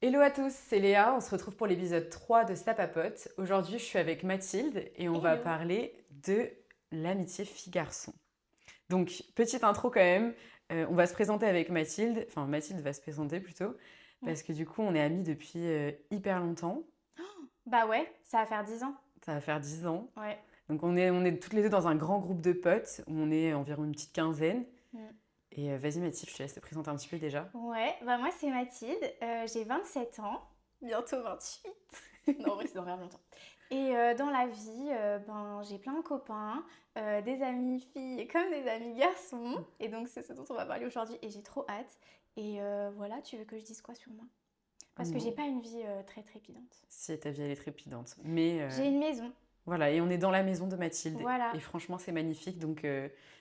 Hello à tous, c'est Léa, on se retrouve pour l'épisode 3 de Ça papote. Aujourd'hui, je suis avec Mathilde et on va Hello. parler de l'amitié fille-garçon. Donc, petite intro quand même, on va se présenter avec Mathilde, enfin Mathilde va se présenter plutôt, Ouais. parce que du coup, on est amis depuis hyper longtemps, Bah ouais, ça va faire 10 ans. ça va faire 10 ans. Ouais. Donc, on est toutes les deux dans un grand groupe de potes, où on est environ une petite quinzaine. Mm. Et vas-y Mathilde, je te laisse te présenter un petit peu déjà. Ouais, bah moi c'est Mathilde, j'ai 27 ans, bientôt 28. Non, en vrai, c'est dans vraiment longtemps. Et dans la vie, ben, j'ai plein de copains, des amis filles comme des amis garçons. Et donc c'est ce dont on va parler aujourd'hui et j'ai trop hâte. Et voilà, tu veux que je dise quoi sur moi? Parce que j'ai Non, pas une vie très trépidante. si ta vie elle est trépidante. Mais J'ai une maison, voilà, et on est dans la maison de Mathilde. voilà. Et franchement, c'est magnifique. Donc,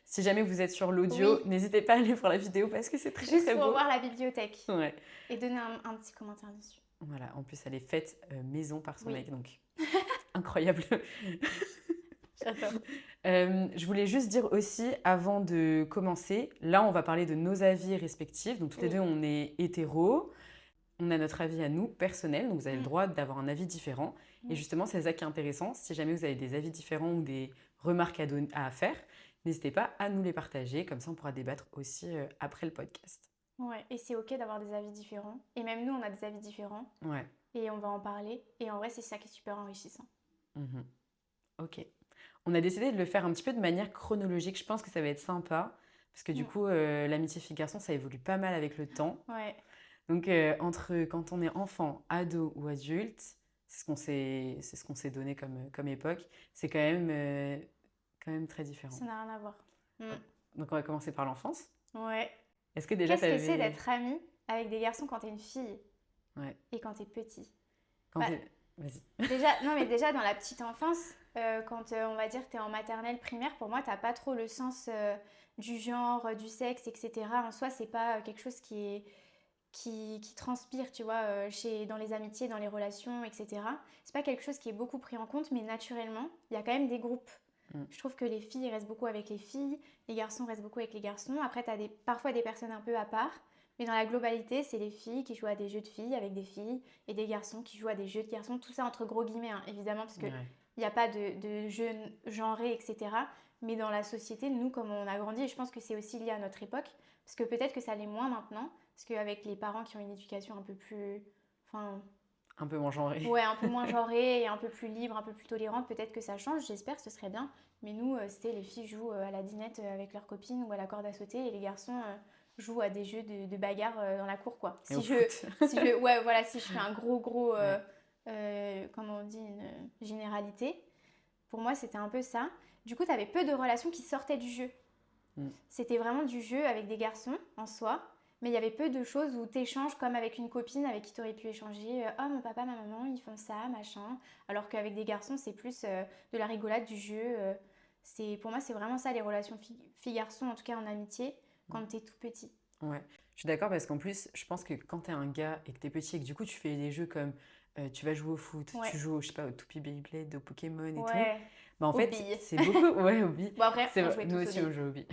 si jamais vous êtes sur l'audio, Oui, n'hésitez pas à aller voir la vidéo parce que c'est très juste très pour beau. voir la bibliothèque Ouais. et donner un petit commentaire dessus. Voilà, en plus, elle est faite maison par son Oui, mec. Donc, incroyable. j'adore. Je voulais juste dire aussi, avant de commencer, là, on va parler de nos avis respectifs. Donc, toutes les deux, Oui. on est hétéros. On a notre avis à nous, personnel, donc vous avez le Mm. droit d'avoir un avis différent. Et Mm. justement, c'est ça qui est intéressant. Si jamais vous avez des avis différents ou des remarques à faire, n'hésitez pas à nous les partager. Comme ça, on pourra débattre aussi après le podcast. Ouais, et c'est ok d'avoir des avis différents. Et même nous, on a des avis différents. Ouais. Et on va en parler. Et en vrai, c'est ça qui est super enrichissant. Mhm. Ok. On a décidé de le faire un petit peu de manière chronologique. Je pense que ça va être sympa. Parce que du Mm. coup, l'amitié fille-garçon, ça évolue pas mal avec le temps. Ouais, Donc, entre quand on est enfant, ado ou adulte, c'est ce qu'on s'est donné comme époque, c'est quand même très différent. ça n'a rien à voir. Mm. Donc, on va commencer par l'enfance. Ouais. Est-ce que déjà, Qu'est-ce que c'est t'avais... d'être ami avec des garçons quand t'es une fille Ouais, et quand t'es petit? quand Bah, t'es... Vas-y. déjà, non, mais déjà dans la petite enfance, quand on va dire t'es en maternelle primaire, pour moi, t'as pas trop le sens du genre, du sexe, etc. En soi, c'est pas quelque chose qui transpire, tu vois, dans les amitiés, dans les relations, etc. C'est pas quelque chose qui est beaucoup pris en compte, mais naturellement, il y a quand même des groupes. Mm. Je trouve que les filles restent beaucoup avec les filles, les garçons restent beaucoup avec les garçons. Après, t'as parfois des personnes un peu à part, mais dans la globalité, c'est les filles qui jouent à des jeux de filles avec des filles et des garçons qui jouent à des jeux de garçons. Tout ça entre gros guillemets, hein, évidemment, parce qu'il Ouais. n'y a pas de jeux genrés, etc. Mais dans la société, nous, comme on a grandi, et je pense que c'est aussi lié à notre époque, parce que peut-être que ça l'est moins maintenant, parce qu'avec les parents qui ont une éducation un peu plus. Enfin, Un peu moins genré. ouais, un peu moins genrée et un peu plus libre, un peu plus tolérante, peut-être que ça change, j'espère, ce serait bien. Mais nous, c'était les filles jouent à la dinette avec leurs copines ou à la corde à sauter et les garçons jouent à des jeux de bagarre dans la cour, quoi. Et au foot. Ouais, voilà, si je fais un gros, Ouais. comment on dit, une généralité, pour moi, c'était un peu ça. Du coup, tu avais peu de relations qui sortaient du jeu. Mm. C'était vraiment du jeu avec des garçons en soi, mais il y avait peu de choses où tu échanges comme avec une copine avec qui tu aurais pu échanger oh mon papa, ma maman, ils font ça, machin. Alors qu'avec des garçons, c'est plus de la rigolade, du jeu. Pour moi, c'est vraiment ça les relations filles-garçons, en tout cas en amitié, quand tu es tout petit. Ouais, je suis d'accord parce qu'en plus, je pense que quand t'es un gars et que t'es petit et que du coup tu fais des jeux comme tu vas jouer au foot, Ouais, tu joues, je sais pas, au Toupee Beyblade, au Pokémon et tout, ouais, bah en aux fait, billes. c'est beaucoup, ouais, au billes. Bon, après, on jouait Nous tous aux aussi on billes. joue au billes.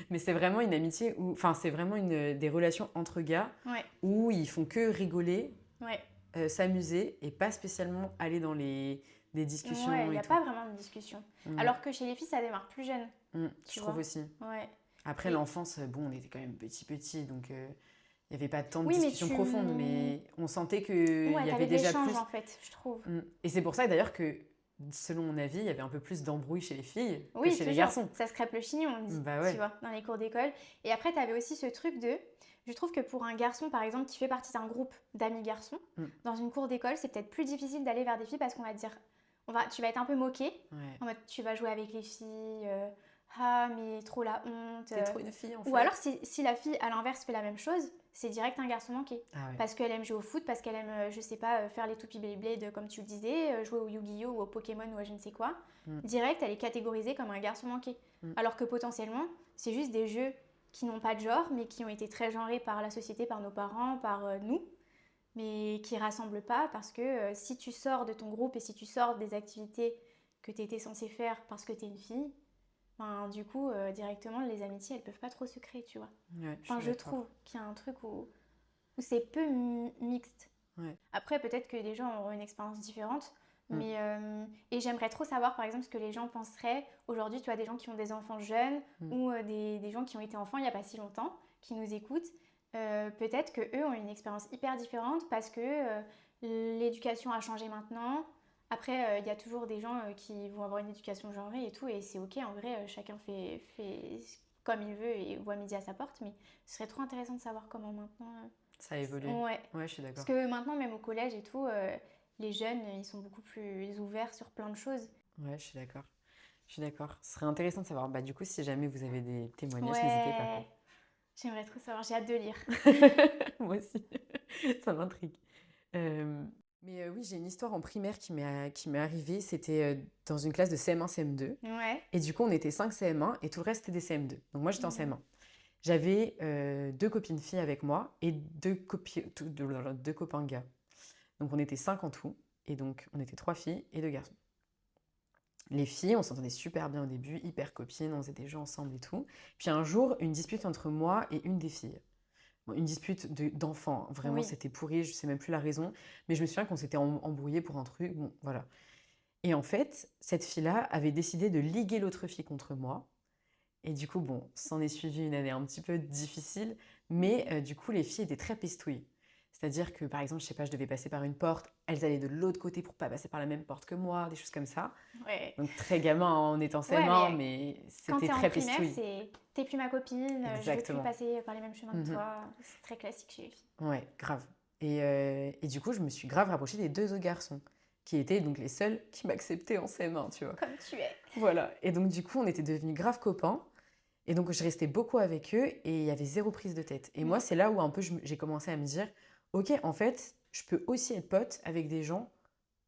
Mais c'est vraiment une amitié où, enfin, c'est vraiment des relations entre gars Ouais, où ils font que rigoler, ouais. s'amuser et pas spécialement aller dans des Ouais, il discussions n'y et a tout. pas vraiment de discussion. Ouais. Alors que chez les filles, ça démarre plus jeune, Je tu trouve vois. aussi. Ouais. Après, Et l'enfance, bon, on était quand même petit, donc il n'y avait pas tant de oui, mais discussions profondes, mais on sentait qu'il ouais, y avait t'avais de déjà l'échange plus. en fait, je trouve. Et c'est pour ça d'ailleurs que, selon mon avis, il y avait un peu plus d'embrouilles chez les filles que Oui, chez les toujours. garçons. Ça se crêpe le chignon, on dit, Bah tu ouais. vois, dans les cours d'école. Et après, t'avais aussi ce truc de. Je trouve que pour un garçon, par exemple, qui fait partie d'un groupe d'amis garçons, Mm, dans une cour d'école, c'est peut-être plus difficile d'aller vers des filles parce qu'on va te dire. Tu vas être un peu moqué. ouais. En mode, tu vas jouer avec les filles. Ah, mais trop la honte. T'es trop une fille en Ou alors, fait. si la fille, à l'inverse, fait la même chose, c'est direct un garçon manqué. Ah ouais. Parce qu'elle aime jouer au foot, parce qu'elle aime, je sais pas, faire les toupies Beyblade, comme tu le disais, jouer au Yu-Gi-Oh! Ou au Pokémon ou à je ne sais quoi. Mm, Direct, elle est catégorisée comme un garçon manqué. mm. Alors que potentiellement, c'est juste des jeux qui n'ont pas de genre, mais qui ont été très genrés par la société, par nos parents, par nous, mais qui rassemblent pas parce que si tu sors de ton groupe et si tu sors des activités que tu étais censé faire parce que tu es une fille, ben, du coup, directement, les amitiés, elles peuvent pas trop se créer, tu vois. Ouais, je Enfin, suis je d'accord. trouve qu'il y a un truc où. où c'est peu mixte. Ouais. Après, peut-être que les gens auront une expérience différente, Mm. mais et j'aimerais trop savoir, par exemple, ce que les gens penseraient. Aujourd'hui, tu as des gens qui ont des enfants jeunes Mm. ou des gens qui ont été enfants il n'y a pas si longtemps, qui nous écoutent. Peut-être que eux ont une expérience hyper différente parce que l'éducation a changé maintenant. Après, il y a toujours des gens qui vont avoir une éducation genrée et tout, et c'est ok, en vrai, chacun fait comme il veut et voit midi à sa porte, mais ce serait trop intéressant de savoir comment maintenant. Ça a évolué. Ouais. Ouais, je suis Parce d'accord. que maintenant, même au collège et tout, les jeunes, ils sont beaucoup plus ouverts sur plein de choses. Ouais, je suis d'accord. Je suis d'accord. Ce serait intéressant de savoir. Bah, du coup, si jamais vous avez des témoignages, n'hésitez pas, quoi. Ouais, j'aimerais trop savoir, j'ai hâte de lire. Moi aussi. Ça m'intrigue. Euh, mais oui, j'ai une histoire en primaire qui m'est arrivée. C'était dans une classe de CM1, CM2. Ouais. Et du coup, on était 5 CM1 et tout le reste, c'était des CM2. Donc moi, j'étais en Mhm. CM1. J'avais deux copines filles avec moi et deux copains gars. Donc on était 5 en tout. Et donc, on était 3 filles et 2 garçons. Les filles, on s'entendait super bien au début, hyper copines, on faisait des jeux ensemble et tout. Puis un jour, une dispute entre moi et une des filles. Bon, une dispute d'enfants, vraiment Oui. c'était pourri, je sais même plus la raison, mais je me souviens qu'on s'était embrouillé pour un truc, bon voilà. Et en fait, cette fille-là avait décidé de liguer l'autre fille contre moi. Et du coup, bon, s'en est suivi une année un petit peu difficile, mais du coup, les filles étaient très pestouilles. C'est-à-dire que, par exemple, je sais pas, je devais passer par une porte, elles allaient de l'autre côté pour pas passer par la même porte que moi, des choses comme ça. Ouais. Donc très gamin, hein, on est en Ouais, CM1, mais mais quand c'était t'es en très primaire, pestouille. c'est t'es plus ma copine, je veux plus Exactement. passer par les mêmes chemins que Mhm. toi. C'est très classique chez les filles. Ouais, grave. Et du coup, je me suis grave rapprochée des deux autres garçons, qui étaient donc les seuls qui m'acceptaient en CM1, tu vois. Comme tu es. Voilà. Et donc, du coup, on était devenus grave copains. Et donc, je restais beaucoup avec eux et il y avait zéro prise de tête. Et moi, Mm. c'est là où un peu j'ai commencé à me dire, ok, en fait, je peux aussi être pote avec des gens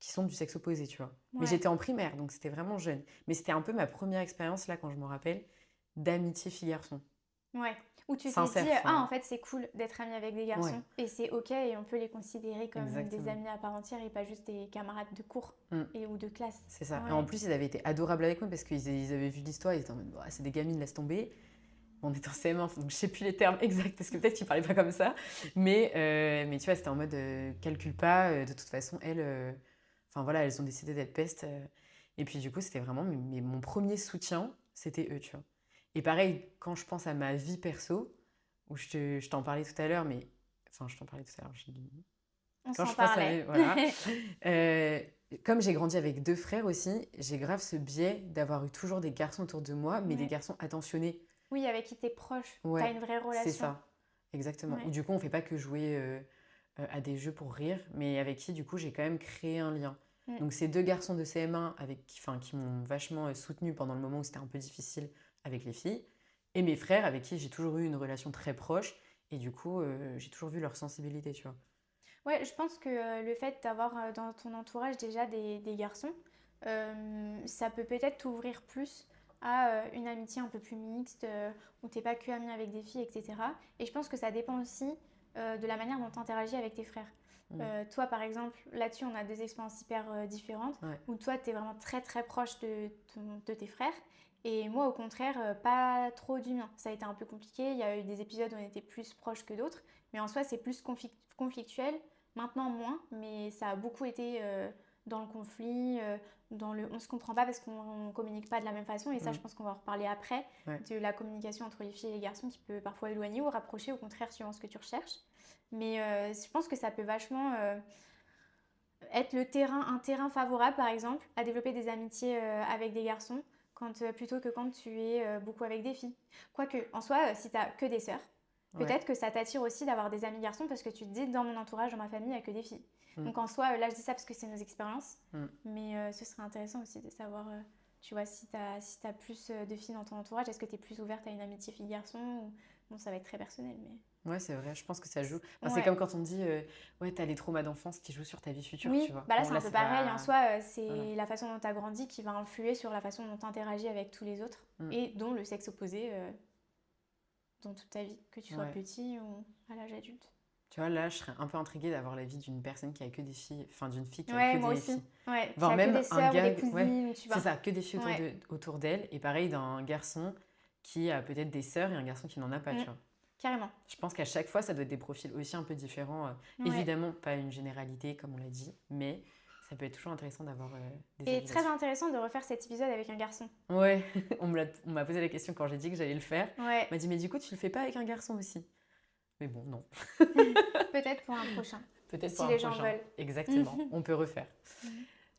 qui sont du sexe opposé, tu vois. Mais Ouais. j'étais en primaire, donc c'était vraiment jeune. Mais c'était un peu ma première expérience, là, quand je me rappelle, d'amitié fille-garçon. Ouais. Où tu t'es Sincère, dit, ah, en enfin, fait, c'est cool d'être amie avec des ouais, garçons. Et c'est ok, et on peut les considérer comme des exactement. amis à part entière et pas juste des camarades de cours Mm. et ou de classe. C'est ça. Et en Ouais. plus, ils avaient été adorables avec moi parce qu'ils avaient vu l'histoire, ils étaient en mode, bah, c'est des gamines, laisse tomber. Bon, on était en CM1, donc je sais plus les termes exacts parce que peut-être qu'ils parlaient pas comme ça. Mais tu vois, c'était en mode, calcule pas, de toute façon, elles, enfin voilà, elles ont décidé d'être peste. Et puis du coup, c'était vraiment mon premier soutien, c'était eux, tu vois. Et pareil, quand je pense à ma vie perso, où je t'en parlais tout à l'heure, mais. Enfin, je t'en parlais tout à l'heure, On quand s'en je pense à parlait. voilà. Euh, Comme j'ai grandi avec deux frères aussi, j'ai grave ce biais d'avoir eu toujours des garçons autour de moi, mais des Ouais. garçons attentionnés. Oui, avec qui t'es proche. T'as Ouais, une vraie c'est relation. ça, exactement. Ou Ouais. du coup, on fait pas que jouer à des jeux pour rire, mais avec qui, du coup, j'ai quand même créé un lien. Mm. Donc, ces deux garçons de CM1 enfin, qui m'ont vachement soutenu pendant le moment où c'était un peu difficile avec les filles, et mes frères avec qui j'ai toujours eu une relation très proche, et du coup, j'ai toujours vu leur sensibilité, tu vois. Ouais, je pense que le fait d'avoir dans ton entourage déjà des garçons, ça peut peut-être t'ouvrir plus à une amitié un peu plus mixte, où t'es pas que ami avec des filles, etc. Et je pense que ça dépend aussi de la manière dont tu interagis avec tes frères. Mm. Toi, par exemple, là-dessus, on a deux expériences hyper différentes, Ouais. où toi, tu es vraiment très très proche de tes frères. Et moi, au contraire, pas trop du mien. Ça a été un peu compliqué. Il y a eu des épisodes où on était plus proches que d'autres. Mais en soi, c'est plus conflictuel. Maintenant, moins. Mais ça a beaucoup été dans le conflit, on se comprend pas parce qu'on communique pas de la même façon. Et ça, Mm. je pense qu'on va en reparler après. Ouais. De la communication entre les filles et les garçons qui peut parfois éloigner ou rapprocher, au contraire, suivant ce que tu recherches. Mais je pense que ça peut vachement être un terrain favorable, par exemple, à développer des amitiés avec des garçons plutôt que quand tu es beaucoup avec des filles. Quoique, en soi, si tu que des sœurs, Ouais. peut-être que ça t'attire aussi d'avoir des amis garçons parce que tu te dis, dans mon entourage, dans ma famille, il n'y a que des filles. Mm. Donc en soi, là, je dis ça parce que c'est nos expériences, Mm. mais ce serait intéressant aussi de savoir, tu vois, si t'as plus de filles dans ton entourage, est-ce que tu es plus ouverte à une amitié fille-garçon ou... Bon, ça va être très personnel, mais... Ouais, c'est vrai, je pense que ça joue. Enfin, c'est Ouais. comme quand on dit, ouais, t'as les traumas d'enfance qui jouent sur ta vie future, tu Oui, vois. bah là Bon, c'est là, un peu c'est pareil. En pas. soi, Voilà. c'est la façon dont tu as grandi qui va influer sur la façon dont tu interagis avec tous les autres Mm. et dont le sexe opposé dans toute ta vie, que tu sois Ouais. petit ou à l'âge adulte. Tu vois, là, je serais un peu intriguée d'avoir l'avis d'une personne qui a que des filles, enfin, d'une fille qui a que Ouais, moi des aussi. filles. Ouais, qui Voire a que même des un sœurs ou gars, des ouais, cousines, ou tu c'est vois. ça, que des filles Ouais. autour d'elle. Et pareil, d'un garçon qui a peut-être des sœurs et un garçon qui n'en a pas, Mm. tu vois. carrément. Je pense qu'à chaque fois, ça doit être des profils aussi un peu différents. Ouais. Évidemment, pas une généralité, comme on l'a dit, mais ça peut être toujours intéressant d'avoir des Et avis très là-dessus. intéressant de refaire cet épisode avec un garçon. Ouais, on m'a posé la question quand j'ai dit que j'allais le faire. Ouais, On m'a dit, mais du coup, tu le fais pas avec un garçon aussi? Mais bon, non. peut-être pour un prochain, Peut-être pour si un les gens prochain. veulent. Exactement, on peut refaire.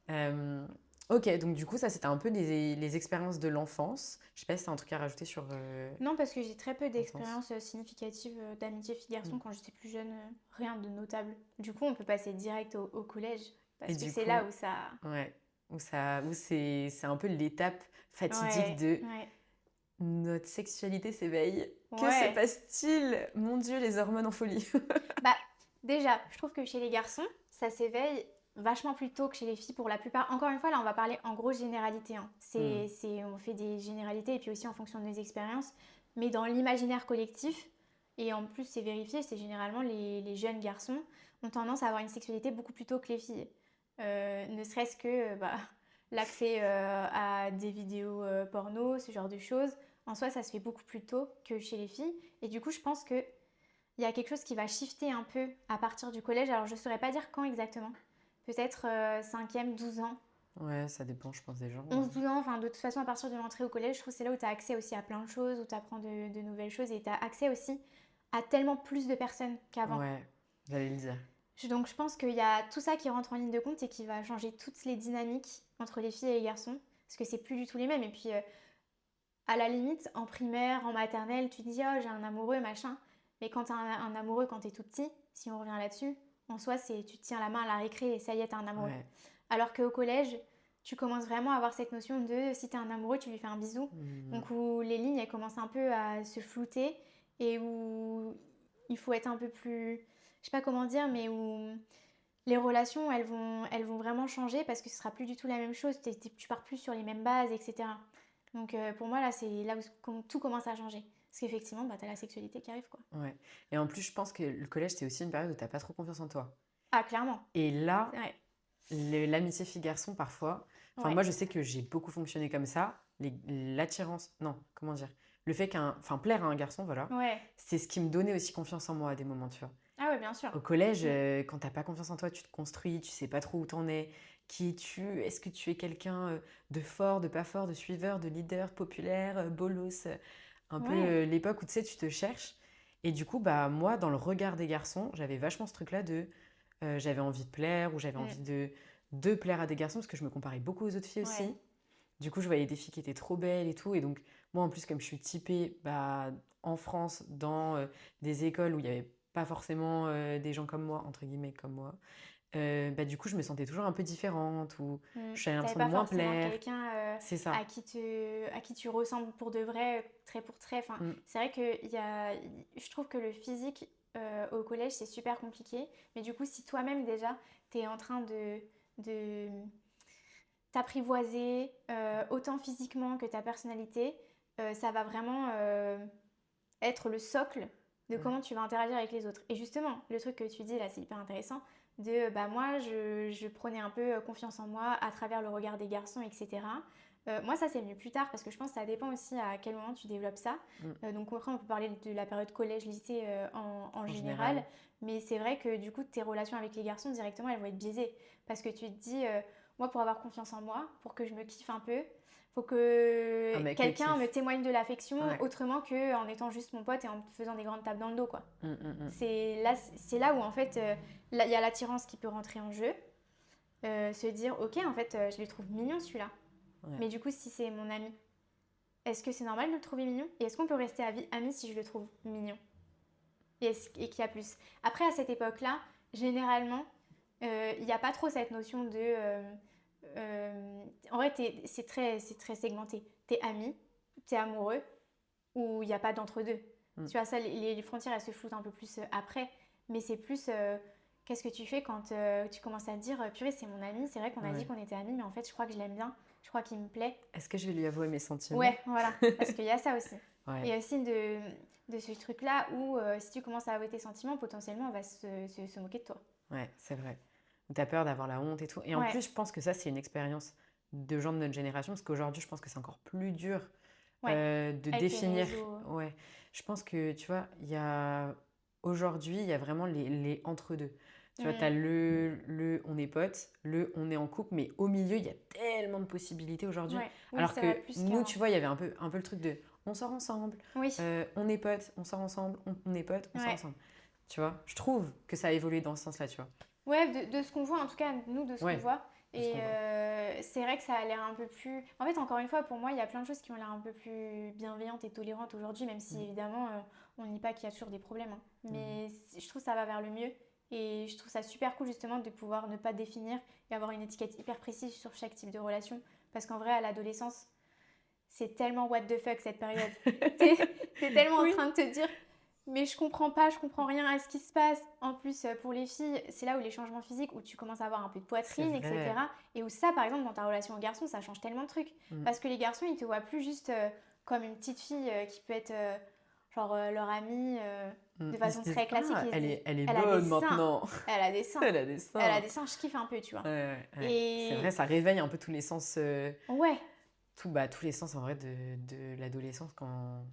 Euh, ok, donc du coup, ça, c'était un peu les expériences de l'enfance. Je sais pas si t'as un truc à rajouter sur Non, parce que j'ai très peu l'enfance. d'expériences significatives d'amitié fille-garçon Mm. quand j'étais plus jeune, rien de notable. Du coup, on peut passer direct au collège, Et parce que du c'est coup, là où ça... ouais, où c'est un peu l'étape fatidique Ouais, de ouais, notre sexualité s'éveille. Que se ouais. passe-t-il? Mon Dieu, les hormones en folie. Bah, déjà, je trouve que chez les garçons, ça s'éveille vachement plus tôt que chez les filles pour la plupart. Encore une fois, là, on va parler en gros généralité, hein. Mm. On fait des généralités et puis aussi en fonction de nos expériences. Mais dans l'imaginaire collectif, et en plus c'est vérifié, c'est généralement les jeunes garçons ont tendance à avoir une sexualité beaucoup plus tôt que les filles. Ne serait-ce que l'accès à des vidéos porno, ce genre de choses. En soi, ça se fait beaucoup plus tôt que chez les filles. Et du coup, je pense que il y a quelque chose qui va shifter un peu à partir du collège. Alors, je ne saurais pas dire quand exactement. Peut-être 5e, 12 ans, Ouais, ça dépend, je pense, des gens. 11-12 ans. Enfin, de toute façon, à partir de l'entrée au collège, je trouve que c'est là où tu as accès aussi à plein de choses, où tu apprends de nouvelles choses et tu as accès aussi à tellement plus de personnes qu'avant. Ouais, j'allais le dire. Donc, je pense qu'il y a tout ça qui rentre en ligne de compte et qui va changer toutes les dynamiques entre les filles et les garçons. Parce que c'est plus du tout les mêmes. Et puis, à la limite, en primaire, en maternelle, tu te dis, oh, j'ai un amoureux, machin. Mais quand t'as un amoureux quand t'es tout petit, si on revient là-dessus, en soi, c'est tu te tiens la main à la récré et ça y est, t'as un amoureux. Ouais. Alors qu'au collège, tu commences vraiment à avoir cette notion de si t'es un amoureux, tu lui fais un bisou. Mm. Donc où les lignes, elles commencent un peu à se flouter et où il faut être un peu plus, je sais pas comment dire, mais où les relations, elles vont vraiment changer parce que ce sera plus du tout la même chose. Tu pars plus sur les mêmes bases, etc. Donc pour moi, là, c'est là où tout commence à changer. Parce qu'effectivement, bah, t'as la sexualité qui arrive, quoi. Ouais. Et en plus, je pense que le collège, c'est aussi une période où t'as pas trop confiance en toi. Ah, clairement. Et là, Ouais. l'amitié fille-garçon, parfois, enfin, Ouais. moi, je sais que j'ai beaucoup fonctionné comme ça. L'attirance, non, comment dire? Le fait enfin, plaire à un garçon, voilà, Ouais. c'est ce qui me donnait aussi confiance en moi à des moments, tu vois. Ah ouais, bien sûr. Au collège, Mm. quand t'as pas confiance en toi, tu te construis, tu sais pas trop où t'en es, qui es-tu, est-ce que tu es quelqu'un de fort, de pas fort, de suiveur, de leader, populaire, bolos, un peu Ouais. l'époque où tu sais, tu te cherches. Et du coup, bah moi, dans le regard des garçons, j'avais vachement ce truc-là de, j'avais envie de plaire ou j'avais Mm. envie de plaire à des garçons parce que je me comparais beaucoup aux autres filles Ouais. aussi. Du coup, je voyais des filles qui étaient trop belles et tout. Et donc, moi, en plus, comme je suis typée bah, en France, dans des écoles où il n'y avait pas forcément des gens comme moi, entre guillemets, comme moi, bah, du coup, je me sentais toujours un peu différente ou j'avais T'avais l'impression de pas moins forcément plaire. quelqu'un C'est ça. à qui tu ressembles pour de vrai, trait pour trait. Enfin, Mm. c'est vrai que je trouve que le physique au collège, c'est super compliqué. Mais du coup, si toi-même déjà, t'es en train de t'apprivoiser autant physiquement que ta personnalité, ça va vraiment être le socle de Ouais. comment tu vas interagir avec les autres. Et justement, le truc que tu dis là, c'est hyper intéressant, de bah moi, je prenais un peu confiance en moi à travers le regard des garçons, etc. Moi, ça c'est venu plus tard parce que je pense que ça dépend aussi à quel moment tu développes ça. Mm. Donc après, on peut parler de la période collège-lycée en En général, général. mais c'est vrai que du coup, tes relations avec les garçons directement, elles vont être biaisées parce que tu te dis, moi, pour avoir confiance en moi, pour que je me kiffe un peu, faut Un que mec me quelqu'un me kiffe. témoigne de l'affection Ouais. autrement qu'en étant juste mon pote et en me faisant des grandes tapes dans le dos, quoi. Mm, mm, mm. C'est là où en fait il y a l'attirance qui peut rentrer en jeu. Se dire ok en fait je le trouve mignon celui-là. Ouais. Mais du coup si c'est mon ami, est-ce que c'est normal de le trouver mignon? Et est-ce qu'on peut rester amis si je le trouve mignon? Et qu'il y a plus. Après à cette époque-là, généralement, il n'y a pas trop cette notion de... en vrai c'est très segmenté. T'es ami, t'es amoureux, ou il n'y a pas d'entre-deux. Mm. Tu vois, ça, les frontières, elles se floutent un peu plus après. Mais c'est plus, qu'est-ce que tu fais quand tu commences à te dire, purée, c'est mon ami, c'est vrai qu'on a dit Ouais. qu'on était amis, mais en fait, je crois que je l'aime bien, je crois qu'il me plaît. Est-ce que je vais lui avouer mes sentiments? Ouais, voilà, parce qu'il y a ça aussi. Il y Ouais. a aussi de ce truc-là où si tu commences à avouer tes sentiments, potentiellement, on va se moquer de toi. Ouais, c'est vrai. T'as peur d'avoir la honte et tout. Et en Ouais, plus, je pense que ça, c'est une expérience de gens de notre génération, parce qu'aujourd'hui, je pense que c'est encore plus dur Ouais, de avec les définir. réseaux. Ouais, je pense que, tu vois, aujourd'hui, il y a vraiment les entre-deux. Tu vois, tu as Mm. on est potes, on est en couple, mais au milieu, il y a tellement de possibilités aujourd'hui. Ouais, oui, Alors ça va que plus nous, tu qu'avant. vois, il y avait un peu le truc de on sort ensemble, Oui, on est potes, on sort ensemble, on est potes, on sort ouais. ensemble. Tu vois, je trouve que ça a évolué dans ce sens-là, tu vois. Ouais, de ce qu'on voit, en tout cas, nous, de ce qu'on Ouais, voit. de ce Et qu'on voit. c'est vrai que ça a l'air un peu plus... En fait, encore une fois, pour moi, il y a plein de choses qui ont l'air un peu plus bienveillantes et tolérantes aujourd'hui, même si, Mhm, évidemment, on nie pas qu'il y a toujours des problèmes, hein. mhm. Mais je trouve que ça va vers le mieux. Et je trouve ça super cool, justement, de pouvoir ne pas définir et avoir une étiquette hyper précise sur chaque type de relation. Parce qu'en vrai, à l'adolescence, c'est tellement what the fuck cette période. T'es, t'es tellement en Oui, train de te dire, mais je comprends pas, je comprends rien à ce qui se passe. En plus, pour les filles, c'est là où les changements physiques, où tu commences à avoir un peu de c'est poitrine, vrai. etc. Et où ça, par exemple, dans ta relation au garçon, ça change tellement de trucs. Mm. Parce que les garçons, ils te voient plus juste comme une petite fille qui peut être genre leur amie de Ils se façon disent, très classique. ah, Ils se disent, elle est elle a des bonne seins, maintenant. elle a des seins, Elle a des elle a seins. des seins, je kiffe un peu, tu vois. Ouais. C'est vrai, Et ça réveille un peu tous les sens, ouais, tous les sens en vrai de l'adolescence quand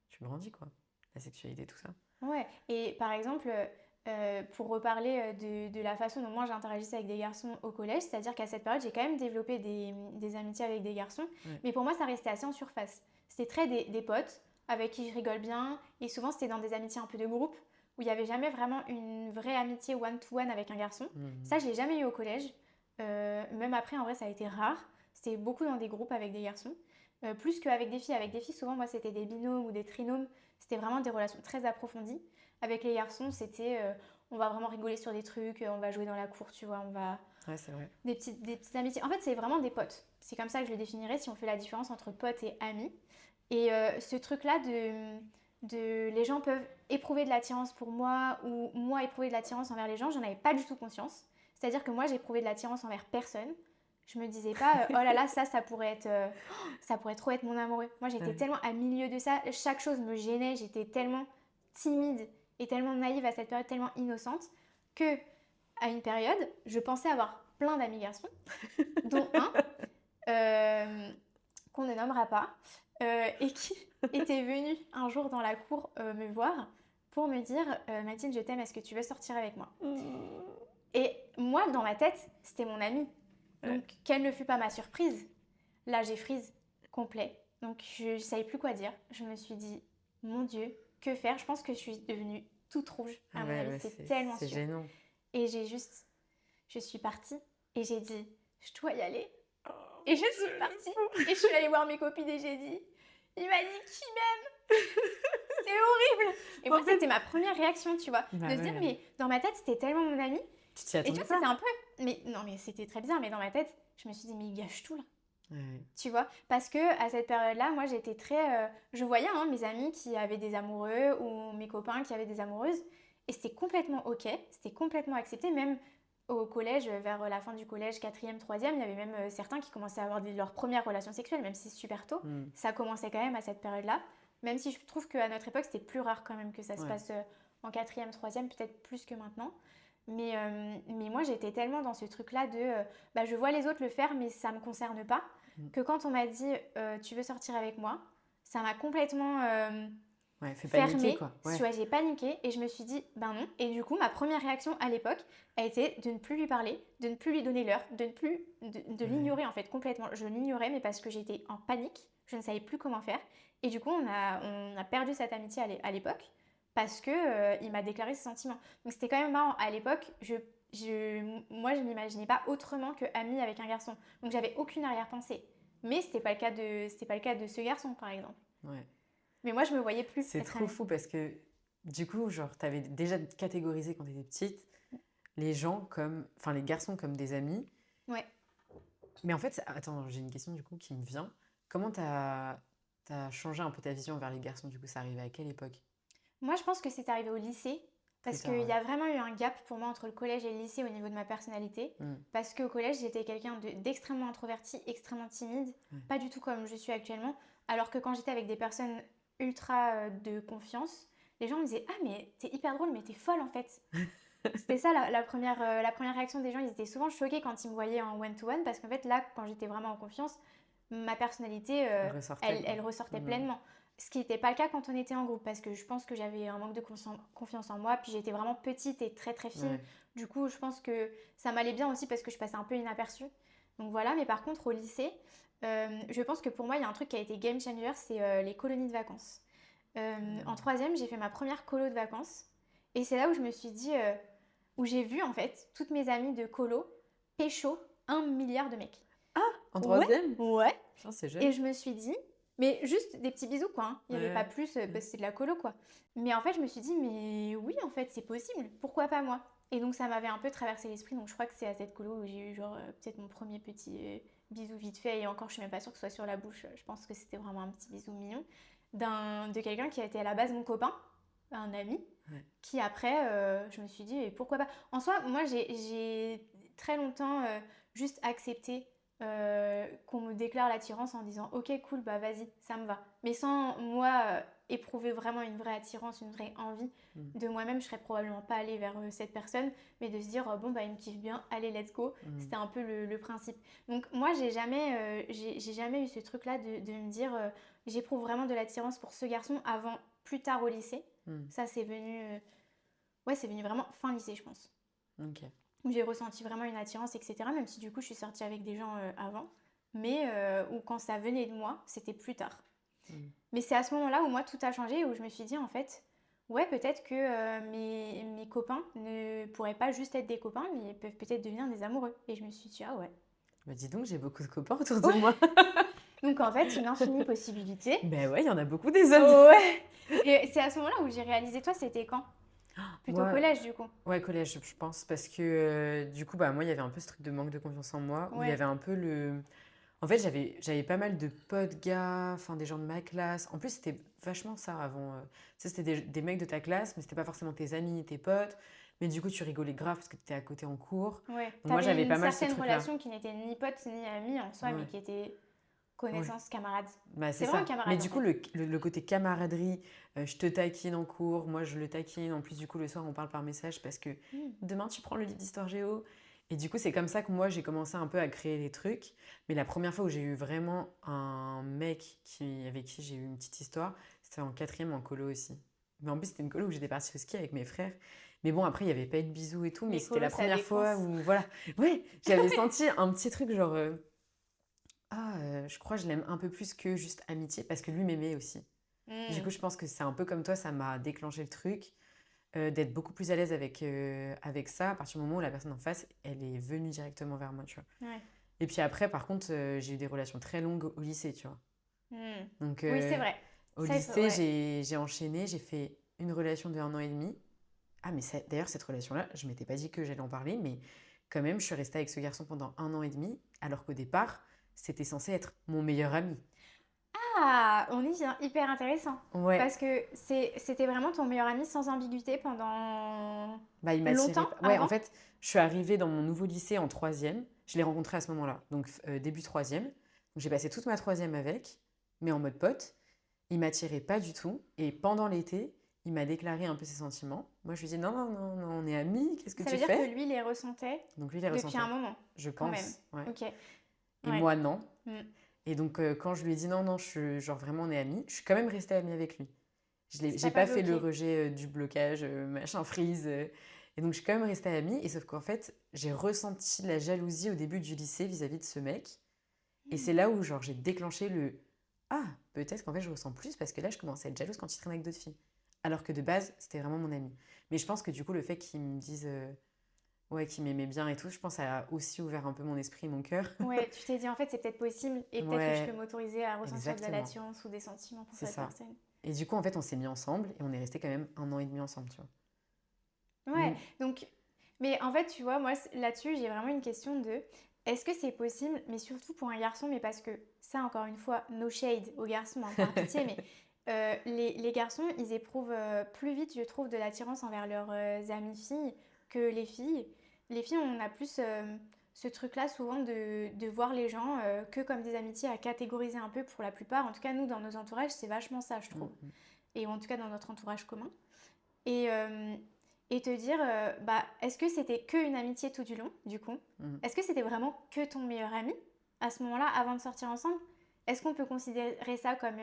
tu grandis, quoi. La sexualité, tout ça. ouais, et par exemple, pour reparler de la façon dont moi j'interagissais avec des garçons au collège, c'est-à-dire qu'à cette période, j'ai quand même développé des amitiés avec des garçons, Ouais. mais pour moi, ça restait assez en surface. C'était très des potes avec qui je rigole bien, et souvent c'était dans des amitiés un peu de groupe, où il n'y avait jamais vraiment une vraie amitié one-to-one avec un garçon. Mhm. Ça, je l'ai jamais eu au collège. Même après, en vrai, ça a été rare. C'était beaucoup dans des groupes avec des garçons. Plus qu'avec des filles. Avec des filles, souvent, moi, c'était des binômes ou des trinômes. C'était vraiment des relations très approfondies. Avec les garçons, c'était on va vraiment rigoler sur des trucs, on va jouer dans la cour, tu vois, on va Ouais, c'est vrai. des petites amitiés. En fait, c'est vraiment des potes. C'est comme ça que je le définirais si on fait la différence entre potes et amis. Et ce truc-là de les gens peuvent éprouver de l'attirance pour moi ou moi éprouver de l'attirance envers les gens, j'en avais pas du tout conscience. C'est-à-dire que moi, j'éprouvais de l'attirance envers personne. Je me disais pas, oh là là, ça pourrait être, ça pourrait trop être mon amoureux. Moi, j'étais Ouais. tellement à milieu de ça, chaque chose me gênait, j'étais tellement timide et tellement naïve à cette période, tellement innocente, que à une période, je pensais avoir plein d'amis garçons, dont un euh, qu'on ne nommera pas, et qui était venu un jour dans la cour me voir pour me dire Mathilde, je t'aime, est-ce que tu veux sortir avec moi? Et moi, dans ma tête, c'était mon ami. Ouais. Donc, quelle ne fut pas ma surprise? Là, j'ai freeze complet. Donc, je ne savais plus quoi dire. Je me suis dit, mon Dieu, que faire? Je pense que je suis devenue toute rouge. À Ah mon ouais, avis, ouais, c'est tellement c'est sûr. gênant. Et je suis partie et j'ai dit, je dois y aller. Et je suis partie et je suis allée voir mes copines et j'ai dit, il m'a dit qu'il m'aime, c'est horrible. Et moi, En fait, c'était ma première réaction, tu vois, bah de se dire, ouais, mais dans ma tête, c'était tellement mon ami. tu t'y Et tu attendais vois, pas. c'était un peu, mais non, mais c'était très bizarre, mais dans ma tête, je me suis dit, mais il gâche tout là. Ouais. Tu vois, parce que à cette période-là, moi j'étais très. Je voyais hein, mes amis qui avaient des amoureux ou mes copains qui avaient des amoureuses, et c'était complètement ok, c'était complètement accepté. Même au collège, vers la fin du collège, quatrième, troisième, il y avait même certains qui commençaient à avoir leur première relation sexuelle, même si c'est super tôt. Mm. Ça commençait quand même à cette période-là, même si je trouve qu'à notre époque, c'était plus rare quand même que ça se Ouais. passe en quatrième, troisième, peut-être plus que maintenant. Mais moi, j'étais tellement dans ce truc-là de bah, je vois les autres le faire, mais ça ne me concerne pas, Mm. que quand on m'a dit tu veux sortir avec moi, ça m'a complètement Ouais, fais paniquer, fermée. quoi. Ouais. Ouais, j'ai paniqué et je me suis dit ben non. Et du coup, ma première réaction à l'époque a été de ne plus lui parler, de ne plus lui donner l'heure, de Ouais. l'ignorer en fait complètement. Je l'ignorais, mais parce que j'étais en panique, je ne savais plus comment faire. Et du coup, on a perdu cette amitié à l'époque parce que il m'a déclaré ses sentiments. Donc c'était quand même marrant. À l'époque, moi, je m'imaginais pas autrement que amie avec un garçon. Donc j'avais aucune arrière-pensée. Mais c'était pas le cas de ce garçon, par exemple. Ouais. Mais moi, je me voyais plus C'est être trop amie. fou parce que du coup, genre, t'avais déjà catégorisé quand t'étais petite les gens comme, enfin les garçons comme des amis. Ouais. Mais en fait, attends, j'ai une question du coup qui me vient. Comment t'as changé un peu ta vision vers les garçons du coup? Ça arrivait à quelle époque? Moi, je pense que c'est arrivé au lycée. Plus Parce tard, qu'il y ouais. a vraiment eu un gap pour moi entre le collège et le lycée au niveau de ma personnalité. Mm. Parce qu'au collège, j'étais quelqu'un d'extrêmement introverti, extrêmement timide. Ouais. Pas du tout comme je suis actuellement. Alors que quand j'étais avec des personnes ultra de confiance, les gens me disaient ah, mais t'es hyper drôle, mais t'es folle en fait. C'était ça la première réaction des gens. Ils étaient souvent choqués quand ils me voyaient en one-to-one parce qu'en fait, là, quand j'étais vraiment en confiance, ma personnalité, elle ressortait pleinement. Ce qui n'était pas le cas quand on était en groupe, parce que je pense que j'avais un manque de confiance en moi, puis j'étais vraiment petite et très très fine. Ouais. Du coup, je pense que ça m'allait bien aussi parce que je passais un peu inaperçue. Donc voilà, mais par contre, au lycée, je pense que pour moi, il y a un truc qui a été game changer, c'est les colonies de vacances. En troisième, j'ai fait ma première colo de vacances. Et c'est là où je me suis dit, où j'ai vu en fait toutes mes amies de colo pécho 1 milliard de mecs. En Ouais, troisième? ouais. Putain, c'est Et jeune. je me suis dit, mais juste des petits bisous quoi, hein. Il n'y avait Ouais. pas plus parce que c'est de la colo quoi. Mais en fait, je me suis dit, mais oui, en fait, c'est possible. Pourquoi pas moi? Et donc ça m'avait un peu traversé l'esprit. Donc je crois que c'est à cette colo où j'ai eu genre peut-être mon premier petit bisou vite fait. Et encore, je suis même pas sûre que ce soit sur la bouche. Je pense que c'était vraiment un petit bisou mignon de quelqu'un qui a été à la base mon copain, un ami, Ouais. qui après, je me suis dit, et pourquoi pas? En soi, moi, j'ai très longtemps juste accepté qu'on me déclare l'attirance en disant, ok, cool, bah vas-y, ça me va. Mais sans moi éprouver vraiment une vraie attirance, une vraie envie de moi-même, je serais probablement pas allée vers cette personne, mais de se dire, bon, bah il me kiffe bien, allez, let's go. C'était un peu le principe. Donc moi, j'ai jamais eu ce truc-là de me dire, j'éprouve vraiment de l'attirance pour ce garçon avant, plus tard au lycée. Ça, c'est venu, ouais, c'est venu vraiment fin lycée, je pense. Ok. Où j'ai ressenti vraiment une attirance, etc. Même si du coup, je suis sortie avec des gens avant. Mais où quand ça venait de moi, c'était plus tard. Mais c'est à ce moment-là où moi, tout a changé, où je me suis dit, en fait, ouais, peut-être que mes copains ne pourraient pas juste être des copains, mais ils peuvent peut-être devenir des amoureux. Et je me suis dit, ah ouais. Bah dis donc, j'ai beaucoup de copains autour de moi. Donc en fait, une infinie possibilité. Ben ouais, il y en a beaucoup des hommes. Oh, ouais. Et c'est à ce moment-là où j'ai réalisé, toi, c'était quand? Plutôt Moi, collège, du coup. ouais, collège, je pense, parce que du coup, bah moi, il y avait un peu ce truc de manque de confiance en moi, où il y Ouais. avait un peu le... En fait, j'avais pas mal de potes gars, enfin des gens de ma classe. En plus, c'était vachement ça avant. Tu sais, c'était des mecs de ta classe, mais c'était pas forcément tes amis, tes potes. Mais du coup, tu rigolais grave parce que tu étais à côté en cours. Ouais. Donc moi, T'avais j'avais une pas mal ce certaine truc-là. relation qui n'était ni pote ni amie en soi, mais Ouais, qui était ouais. connaissance, camarade. Bah, c'est C'est vraiment un ça. Mais camarade en du coup, fait. le côté camaraderie, je te taquine en cours, moi je le taquine. En plus, du coup, le soir, on parle par message parce que demain, tu prends le livre d'histoire géo. Et du coup, c'est comme ça que moi, j'ai commencé un peu à créer les trucs. Mais la première fois où j'ai eu vraiment un mec avec qui j'ai eu une petite histoire, c'était en quatrième en colo aussi. Mais en plus, c'était une colo où j'étais partie au ski avec mes frères. Mais bon, après, il n'y avait pas eu de bisous et tout. Mais Les c'était la colos, ça première fois défonce. où, voilà. Ouais, j'avais senti un petit truc genre... je crois que je l'aime un peu plus que juste amitié, parce que lui m'aimait aussi. Du coup, je pense que c'est un peu comme toi, ça m'a déclenché le truc, d'être beaucoup plus à l'aise avec ça, à partir du moment où la personne en face, elle est venue directement vers moi, tu vois. Ouais. Et puis après, par contre, j'ai eu des relations très longues au lycée, tu vois. Donc, Oui, c'est vrai. au Ça, il faut... lycée, ouais. j'ai enchaîné, j'ai fait une relation de 1 an et demi. Ah, mais d'ailleurs, cette relation-là, je m'étais pas dit que j'allais en parler, mais quand même, je suis restée avec ce garçon pendant 1 an et demi, alors qu'au départ, c'était censé être mon meilleur ami. Ah, on y vient, hyper intéressant. Ouais, Parce que c'était vraiment ton meilleur ami sans ambiguïté pendant bah il m'attirait longtemps pas. Ouais, en avant? fait, je suis arrivée dans mon nouveau lycée en troisième. Je l'ai rencontré à ce moment-là, donc début troisième. Donc j'ai passé toute ma troisième avec, mais en mode pote. Il m'attirait pas du tout. Et pendant l'été, il m'a déclaré un peu ses sentiments. Moi, je lui ai dit non, non, non, non, on est amis, qu'est-ce que Ça tu veut dire que fais? lui, il les ressentait Donc lui, il les depuis un ressentait, moment, je quand même. pense. Ouais. Ok, Et ouais. moi, non. Mm. Et donc, quand je lui ai dit non, non, genre vraiment, on est amis, je suis quand même restée amie avec lui. Ça J'ai t'a pas pas fait le bloqué. rejet du blocage, machin freeze. Et donc, je suis quand même restée amie. Et sauf qu'en fait, j'ai ressenti de la jalousie au début du lycée vis-à-vis de ce mec. Et c'est là où, genre, j'ai déclenché le ah, peut-être qu'en fait, je ressens plus parce que là, je commençais à être jalouse quand il traîne avec d'autres filles. Alors que de base, c'était vraiment mon ami. Mais je pense que du coup, le fait qu'il me dise ouais, qu'il m'aimait bien et tout, je pense que ça a aussi ouvert un peu mon esprit et mon cœur. Ouais, tu t'es dit en fait c'est peut-être possible et peut-être que je peux Ouais, m'autoriser à ressentir de exactement. l'attirance ou des sentiments pour C'est cette ça. personne. Et du coup, en fait, on s'est mis ensemble et on est resté quand même 1 an et demi ensemble, tu vois. Ouais, Mm. donc, mais en fait, tu vois, moi là-dessus, j'ai vraiment une question de est-ce que c'est possible, mais surtout pour un garçon, mais parce que ça, encore une fois, no shade aux garçons, hein, par pitié, mais les garçons, ils éprouvent plus vite, je trouve, de l'attirance envers leurs amies filles que les filles. Les filles, on a plus ce truc-là souvent de voir les gens que comme des amitiés à catégoriser un peu pour la plupart. En tout cas, nous, dans nos entourages, c'est vachement ça, je trouve. Mm. Et en tout cas, dans notre entourage commun. Et, et te dire, bah, est-ce que c'était que une amitié tout du long, du coup? Mm. Est-ce que c'était vraiment que ton meilleur ami à ce moment-là, avant de sortir ensemble? Est-ce qu'on peut considérer ça comme,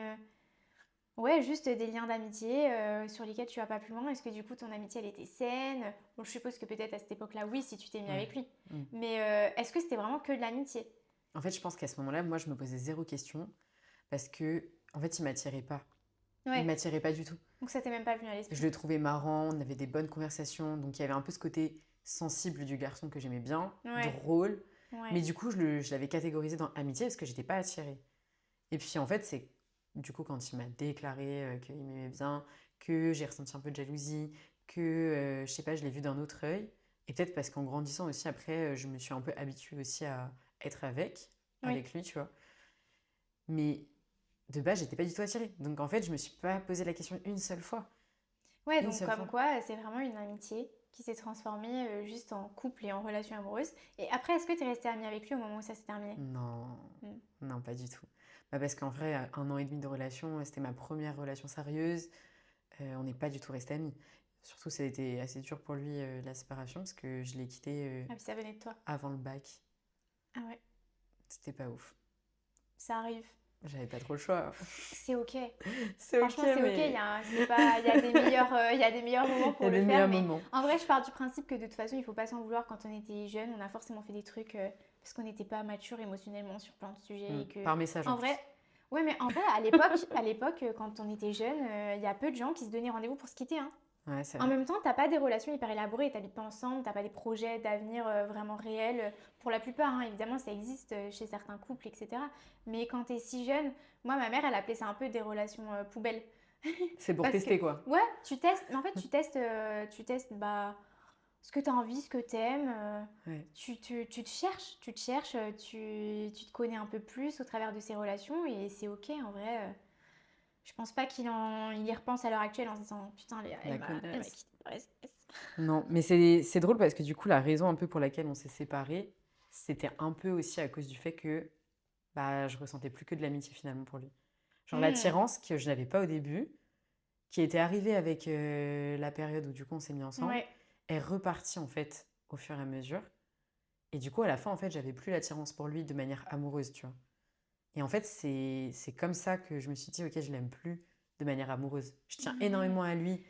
ouais, juste des liens d'amitié sur lesquels tu vas pas plus loin? Est-ce que du coup ton amitié elle était saine? Bon, je suppose que peut-être à cette époque-là, oui, si tu t'es mis Ouais. avec lui. Mm. Mais est-ce que c'était vraiment que de l'amitié? En fait, je pense qu'à ce moment-là, moi, je me posais zéro question parce que, en fait, il m'attirait pas. Il Ouais, m'attirait pas du tout. donc ça t'est même pas venu à Je l'esprit. le trouvais marrant, on avait des bonnes conversations, donc il y avait un peu ce côté sensible du garçon que j'aimais bien, Ouais, drôle, mais ouais, du coup, je l'avais catégorisé dans amitié parce que j'étais pas attirée. Et puis en fait, c'est du coup quand il m'a déclaré qu'il m'aimait bien, que j'ai ressenti un peu de jalousie, que je sais pas, je l'ai vu d'un autre œil. Et peut-être parce qu'en grandissant aussi, après, je me suis un peu habituée aussi à être oui. avec lui, tu vois. Mais de base, j'étais pas du tout attirée. Donc en fait, je me suis pas posé la question une seule fois. Ouais, Une donc seule comme fois. quoi, c'est vraiment une amitié qui s'est transformée juste en couple et en relation amoureuse. Et après, est-ce que tu es restée amie avec lui au moment où ça s'est terminé? Non, Hmm. non, pas du tout. Bah, parce qu'en vrai, 1 an et demi de relation, c'était ma première relation sérieuse. On n'est pas du tout restés amis. Surtout, ça a été assez dur pour lui la séparation parce que je l'ai quitté Ah, puis ça venait de toi. avant le bac. Ah ouais, C'était pas ouf. ça arrive. J'avais pas trop le choix. C'est ok. C'est ok, Franchement, c'est ok. mais C'est pas, il y a des meilleurs moments il y pour a le des faire. meilleurs Mais moments. en vrai, je pars du principe que de toute façon, il faut pas s'en vouloir quand on était jeune. On a forcément fait des trucs parce qu'on n'était pas mature émotionnellement sur plein de sujets. Et que, Par message en en vrai, plus. ouais, mais en vrai, à l'époque, quand on était jeune, il y a peu de gens qui se donnaient rendez-vous pour se quitter, hein. Ouais, c'est En vrai. même temps, t'as pas des relations hyper élaborées, t'habites pas ensemble, t'as pas des projets d'avenir vraiment réels. Pour la plupart, hein, évidemment, ça existe chez certains couples, etc. Mais quand t'es si jeune, moi, ma mère, elle appelait ça un peu des relations poubelles. C'est pour Parce que, tester quoi. ouais, tu testes, mais en fait, tu testes bah, ce que t'as envie, ce que t'aimes. Ouais. Tu te cherches, tu te connais un peu plus au travers de ces relations et c'est ok en vrai. Je pense pas il y repense à l'heure actuelle en se disant putain, Léa, La elle m'a connasse. quitté par SMS. Non, mais c'est drôle parce que du coup, la raison un peu pour laquelle on s'est séparés, c'était un peu aussi à cause du fait que bah, je ressentais plus que de l'amitié finalement pour lui. Genre Hmm, l'attirance que je n'avais pas au début, qui était arrivée avec la période où du coup on s'est mis ensemble, ouais. est repartie en fait au fur et à mesure. Et du coup, à la fin, en fait, j'avais plus l'attirance pour lui de manière amoureuse, tu vois. Et en fait, c'est comme ça que je me suis dit, ok, je l'aime plus de manière amoureuse. Je tiens Hmm. énormément à lui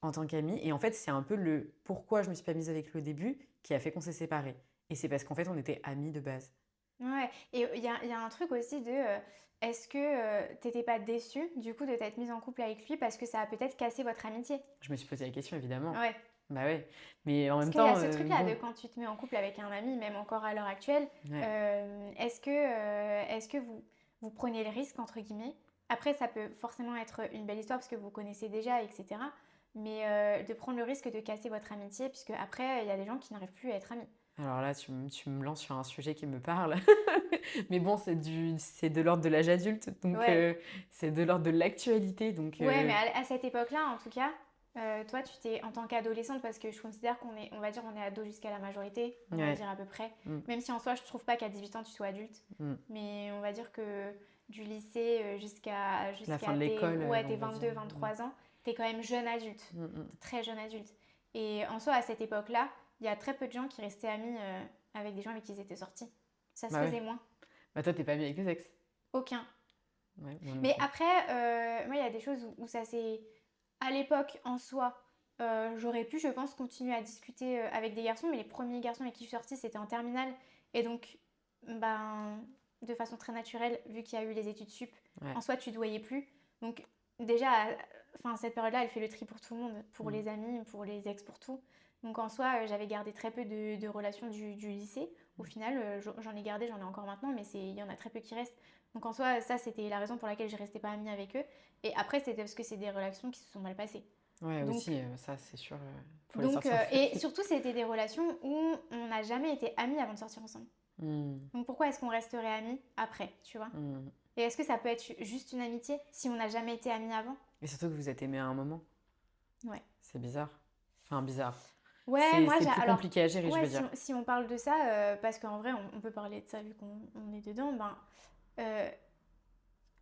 en tant qu'ami. Et en fait, c'est un peu le pourquoi je me suis pas mise avec lui au début qui a fait qu'on s'est séparés. Et c'est parce qu'en fait, on était amis de base. Ouais. Et il y a un truc aussi de est-ce que t'étais pas déçue du coup de t'être mise en couple avec lui parce que ça a peut-être cassé votre amitié? Je me suis posé la question, évidemment. Ouais. Bah ouais. Mais en Parce même qu'il y a temps, ce truc-là de bon. quand tu te mets en couple avec un ami, même encore à l'heure actuelle, Ouais. est-ce que vous prenez le risque, entre guillemets? Après, ça peut forcément être une belle histoire parce que vous connaissez déjà, etc. Mais de prendre le risque de casser votre amitié, puisque après, il y a des gens qui n'arrivent plus à être amis. Alors là, tu me lances sur un sujet qui me parle. Mais bon, c'est de l'ordre de l'âge adulte, donc Ouais, c'est de l'ordre de l'actualité. Donc, ouais, mais à cette époque-là, en tout cas, toi, tu t'es, en tant qu'adolescente, parce que je considère qu'on est, on va dire, on est ado jusqu'à la majorité, on va ouais. dire à peu près. Mm, Même si en soi, je trouve pas qu'à 18 ans, tu sois adulte. mm. Mais on va dire que du lycée La fin jusqu'à de l'école, tes on va dire. 22, 23 ans, t'es quand même jeune adulte. Mm, mm. T'es très jeune adulte. Et en soi, à cette époque-là, il y a très peu de gens qui restaient amis avec des gens avec qui ils étaient sortis. Ça se Bah ouais. faisait moins. Bah toi, t'es pas ami avec tes ex. Aucun. Ouais, moi non Mais plus. après, moi, il y a des choses où ça s'est... À l'époque, en soi, j'aurais pu, je pense, continuer à discuter avec des garçons, mais les premiers garçons avec qui je suis sortie, c'était en terminale. Et donc, ben, de façon très naturelle, vu qu'il y a eu les études sup, Ouais. en soi, tu ne te voyais plus. Donc, déjà, enfin, cette période-là, elle fait le tri pour tout le monde, pour Mm. les amis, pour les ex, pour tout. Donc, en soi, j'avais gardé très peu de relations du lycée. Au final, j'en ai gardé, j'en ai encore maintenant, mais il y en a très peu qui restent. Donc en soi, ça c'était la raison pour laquelle je restais pas amie avec eux. Et après, c'était parce que c'est des relations qui se sont mal passées. Ouais, aussi, Donc, ça, c'est sûr, faut les sortir de et la tête. surtout, c'était des relations où on n'a jamais été amis avant de sortir ensemble. Mm, Donc pourquoi est-ce qu'on resterait amis après, tu vois? mm. Et est-ce que ça peut être juste une amitié si on n'a jamais été amis avant? Et surtout que vous êtes aimés à un moment. Ouais. C'est bizarre. Enfin, bizarre. Ouais, moi C'est j'ai. plus Alors, compliqué à gérer, je ouais, veux dire. si on parle de ça, parce qu'en vrai, on peut parler de ça vu qu'on est dedans, ben, euh,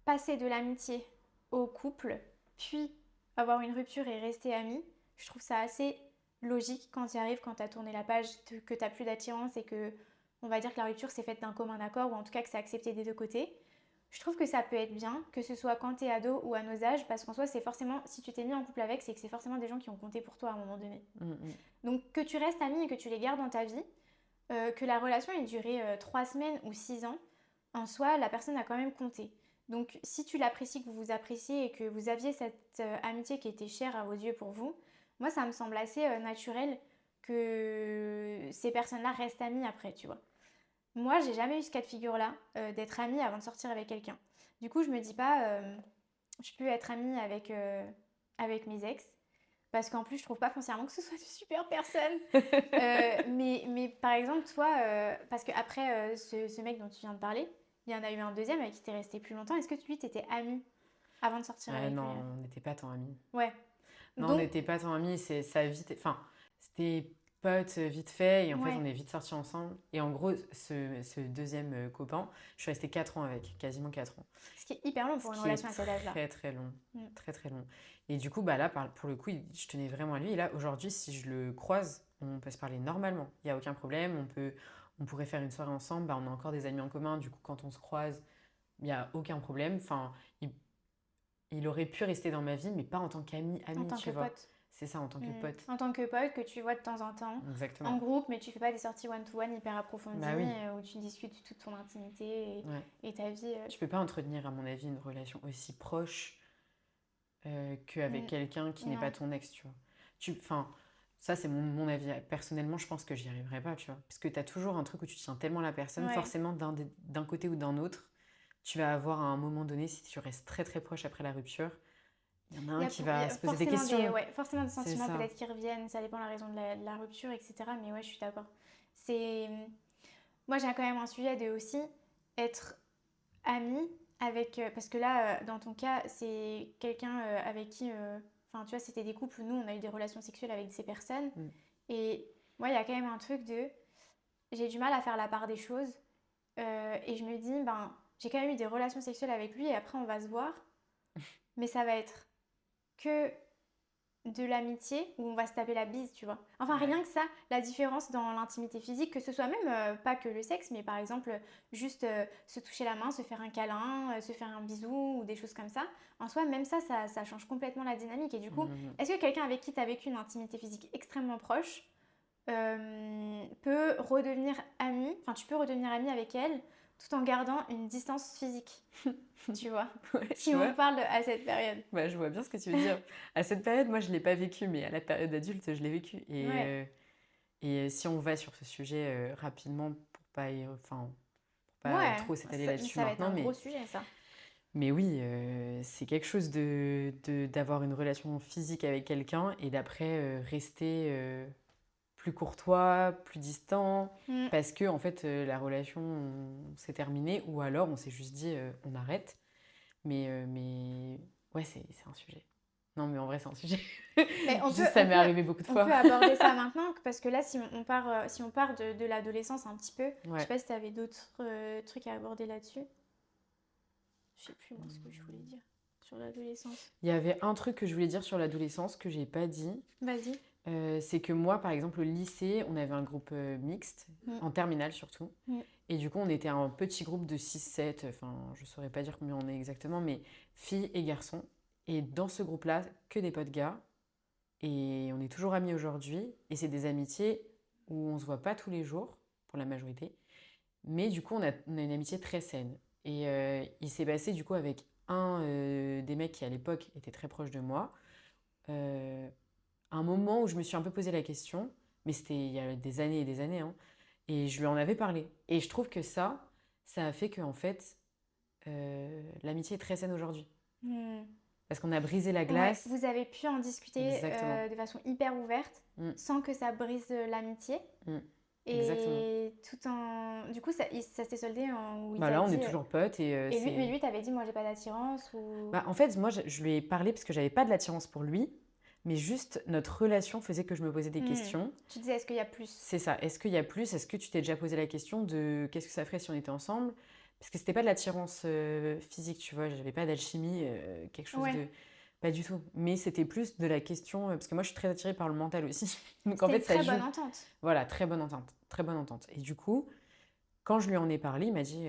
passer de l'amitié au couple, puis avoir une rupture et rester amis, je trouve ça assez logique quand tu arrives, quand tu as tourné la page, que tu n'as plus d'attirance et que, on va dire que la rupture s'est faite d'un commun accord, ou en tout cas que c'est accepté des deux côtés. Je trouve que ça peut être bien, que ce soit quand t'es ado ou à nos âges, parce qu'en soi, c'est forcément, si tu t'es mis en couple avec, c'est que c'est forcément des gens qui ont compté pour toi à un moment donné. Mm, mm. Donc que tu restes ami et que tu les gardes dans ta vie, que la relation ait duré 3 semaines ou 6 ans, en soi, la personne a quand même compté. Donc si tu l'apprécies, que vous vous appréciez et que vous aviez cette amitié qui était chère à vos yeux pour vous, moi, ça me semble assez naturel que ces personnes-là restent amies après, tu vois. Moi, j'ai jamais eu ce cas de figure-là, d'être amie avant de sortir avec quelqu'un. Du coup, je me dis pas, je peux être amie avec mes ex, parce qu'en plus, je trouve pas foncièrement que ce soit de super personnes. Mais par exemple, toi, parce qu'après ce mec dont tu viens de parler, il y en a eu un deuxième avec qui t'es resté plus longtemps. Est-ce que lui, t'étais amie avant de sortir avec lui? Non, on n'était pas tant amis. Ouais. Non, on Donc, n'était pas tant amis, c'est ça a vite. Enfin, c'était potes vite fait et en fait, ouais. on est vite sortis ensemble. Et en gros, ce deuxième copain, je suis restée 4 ans avec, quasiment 4 ans. Ce qui est hyper long Ce pour une qui est relation à cet âge-là. très très long. Mm. Très très long. Et du coup, bah là, pour le coup, je tenais vraiment à lui. Et là, aujourd'hui, si je le croise, on peut se parler normalement. Il n'y a aucun problème. On pourrait faire une soirée ensemble. Bah, on a encore des amis en commun. Du coup, quand on se croise, il n'y a aucun problème. Enfin, il aurait pu rester dans ma vie, mais pas en tant qu'ami, En ami, tant que tu vois. pote. C'est ça, en tant que Mm. pote. En tant que pote que tu vois de temps en temps, en Exactement. groupe, mais tu fais pas des sorties one-to-one hyper approfondies Bah oui. où tu discutes toute ton intimité Ouais. et ta vie. Tu peux pas entretenir, à mon avis, une relation aussi proche qu'avec Mm. quelqu'un qui n'est pas Non. ton ex, tu vois. Enfin, ça, c'est mon avis. Personnellement, je pense que j'y arriverai pas, tu vois. Parce que tu as toujours un truc où tu tiens tellement la personne, Ouais. forcément, d'un côté ou d'un autre, tu vas avoir à un moment donné, si tu restes très très proche après la rupture, il y en a Il y un a, qui il y va a se poser des forcément questions. ouais, forcément des C'est sentiments ça. peut-être qui reviennent, ça dépend de la raison de la rupture, etc. Mais ouais, je suis d'accord. C'est... Moi, j'ai quand même un sujet de aussi être amie avec... parce que là, dans ton cas, c'est quelqu'un avec qui... Enfin, tu vois, c'était des couples où nous, on a eu des relations sexuelles avec ces personnes. Mm. Et moi, il y a quand même un truc de... J'ai du mal à faire la part des choses. Et je me dis, ben, j'ai quand même eu des relations sexuelles avec lui et après, on va se voir. Mais ça va être que de l'amitié où on va se taper la bise, tu vois. Enfin, Ouais. rien que ça, la différence dans l'intimité physique, que ce soit même pas que le sexe, mais par exemple, juste se toucher la main, se faire un câlin, se faire un bisou ou des choses comme ça. En soi, même ça change complètement la dynamique. Et du coup, Mhm. est-ce que quelqu'un avec qui tu as vécu une intimité physique extrêmement proche peut redevenir ami, enfin, tu peux redevenir ami avec elle tout en gardant une distance physique, tu vois, Ouais, si tu on vois. parle à cette période. Bah, je vois bien ce que tu veux dire. À cette période, moi, je ne l'ai pas vécu, mais à la période adulte, je l'ai vécu. Ouais, Et si on va sur ce sujet rapidement, enfin, pour pas ouais, trop s'étaler là-dessus ça va être maintenant, un gros sujet, ça. mais oui, c'est quelque chose d'avoir une relation physique avec quelqu'un et d'après rester plus courtois, plus distant, Mm. parce que en fait, la relation s'est terminée, ou alors on s'est juste dit on arrête. Mais ouais, c'est un sujet. Non, mais en vrai, c'est un sujet. Mais Juste, ça m'est arrivé beaucoup de on fois. peut aborder ça maintenant, parce que là, si on part de l'adolescence un petit peu, je sais Ouais. pas si tu avais d'autres trucs à aborder là-dessus. Je sais plus, moi, ce que je voulais dire sur l'adolescence. Il y avait un truc que je voulais dire sur l'adolescence que j'ai pas dit. Vas-y. C'est que moi, par exemple, au lycée, on avait un groupe mixte, Mm. en terminale surtout. Mm. Et du coup, on était un petit groupe de 6-7, enfin, je saurais pas dire combien on est exactement, mais filles et garçons. Et dans ce groupe-là, que des potes gars. Et on est toujours amis aujourd'hui. Et c'est des amitiés où on se voit pas tous les jours, pour la majorité. Mais du coup, on a une amitié très saine. Et il s'est passé du coup avec un des mecs qui à l'époque était très proche de moi. euh, un moment où je me suis un peu posé la question, mais c'était il y a des années et des années, hein, et je lui en avais parlé. Et je trouve que ça a fait que en fait, l'amitié est très saine aujourd'hui. Mm. Parce qu'on a brisé la Ouais, glace. vous avez pu en discuter Exactement. de façon hyper ouverte, Mm, sans que ça brise l'amitié. mm, exactement. Et tout en... Du coup, ça s'est soldé en... où il Bah t'a là, on dit... est toujours potes et Et lui, mais c'est. lui, t'avais dit, moi, j'ai pas d'attirance ou... Bah, en fait, moi, je lui ai parlé parce que j'avais pas de l'attirance pour lui, mais juste notre relation faisait que je me posais des Hmm. questions. Tu disais, est-ce qu'il y a plus? C'est ça. Est-ce qu'il y a plus? Est-ce que tu t'es déjà posé la question de qu'est-ce que ça ferait si on était ensemble? Parce que c'était pas de l'attirance physique, tu vois. J'avais pas d'alchimie, quelque chose Ouais, de. Pas du tout. Mais c'était plus de la question. Parce que moi, je suis très attirée par le mental aussi. Donc en c'était fait, une ça très bonne joue. entente. Voilà, très bonne entente. Très bonne entente. Et du coup, Quand je lui en ai parlé, il m'a dit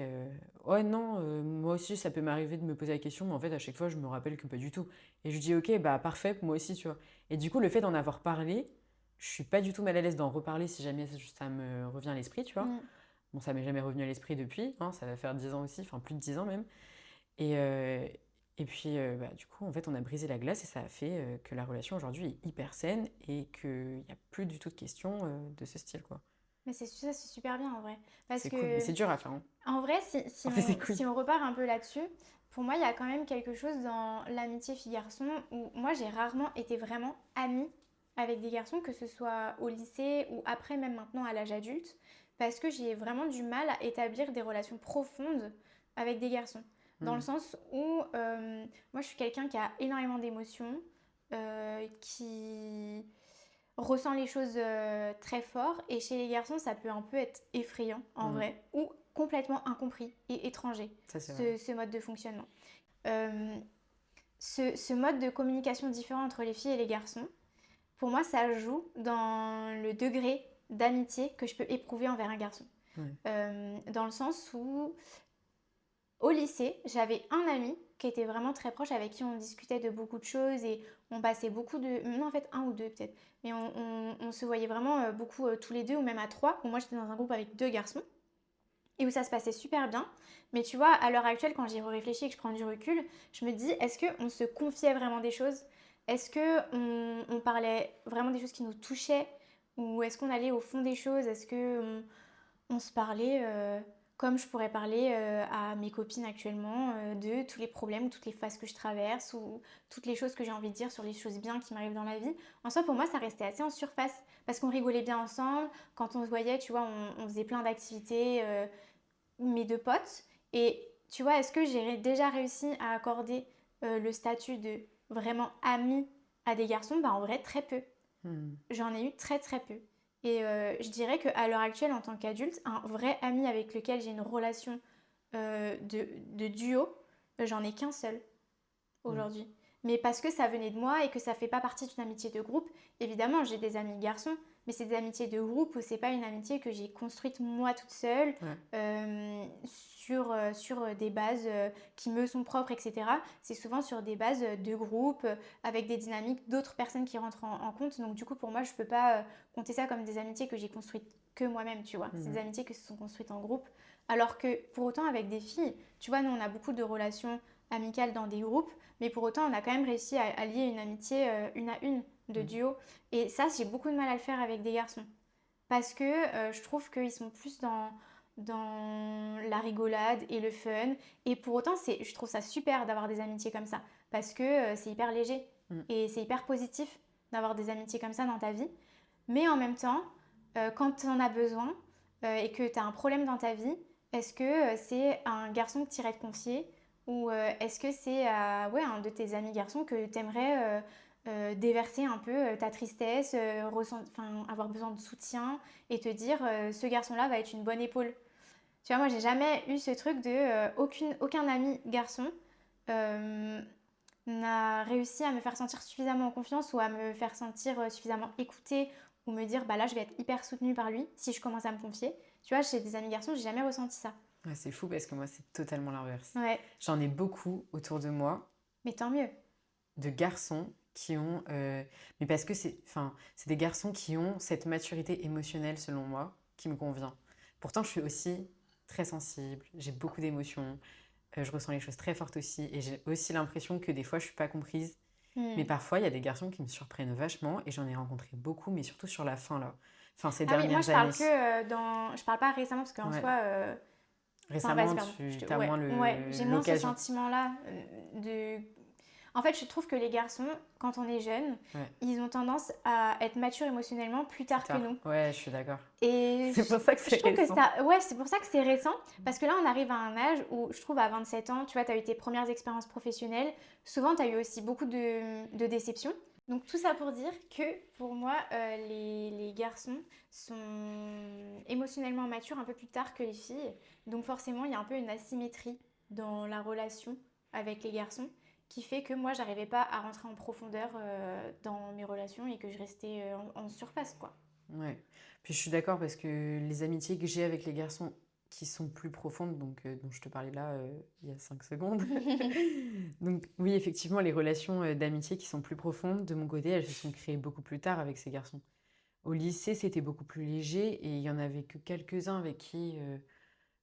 ouais, non, moi aussi, ça peut m'arriver de me poser la question, mais en fait, à chaque fois, je me rappelle que pas du tout. Et je lui dis ok, bah parfait, moi aussi, tu vois. Et du coup, le fait d'en avoir parlé, je suis pas du tout mal à l'aise d'en reparler si jamais ça me revient à l'esprit, tu vois. Mm. Bon, ça m'est jamais revenu à l'esprit depuis, hein, ça va faire 10 ans aussi, enfin plus de 10 ans même. Et puis, bah, du coup, en fait, on a brisé la glace et ça a fait que la relation aujourd'hui est hyper saine et qu'il n'y a plus du tout de questions de ce style, quoi. Mais ça, c'est super bien en vrai. Parce C'est cool, mais que, c'est dur à faire, hein. en vrai, si Porter ses on, couilles. si on repart un peu là-dessus, pour moi, il y a quand même quelque chose dans l'amitié fille-garçon où moi, j'ai rarement été vraiment amie avec des garçons, que ce soit au lycée ou après, même maintenant à l'âge adulte, parce que j'ai vraiment du mal à établir des relations profondes avec des garçons. Dans le Hmm. sens où moi, je suis quelqu'un qui a énormément d'émotions, qui ressent les choses très fort, et chez les garçons ça peut un peu être effrayant en Hmm. vrai, ou complètement incompris et étranger, Ça, c'est vrai. ce mode de fonctionnement. Euh, ce mode de communication différent entre les filles et les garçons, pour moi ça joue dans le degré d'amitié que je peux éprouver envers un garçon. Ouais. Dans le sens où au lycée, j'avais un ami qui était vraiment très proche, avec qui on discutait de beaucoup de choses et on passait beaucoup de... Non, en fait, un ou deux peut-être. Mais on se voyait vraiment beaucoup tous les deux ou même à trois, où moi j'étais dans un groupe avec deux garçons et où ça se passait super bien. Mais tu vois, à l'heure actuelle, quand j'y réfléchis et que je prends du recul, je me dis, est-ce qu'on se confiait vraiment des choses? Est-ce qu'on parlait vraiment des choses qui nous touchaient? Ou est-ce qu'on allait au fond des choses? Est-ce qu'on se parlait comme je pourrais parler à mes copines actuellement de tous les problèmes, toutes les phases que je traverse ou toutes les choses que j'ai envie de dire sur les choses bien qui m'arrivent dans la vie. En soi, pour moi, ça restait assez en surface parce qu'on rigolait bien ensemble. Quand on se voyait, tu vois, on faisait plein d'activités, mes deux potes. Et tu vois, est-ce que j'ai déjà réussi à accorder le statut de vraiment amie à des garçons? Bah, en vrai, très peu. Hmm. J'en ai eu très très peu. Et je dirais qu'à l'heure actuelle, en tant qu'adulte, un vrai ami avec lequel j'ai une relation de duo, j'en ai qu'un seul Hmm. aujourd'hui. Mais parce que ça venait de moi et que ça fait pas partie d'une amitié de groupe. Évidemment, j'ai des amis garçons, mais c'est des amitiés de groupe où c'est pas une amitié que j'ai construite moi toute seule Ouais. sur des bases qui me sont propres, etc. C'est souvent sur des bases de groupe avec des dynamiques d'autres personnes qui rentrent en compte. Donc du coup, pour moi, je peux pas compter ça comme des amitiés que j'ai construites que moi-même, tu vois. C'est Hmm. des amitiés qui se sont construites en groupe. Alors que pour autant, avec des filles, tu vois, nous, on a beaucoup de relations amicales dans des groupes, mais pour autant, on a quand même réussi à lier une amitié une à une de Hmm. duo. Et ça, j'ai beaucoup de mal à le faire avec des garçons. Parce que je trouve qu'ils sont plus dans la rigolade et le fun. Et pour autant, je trouve ça super d'avoir des amitiés comme ça. Parce que c'est hyper léger. Hmm. Et c'est hyper positif d'avoir des amitiés comme ça dans ta vie. Mais en même temps, quand tu en as besoin et que tu as un problème dans ta vie, est-ce que c'est un garçon que tu irais te confier ou est-ce que c'est ouais, un de tes amis garçons que tu aimerais déverser un peu ta tristesse, avoir besoin de soutien et te dire ce garçon-là va être une bonne épaule. Tu vois, moi j'ai jamais eu ce truc de aucun ami garçon euh, n'a réussi à me faire sentir suffisamment en confiance ou à me faire sentir suffisamment écoutée ou me dire bah là je vais être hyper soutenue par lui si je commence à me confier. Tu vois, chez des amis garçons, j'ai jamais ressenti ça. Ouais, c'est fou parce que moi, c'est totalement l'inverse. Ouais, J'en ai beaucoup autour de moi mais tant mieux. de garçons qui ont... mais parce que c'est des garçons qui ont cette maturité émotionnelle, selon moi, qui me convient. Pourtant, je suis aussi très sensible, j'ai beaucoup d'émotions, je ressens les choses très fortes aussi, et j'ai aussi l'impression que des fois, je suis pas comprise. Mais Hmm. parfois, il y a des garçons qui me surprennent vachement, et j'en ai rencontré beaucoup, mais surtout sur la fin, là. Enfin, ces Ah oui, moi dernières je parle années. que Je parle pas récemment parce qu'en Ouais. soi... Enfin, vas-y, Récemment, pardon. tu as Ouais, moins ouais, j'ai moins ce l'occasion. sentiment-là de... En fait, je trouve que les garçons, quand on est jeune, Ouais, ils ont tendance à être matures émotionnellement plus plus tard que tard. nous. Ouais, je suis d'accord. Et C'est pour ça que je c'est trouve que récent. ça... Ouais, c'est pour ça que c'est récent. Parce que là, on arrive à un âge où, je trouve, à 27 ans, tu vois, tu as eu tes premières expériences professionnelles. Souvent, tu as eu aussi beaucoup de déceptions. Donc, tout ça pour dire que, pour moi, les garçons sont émotionnellement matures un peu plus tard que les filles. Donc, forcément, il y a un peu une asymétrie dans la relation avec les garçons qui fait que moi, j'arrivais pas à rentrer en profondeur dans mes relations et que je restais en surface, quoi. Ouais. Puis je suis d'accord parce que les amitiés que j'ai avec les garçons qui sont plus profondes, donc dont je te parlais là il y a 5 secondes. Donc oui, effectivement, les relations d'amitié qui sont plus profondes, de mon côté, elles se sont créées beaucoup plus tard avec ces garçons. Au lycée, c'était beaucoup plus léger et il y en avait que quelques-uns avec qui,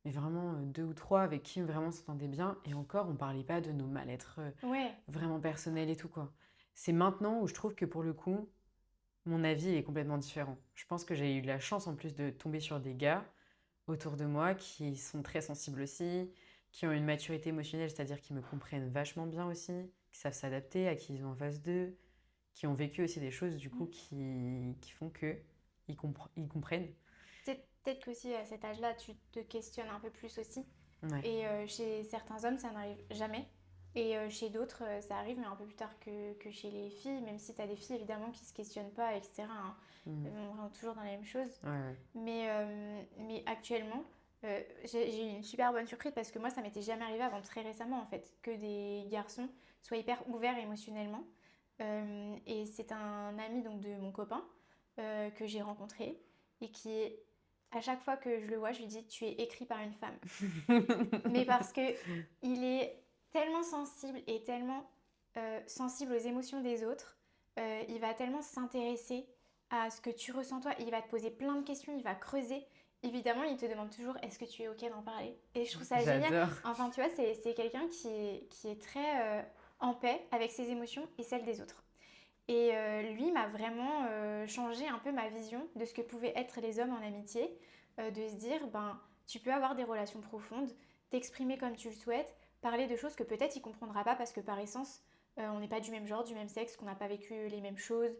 mais vraiment 2 ou 3 avec qui vraiment on s'entendait bien. Et encore, on parlait pas de nos mal-être Ouais, vraiment personnels et tout, quoi. C'est maintenant où je trouve que pour le coup, mon avis est complètement différent. Je pense que j'ai eu la chance en plus de tomber sur des gars autour de moi qui sont très sensibles aussi, qui ont une maturité émotionnelle, c'est-à-dire qui me comprennent vachement bien aussi, qui savent s'adapter à qui ils ont en face d'eux, qui ont vécu aussi des choses du coup qui font que ils comprennent. peut-être qu'aussi à cet âge-là, tu te questionnes un peu plus aussi. Ouais. Et chez certains hommes, ça n'arrive jamais. Et chez d'autres, ça arrive, mais un peu plus tard que chez les filles, même si tu as des filles évidemment qui se questionnent pas, etc. Hein. Mm. On rentre toujours dans la même chose. Ouais, ouais. Mais actuellement, j'ai eu une super bonne surprise parce que moi, ça m'était jamais arrivé avant très récemment en fait, que des garçons soient hyper ouverts émotionnellement. Et c'est un ami donc de mon copain que j'ai rencontré et qui, à chaque fois que je le vois, je lui dis tu es écrit par une femme. Mais parce que il est tellement sensible et tellement sensible aux émotions des autres, il va tellement s'intéresser à ce que tu ressens toi, il va te poser plein de questions, il va creuser. Évidemment, il te demande toujours est-ce que tu es OK d'en parler. Et je trouve ça génial. J'adore. Enfin, tu vois, c'est quelqu'un qui est très en paix avec ses émotions et celles des autres. Et lui m'a vraiment changé un peu ma vision de ce que pouvaient être les hommes en amitié, de se dire, ben, tu peux avoir des relations profondes, t'exprimer comme tu le souhaites, parler de choses que peut-être il comprendra pas parce que par essence, on n'est pas du même genre, du même sexe, qu'on n'a pas vécu les mêmes choses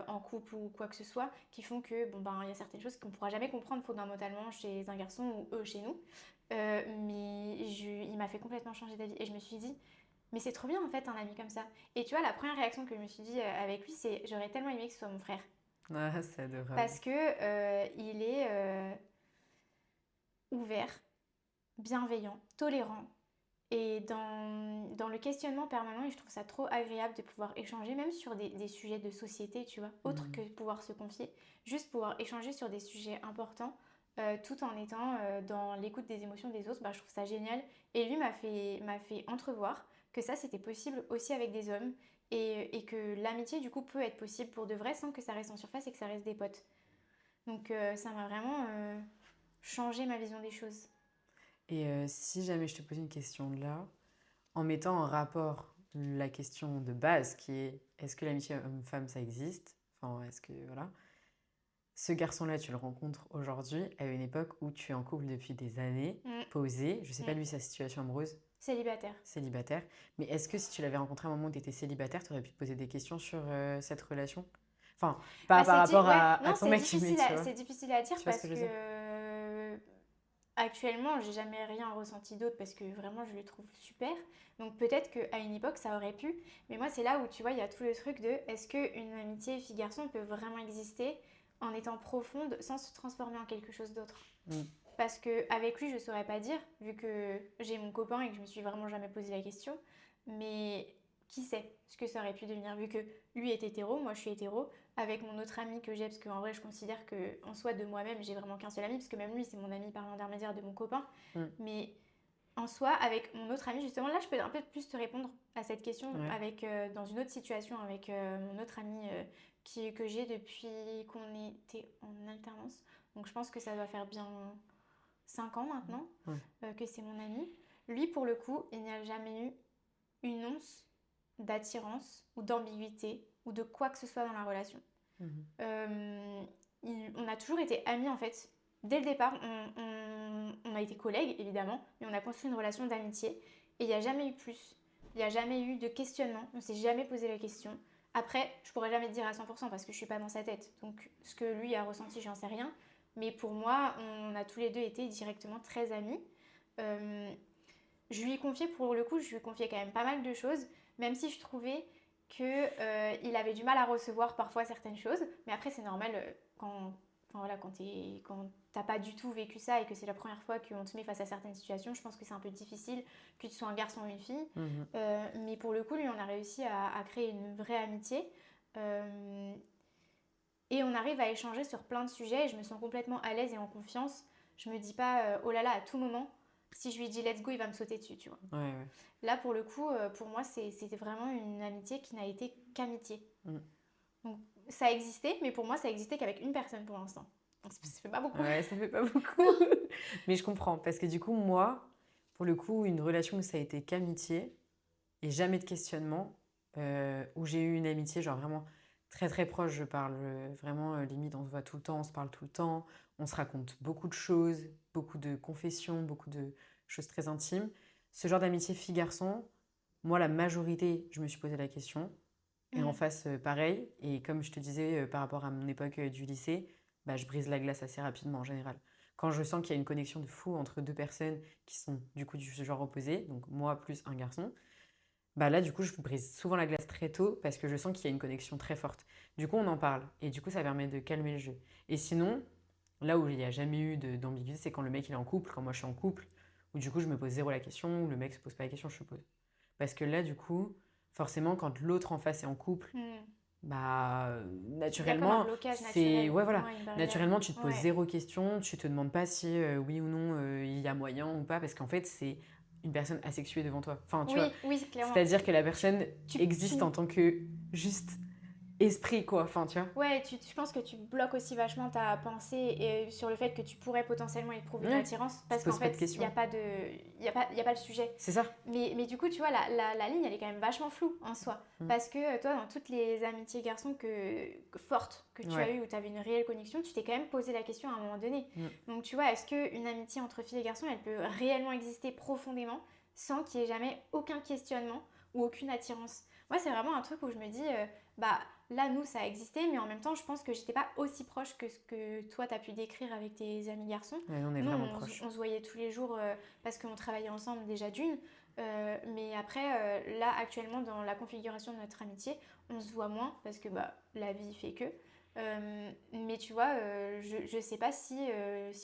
en couple ou quoi que ce soit, qui font que, bon, ben, il y a certaines choses qu'on pourra jamais comprendre fondamentalement chez un garçon ou eux chez nous. Il m'a fait complètement changer d'avis et je me suis dit, mais c'est trop bien en fait un ami comme ça. Et tu vois, la première réaction que je me suis dit avec lui, c'est j'aurais tellement aimé que ce soit mon frère. Ah, c'est adorable. Parce que il est ouvert, bienveillant, tolérant. Et dans le questionnement permanent, et je trouve ça trop agréable de pouvoir échanger, même sur des sujets de société, tu vois, autre que pouvoir se confier, juste pouvoir échanger sur des sujets importants, tout en étant dans l'écoute des émotions des autres, bah, je trouve ça génial. Et lui m'a fait entrevoir que ça, c'était possible aussi avec des hommes, et que l'amitié, du coup, peut être possible pour de vrai sans que ça reste en surface et que ça reste des potes. Donc ça m'a vraiment changé ma vision des choses. Et si jamais je te pose une question là, en mettant en rapport la question de base qui est est-ce que l'amitié homme-femme ça existe? Enfin, est-ce que voilà. Ce garçon-là, tu le rencontres aujourd'hui à une époque où tu es en couple depuis des années, Mm, posé. Je sais pas mm. lui sa situation amoureuse, Célibataire. célibataire. Mais est-ce que si tu l'avais rencontré à un moment où tu étais célibataire, tu aurais pu te poser des questions sur cette relation? Enfin, pas Bah, par rapport ouais, à non, ton mec, mais tu vois. c'est difficile à dire Tu vois ce que parce je veux que dire? actuellement, j'ai jamais rien ressenti d'autre parce que vraiment je les trouve super. Donc peut-être qu'à une époque ça aurait pu, mais moi c'est là où tu vois, il y a tout le truc de est-ce qu'une amitié fille-garçon peut vraiment exister en étant profonde sans se transformer en quelque chose d'autre. Mm. Parce que avec lui, je saurais pas dire, vu que j'ai mon copain et que je me suis vraiment jamais posé la question. Mais qui sait ce que ça aurait pu devenir, vu que lui est hétéro, moi je suis hétéro, avec mon autre ami que j'ai, parce qu'en vrai je considère que en soi de moi-même j'ai vraiment qu'un seul ami, parce que même lui c'est mon ami par l'intermédiaire de mon copain. Mm. Mais en soi, avec mon autre ami, justement, là je peux un peu plus te répondre à cette question Ouais. avec, dans une autre situation avec mon autre ami que j'ai depuis qu'on était en alternance. Donc je pense que ça doit faire bien 5 ans maintenant Ouais. que c'est mon ami. Lui, pour le coup, il n'y a jamais eu une once d'attirance ou d'ambiguïté ou de quoi que ce soit dans la relation. Mhm. On a toujours été amis en fait. Dès le départ, on a été collègues évidemment, mais on a construit une relation d'amitié et il n'y a jamais eu plus. Il n'y a jamais eu de questionnement, on ne s'est jamais posé la question. Après, je pourrais jamais te dire à 100% parce que je suis pas dans sa tête. Donc ce que lui a ressenti, j'en sais rien. Mais pour moi, on a tous les deux été directement très amis. Euh, je lui ai confié, pour le coup, je lui ai confié quand même pas mal de choses, même si je trouvais que il avait du mal à recevoir parfois certaines choses. Mais après, c'est normal quand, enfin, voilà, quand t'as pas du tout vécu ça et que c'est la première fois qu'on te met face à certaines situations, je pense que c'est un peu difficile, que tu sois un garçon ou une fille. Mhm. Mais pour le coup, lui, on a réussi à créer une vraie amitié. Et on arrive à échanger sur plein de sujets et je me sens complètement à l'aise et en confiance Je me dis pas, oh là là, à tout moment, si je lui dis let's go, il va me sauter dessus, tu vois. Ouais, ouais. Là, pour le coup, pour moi, c'était vraiment une amitié qui n'a été qu'amitié. Mm. Donc, ça a existé, mais pour moi, ça a existé qu'avec une personne pour l'instant. Donc, ça fait pas beaucoup. Ouais, ça fait pas beaucoup. Non. Mais je comprends. Parce que du coup, moi, pour le coup, une relation où ça a été qu'amitié et jamais de questionnement, où j'ai eu une amitié, genre vraiment très très proche, je parle vraiment limite, on se voit tout le temps, on se parle tout le temps, on se raconte beaucoup de choses, beaucoup de confessions, beaucoup de choses très intimes. Ce genre d'amitié fille-garçon, moi, la majorité, je me suis posé la question. Et en Mm. face, pareil. Et comme je te disais, par rapport à mon époque du lycée, bah, je brise la glace assez rapidement en général. Quand je sens qu'il y a une connexion de fou entre deux personnes qui sont du coup du genre opposé, donc moi plus un garçon, bah là du coup je brise souvent la glace très tôt parce que je sens qu'il y a une connexion très forte. Du coup on en parle et du coup ça permet de calmer le jeu. Et sinon, là où il n'y a jamais eu d'ambiguïté, c'est quand le mec il est en couple, quand moi je suis en couple, où du coup je me pose zéro la question, ou le mec se pose pas la question, je se pose. Parce que là du coup, forcément quand l'autre en face est en couple, Mm. bah, Il y a comme un naturellement, blocage c'est... naturel, Ouais, voilà. ouais, une barrière. Naturellement, tu te poses Ouais. zéro question, tu te demandes pas si oui ou non il y a moyen ou pas, parce qu'en fait, c'est une personne asexuée devant toi. Enfin, tu vois, Oui, oui, clairement. c'est-à-dire que la Tu, personne existe tu en tant que juste esprit, quoi. Enfin, tu vois. Ouais, je pense que tu bloques aussi vachement ta pensée sur le fait que tu pourrais potentiellement éprouver une Ouais, attirance tu te parce qu'en poses pas de fait, il n'y a questions. pas de, il y a pas le sujet. C'est ça. Mais du coup, tu vois, la ligne, elle est quand même vachement floue en soi. Mm. Parce que toi, dans toutes les amitiés garçons fortes que tu as Ouais. eues, où tu avais une réelle connexion, tu t'es quand même posé la question à un moment donné. Mm. Donc, tu vois, est-ce qu'une amitié entre filles et garçons, elle peut réellement exister profondément sans qu'il y ait jamais aucun questionnement ou aucune attirance? Moi, c'est vraiment un truc où je me dis, bah là, nous, ça a existé, mais en même temps, je pense que j'étais pas aussi proche que ce que toi, t'as pu décrire avec tes amis garçons. Ouais, on est Nous, vraiment proches. on se voyait tous les jours parce qu'on travaillait ensemble déjà d'une. Mais après, là, actuellement, dans la configuration de notre amitié, on se voit moins parce que bah, la vie fait que. Mais tu vois, je sais pas si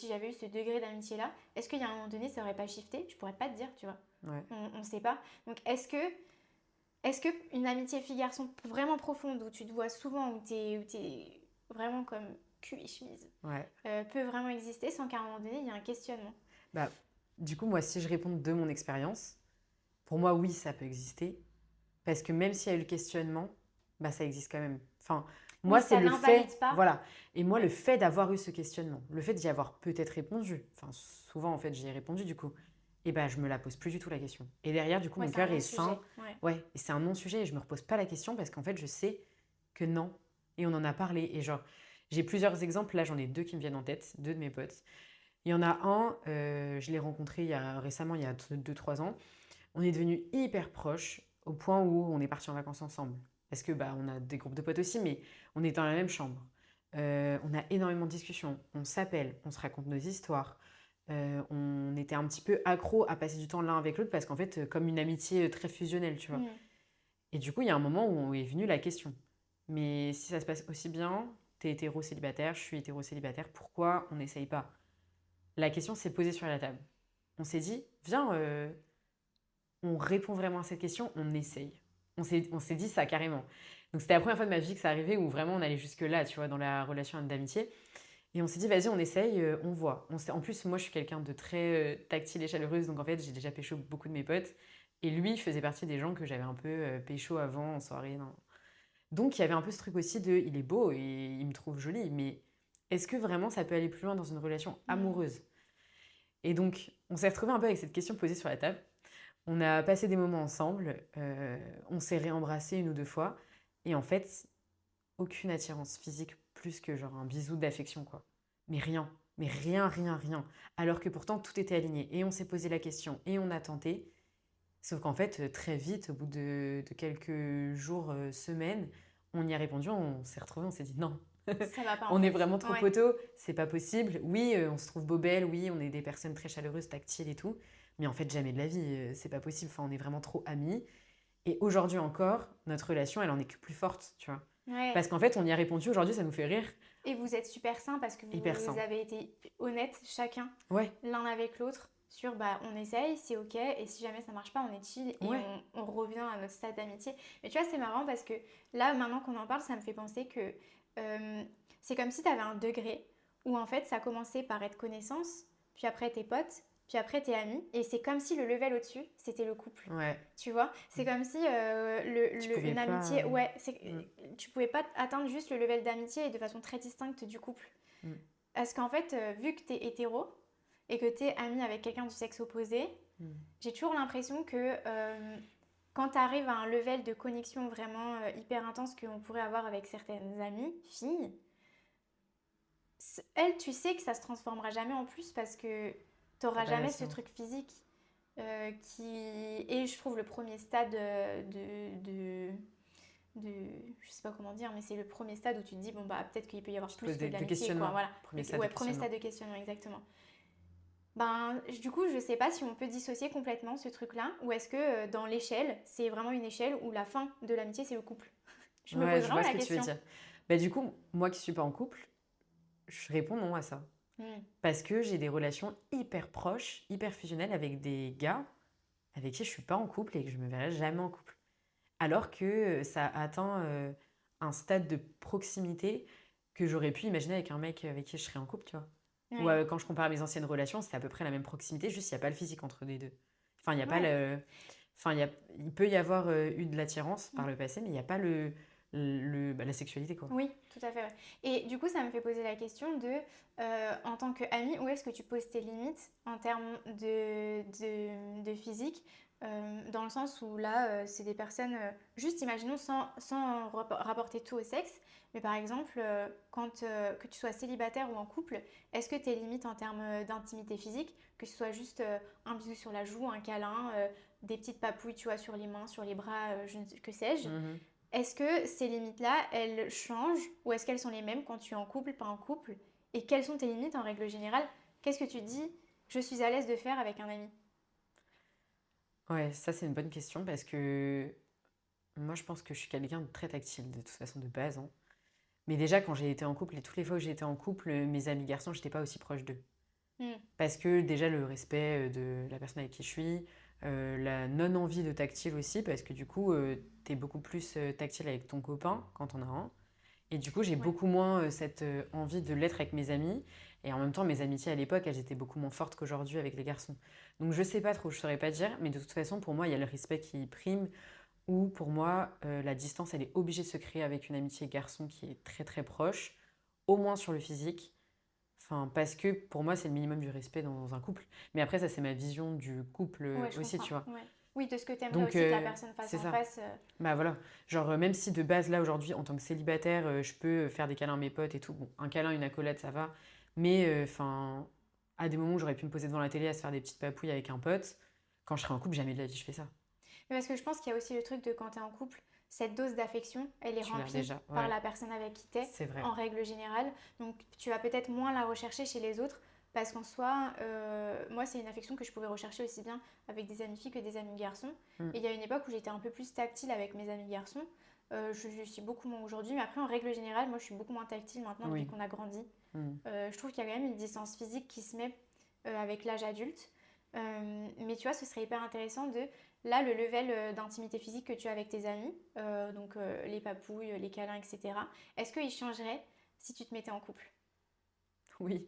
j'avais eu ce degré d'amitié-là, est-ce qu'il y a un moment donné, ça aurait pas shifté? Je pourrais pas te dire, tu vois. Ouais. On sait pas. Donc, est-ce qu'une amitié fille-garçon vraiment profonde, où tu te vois souvent, où t'es vraiment comme cul et chemise, Ouais. peut vraiment exister sans qu'à un moment donné, il y ait un questionnement? Bah, du coup, moi, si je réponds de mon expérience, pour moi, oui, ça peut exister. Parce que même s'il y a eu le questionnement, bah ça existe quand même. Enfin, Oui, moi, c'est ça le fait, n'invalide pas. voilà. Et moi, le Ouais, fait d'avoir eu ce questionnement, le fait d'y avoir peut-être répondu, enfin, souvent, en fait, j'y ai répondu du coup, et ben, je me la pose plus du tout la question. Et derrière, du coup, ouais, mon c'est un cœur est sain. non-sujet. Ouais. Ouais, et c'est un non-sujet et je me repose pas la question parce qu'en fait, je sais que non. Et on en a parlé. Et genre, j'ai plusieurs exemples. Là, j'en ai deux qui me viennent en tête, deux de mes potes. Il y en a un, je l'ai rencontré récemment, il y a 2 3 ans. On est devenus hyper proches au point où on est partis en vacances ensemble. Parce que bah, on a des groupes de potes aussi, mais on est dans la même chambre. On a énormément de discussions. On s'appelle, on se raconte nos histoires. On était un petit peu accro à passer du temps l'un avec l'autre parce qu'en fait, comme une amitié très fusionnelle, tu vois. Mm. Et du coup, il y a un moment où est venue la question. Mais si ça se passe aussi bien, t'es hétéro-célibataire, je suis hétéro-célibataire, pourquoi on n'essaye pas? La question s'est posée sur la table. On s'est dit, viens, on répond vraiment à cette question, on essaye. On s'est dit ça carrément. Donc c'était la première fois de ma vie que ça arrivait où vraiment on allait jusque-là, tu vois, dans la relation d'amitié. Et on s'est dit, vas-y, on essaye, on voit. En plus, moi, je suis quelqu'un de très tactile et chaleureuse, donc en fait, j'ai déjà pécho beaucoup de mes potes. Et lui faisait partie des gens que j'avais un peu pécho avant, en soirée. Non. Donc il y avait un peu ce truc aussi de, il est beau et il me trouve jolie, mais est-ce que vraiment ça peut aller plus loin dans une relation Mm. amoureuse? Et donc, on s'est retrouvé un peu avec cette question posée sur la table. On a passé des moments ensemble, on s'est réembrassé 1 ou 2 fois, et en fait, aucune attirance physique plus que genre un bisou d'affection, quoi. Mais rien, rien, rien. Alors que pourtant, tout était aligné, et on s'est posé la question, et on a tenté, sauf qu'en fait, très vite, au bout de quelques jours, semaines, on y a répondu, on s'est retrouvés, on s'est dit non. Ça va pas en On est fait. vraiment trop Ouais. poteaux, c'est pas possible. Oui, on se trouve beau belle, oui, on est des personnes très chaleureuses, tactiles et tout. Mais en fait, jamais de la vie, c'est pas possible. Enfin, on est vraiment trop amis. Et aujourd'hui encore, notre relation, elle en est que plus forte, tu vois. Ouais. Parce qu'en fait, on y a répondu, aujourd'hui, ça nous fait rire. Et vous êtes super sains parce que Hyper vous sain. avez été honnêtes chacun, Ouais, l'un avec l'autre, sur bah on essaye, c'est ok, et si jamais ça marche pas, on est chill et ouais, on revient à notre stade d'amitié. Mais tu vois, c'est marrant parce que là, maintenant qu'on en parle, ça me fait penser que c'est comme si tu avais un degré où en fait ça commençait par être connaissance, puis après tes potes, puis après tes amis. Et c'est comme si le level au-dessus, c'était le couple. Ouais. Tu vois? C'est comme si Tu pouvais une pas. amitié, ouais, Mm, tu pouvais pas atteindre juste le level d'amitié et de façon très distincte du couple. mm, Parce qu'en fait, vu que t'es hétéro et que t'es ami avec quelqu'un du sexe opposé, mm. j'ai toujours l'impression que quand tu arrives à un level de connexion vraiment hyper intense qu'on pourrait avoir avec certaines amies, filles, elles, tu sais que ça se transformera jamais en plus parce que T'as t'auras pas jamais ce l'assurance. truc physique qui est, je trouve, le premier stade de, je sais pas comment dire, mais c'est le premier stade où tu te dis, bon, bah, peut-être qu'il peut y avoir Tu te plus poses que de des l'amitié, quoi, questionnements. voilà. Premier stade de Ouais, premier questionnement. stade de questionnement, exactement. Ben, du coup, je sais pas si on peut dissocier complètement ce truc-là, ou est-ce que dans l'échelle, c'est vraiment une échelle où la fin de l'amitié, c'est le couple. Je me Ouais, pose je vraiment vois ce la que tu veux question. dire. Bah, du coup, moi qui suis pas en couple, je réponds non à ça. Hmm. Parce que j'ai des relations hyper proches, hyper fusionnelles avec des gars avec qui je suis pas en couple et que je me verrai jamais en couple. Alors que ça atteint un stade de proximité que j'aurais pu imaginer avec un mec avec qui je serais en couple, tu vois. Ou Ouais. quand je compare à mes anciennes relations, c'était à peu près la même proximité, juste il n'y a pas le physique entre les deux. Enfin, il y a pas Ouais. le... Enfin, il peut y avoir eu de l'attirance Mm. par le passé, mais il n'y a pas la sexualité, quoi. Oui, tout à fait. Ouais. Et du coup, ça me fait poser la question de, en tant qu'ami, où est-ce que tu poses tes limites en termes de physique, dans le sens où là, c'est des personnes, juste imaginons sans rapporter tout au sexe, mais par exemple, que tu sois célibataire ou en couple, est-ce que tes limites en termes d'intimité physique, que ce soit juste un bisou sur la joue, un câlin, des petites papouilles, tu vois, sur les mains, sur les bras, que sais-je, Mhm. est-ce que ces limites-là, elles changent ou est-ce qu'elles sont les mêmes quand tu es en couple, pas en couple? Et quelles sont tes limites en règle générale? Qu'est-ce que tu dis, je suis à l'aise de faire avec un ami? Ouais, ça c'est une bonne question parce que moi je pense que je suis quelqu'un de très tactile de toute façon de base, hein. Mais déjà quand j'ai été en couple et toutes les fois que j'ai été en couple, mes amis garçons, j'étais pas aussi proche d'eux. Hmm. Parce que déjà le respect de la personne avec qui je suis, la non-envie de tactile aussi, parce que du coup, t'es beaucoup plus tactile avec ton copain quand on a un. Et du coup, j'ai Ouais. beaucoup moins cette envie de l'être avec mes amis. Et en même temps, mes amitiés à l'époque, elles étaient beaucoup moins fortes qu'aujourd'hui avec les garçons. Donc je sais pas trop, je saurais pas dire, mais de toute façon, pour moi, il y a le respect qui prime, ou pour moi, la distance, elle est obligée de se créer avec une amitié garçon qui est très très proche, au moins sur le physique. Enfin, parce que pour moi, c'est le minimum du respect dans un couple. Mais après, ça, c'est ma vision du couple Ouais, je aussi, comprends. tu vois. Ouais. Oui, de ce que tu aimerais Donc, aussi que la personne fasse c'est en ça. face. Bah voilà. Genre, même si de base, là, aujourd'hui, en tant que célibataire, je peux faire des câlins à mes potes et tout. Bon, un câlin, une accolade, ça va. Mais, enfin, à des moments où j'aurais pu me poser devant la télé à se faire des petites papouilles avec un pote, quand je serai en couple, jamais de la vie, je fais ça. Mais parce que je pense qu'il y a aussi le truc de quand tu es en couple, cette dose d'affection, elle est Tu l'as remplie déjà. par Ouais, la personne avec qui tu es, c'est vrai. en règle générale. Donc tu vas peut-être moins la rechercher chez les autres, parce qu'en soi, moi, c'est une affection que je pouvais rechercher aussi bien avec des amis filles que des amis garçons. Mm. Et il y a une époque où j'étais un peu plus tactile avec mes amis garçons. Je suis beaucoup moins aujourd'hui, mais après, en règle générale, moi, je suis beaucoup moins tactile maintenant depuis Oui. qu'on a grandi. Mm. Je trouve qu'il y a quand même une distance physique qui se met avec l'âge adulte. Mais tu vois, ce serait hyper intéressant de, là, le level d'intimité physique que tu as avec tes amis, donc les papouilles, les câlins, etc., est-ce qu'il changerait si tu te mettais en couple? Oui.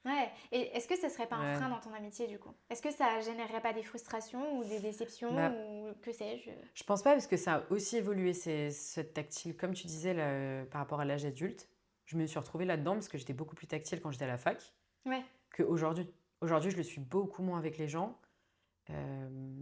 Ouais, et est-ce que ce serait pas un Ouais. frein dans ton amitié du coup? Est-ce que ça générerait pas des frustrations ou des Bah, déceptions ou que sais-je? je pense pas parce que ça a aussi évolué ce tactile, comme tu disais là, par rapport à l'âge adulte. Je me suis retrouvée là-dedans parce que j'étais beaucoup plus tactile quand j'étais à la fac Ouais, qu'aujourd'hui. Aujourd'hui, je le suis beaucoup moins avec les gens euh,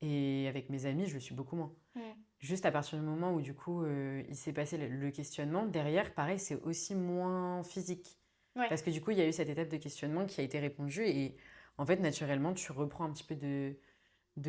et avec mes amis, je le suis beaucoup moins. mm, Juste à partir du moment où du coup il s'est passé le questionnement, derrière, pareil, c'est aussi moins physique. ouais. Parce que du coup, il y a eu cette étape de questionnement qui a été répondue et en fait, naturellement, tu reprends un petit peu de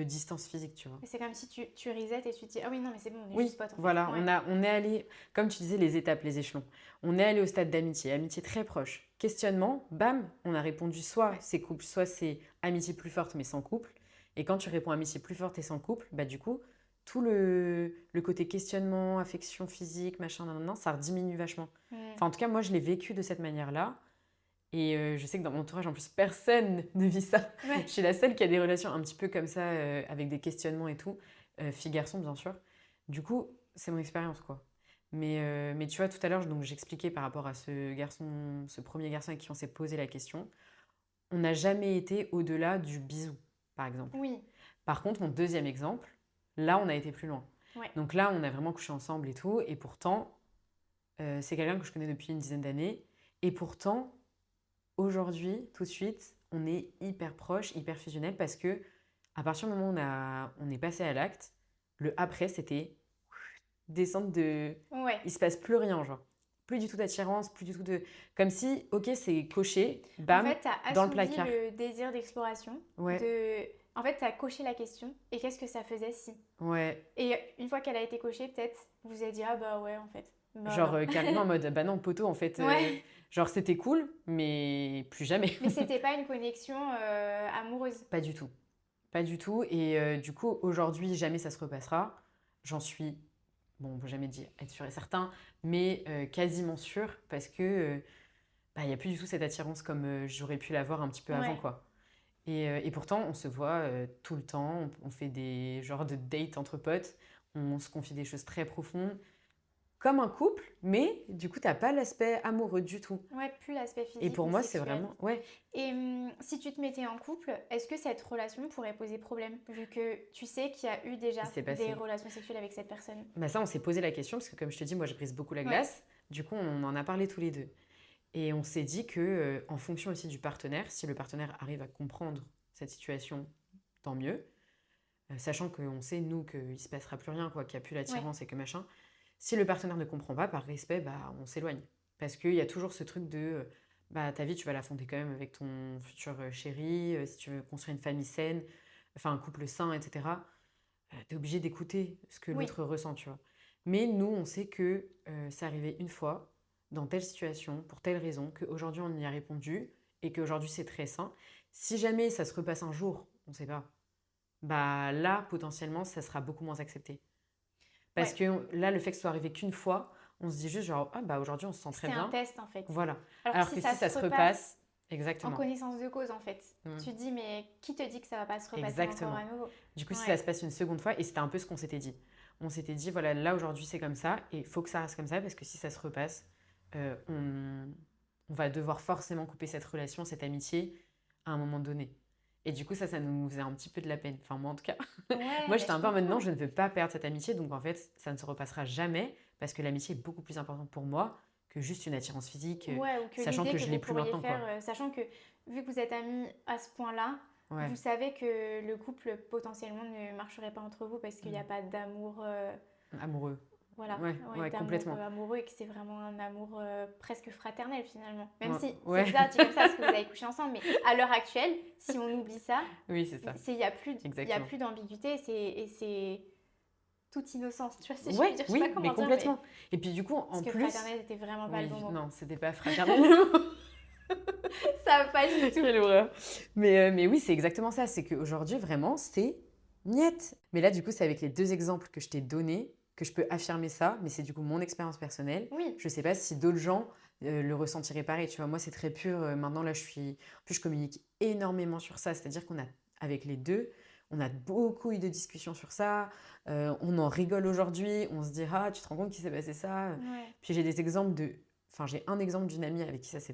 distance physique, tu vois. Et c'est comme si tu reset et tu te dis, ah oui, non, mais c'est bon, on est juste Oui, potes en fait. voilà, Ouais, on est allé, comme tu disais, les étapes, les échelons. On est allé au stade d'amitié, amitié très proche. Questionnement, bam, on a répondu soit ouais. c'est couple, soit c'est amitié plus forte mais sans couple. Et quand tu réponds amitié plus forte et sans couple, bah du coup, tout le côté questionnement, affection physique, machin, nan, nan, nan, ça diminue vachement. Mm, Enfin, en tout cas, moi, je l'ai vécu de cette manière-là. Et je sais que dans mon entourage, en plus, personne ne vit ça. ouais. Je suis la seule qui a des relations un petit peu comme ça, avec des questionnements et tout. Fille-garçon, bien sûr. Du coup, c'est mon expérience, quoi. Mais tu vois, tout à l'heure, donc j'expliquais par rapport à ce garçon, ce premier garçon avec qui on s'est posé la question. on n'a jamais été au-delà du bisou, par exemple. Oui, Par contre, mon deuxième exemple, là, on a été plus loin. ouais. Donc là, on a vraiment couché ensemble et tout. Et pourtant, c'est quelqu'un que je connais depuis une dizaine d'années. Et pourtant, aujourd'hui, tout de suite, on est hyper proches, hyper fusionnels parce que à partir du moment où on est passé à l'acte, le après, c'était descente de... Ouais. Il se passe plus rien, genre. Plus du tout d'attirance, plus du tout de... Comme si, ok, c'est coché, En bam, fait, tu as dans le assouvi placard. le désir d'exploration. Ouais, En fait, tu as coché la question. Et qu'est-ce que ça faisait si? ouais. Et une fois qu'elle a été cochée, peut-être, vous vous êtes dit, ah bah ouais, en fait. Bah Genre, non. carrément en mode, bah non, poteau, en fait, Ouais. genre, c'était cool, mais plus jamais. Mais c'était pas une connexion amoureuse. Pas du tout. Pas du tout. Et du coup, aujourd'hui, jamais ça se repassera. J'en suis, bon, on peut jamais dire être sûr et certain, mais quasiment sûr parce que bah, il n'y a plus du tout cette attirance comme j'aurais pu l'avoir un petit peu avant, Ouais. quoi. Et pourtant, on se voit tout le temps, on fait des genres de dates entre potes, on se confie des choses très profondes, comme un couple, mais du coup, t'as pas l'aspect amoureux du tout. Ouais, plus l'aspect Et physique pour ou moi, c'est sexuel. vraiment, ouais, Et si tu te mettais en couple, est-ce que cette relation pourrait poser problème, vu que tu sais qu'il y a eu déjà il s'est des passé. relations sexuelles avec cette personne? Bah ça, on s'est posé la question parce que, comme je te dis, moi, je brise beaucoup la Ouais, glace. Du coup, on en a parlé tous les deux. Et on s'est dit que, en fonction aussi du partenaire, si le partenaire arrive à comprendre cette situation, tant mieux. Sachant qu'on sait, nous, qu'il ne se passera plus rien, quoi, qu'il n'y a plus ouais, l'attirance et que machin. Si le partenaire ne comprend pas, par respect, bah, on s'éloigne. Parce qu'il y a toujours ce truc de, bah, ta vie, tu vas la fonder quand même avec ton futur chéri, si tu veux construire une famille saine, enfin un couple sain, etc. Tu es obligé d'écouter ce que oui. l'autre ressent, tu vois. Mais nous, on sait que c'est arrivé une fois, dans telle situation, pour telle raison, qu'aujourd'hui on y a répondu et qu'aujourd'hui c'est très sain. Si jamais ça se repasse un jour, on ne sait pas, bah là, potentiellement, ça sera beaucoup moins accepté. Parce Ouais. que là, le fait que ce soit arrivé qu'une fois, on se dit juste genre, ah bah aujourd'hui on se sent très C'était un bien. test, en fait. Voilà. Alors que Alors si que ça si ça se se repasse repasse, en exactement. connaissance de cause, en fait, Mm. tu te dis, mais qui te dit que ça va pas se repasser encore Exactement. à nouveau? Du coup, si ça Ouais, se passe une seconde fois, et c'était un peu ce qu'on s'était dit. On s'était dit, voilà, là aujourd'hui c'est comme ça, et il faut que ça reste comme ça, parce que si ça se repasse, on va devoir forcément couper cette relation, cette amitié, à un moment donné. Et du coup, ça nous faisait un petit peu de la peine. Enfin, moi en tout cas. ouais, Moi, mais j'étais je un peu en mode, non, comprends. je ne veux pas perdre cette amitié, donc en fait, ça ne se repassera jamais, parce que l'amitié est beaucoup plus importante pour moi que juste une attirance physique, Ouais, ou que sachant l'idée que que je vous l'ai plus pourriez maintenant, faire, quoi. sachant que vu que vous êtes amis à ce point-là, Ouais. vous savez que le couple potentiellement ne marcherait pas entre vous parce qu'il n'y a Mm. pas d'amour, Amoureux. voilà, Ouais, ouais, ouais, d'amour complètement. amoureux et que c'est vraiment un amour presque fraternel finalement. Même Ouais, si c'est ouais. bizarre dit comme ça parce que vous avez couché ensemble, mais à l'heure actuelle, si on oublie ça, Oui, c'est ça. il y a Exactement. plus d'ambiguïté et c'est toute innocence. Tu vois, si je Ouais, peux dire, je sais pas oui, mais comment dire, mais complètement. Et puis du coup, parce en que plus, fraternel c'était vraiment pas le oui, bon mot. non, c'était pas fraternel. Ça va pas du tout. Quelle horreur. Mais oui, c'est exactement ça. C'est qu'aujourd'hui, vraiment, c'est niet. Mais là, du coup, c'est avec les deux exemples que je t'ai donnés que je peux affirmer ça. Mais c'est du coup mon expérience personnelle. Oui, Je sais pas si d'autres gens le ressentiraient pareil. Tu vois, moi, c'est très pur. Maintenant, là, en plus, je communique énormément sur ça. C'est-à-dire avec les deux, on a beaucoup eu de discussions sur ça. On en rigole aujourd'hui. On se dira, tu te rends compte qu'il s'est passé ça? ouais. Puis j'ai des exemples de Enfin, j'ai un exemple d'une amie avec qui ça s'est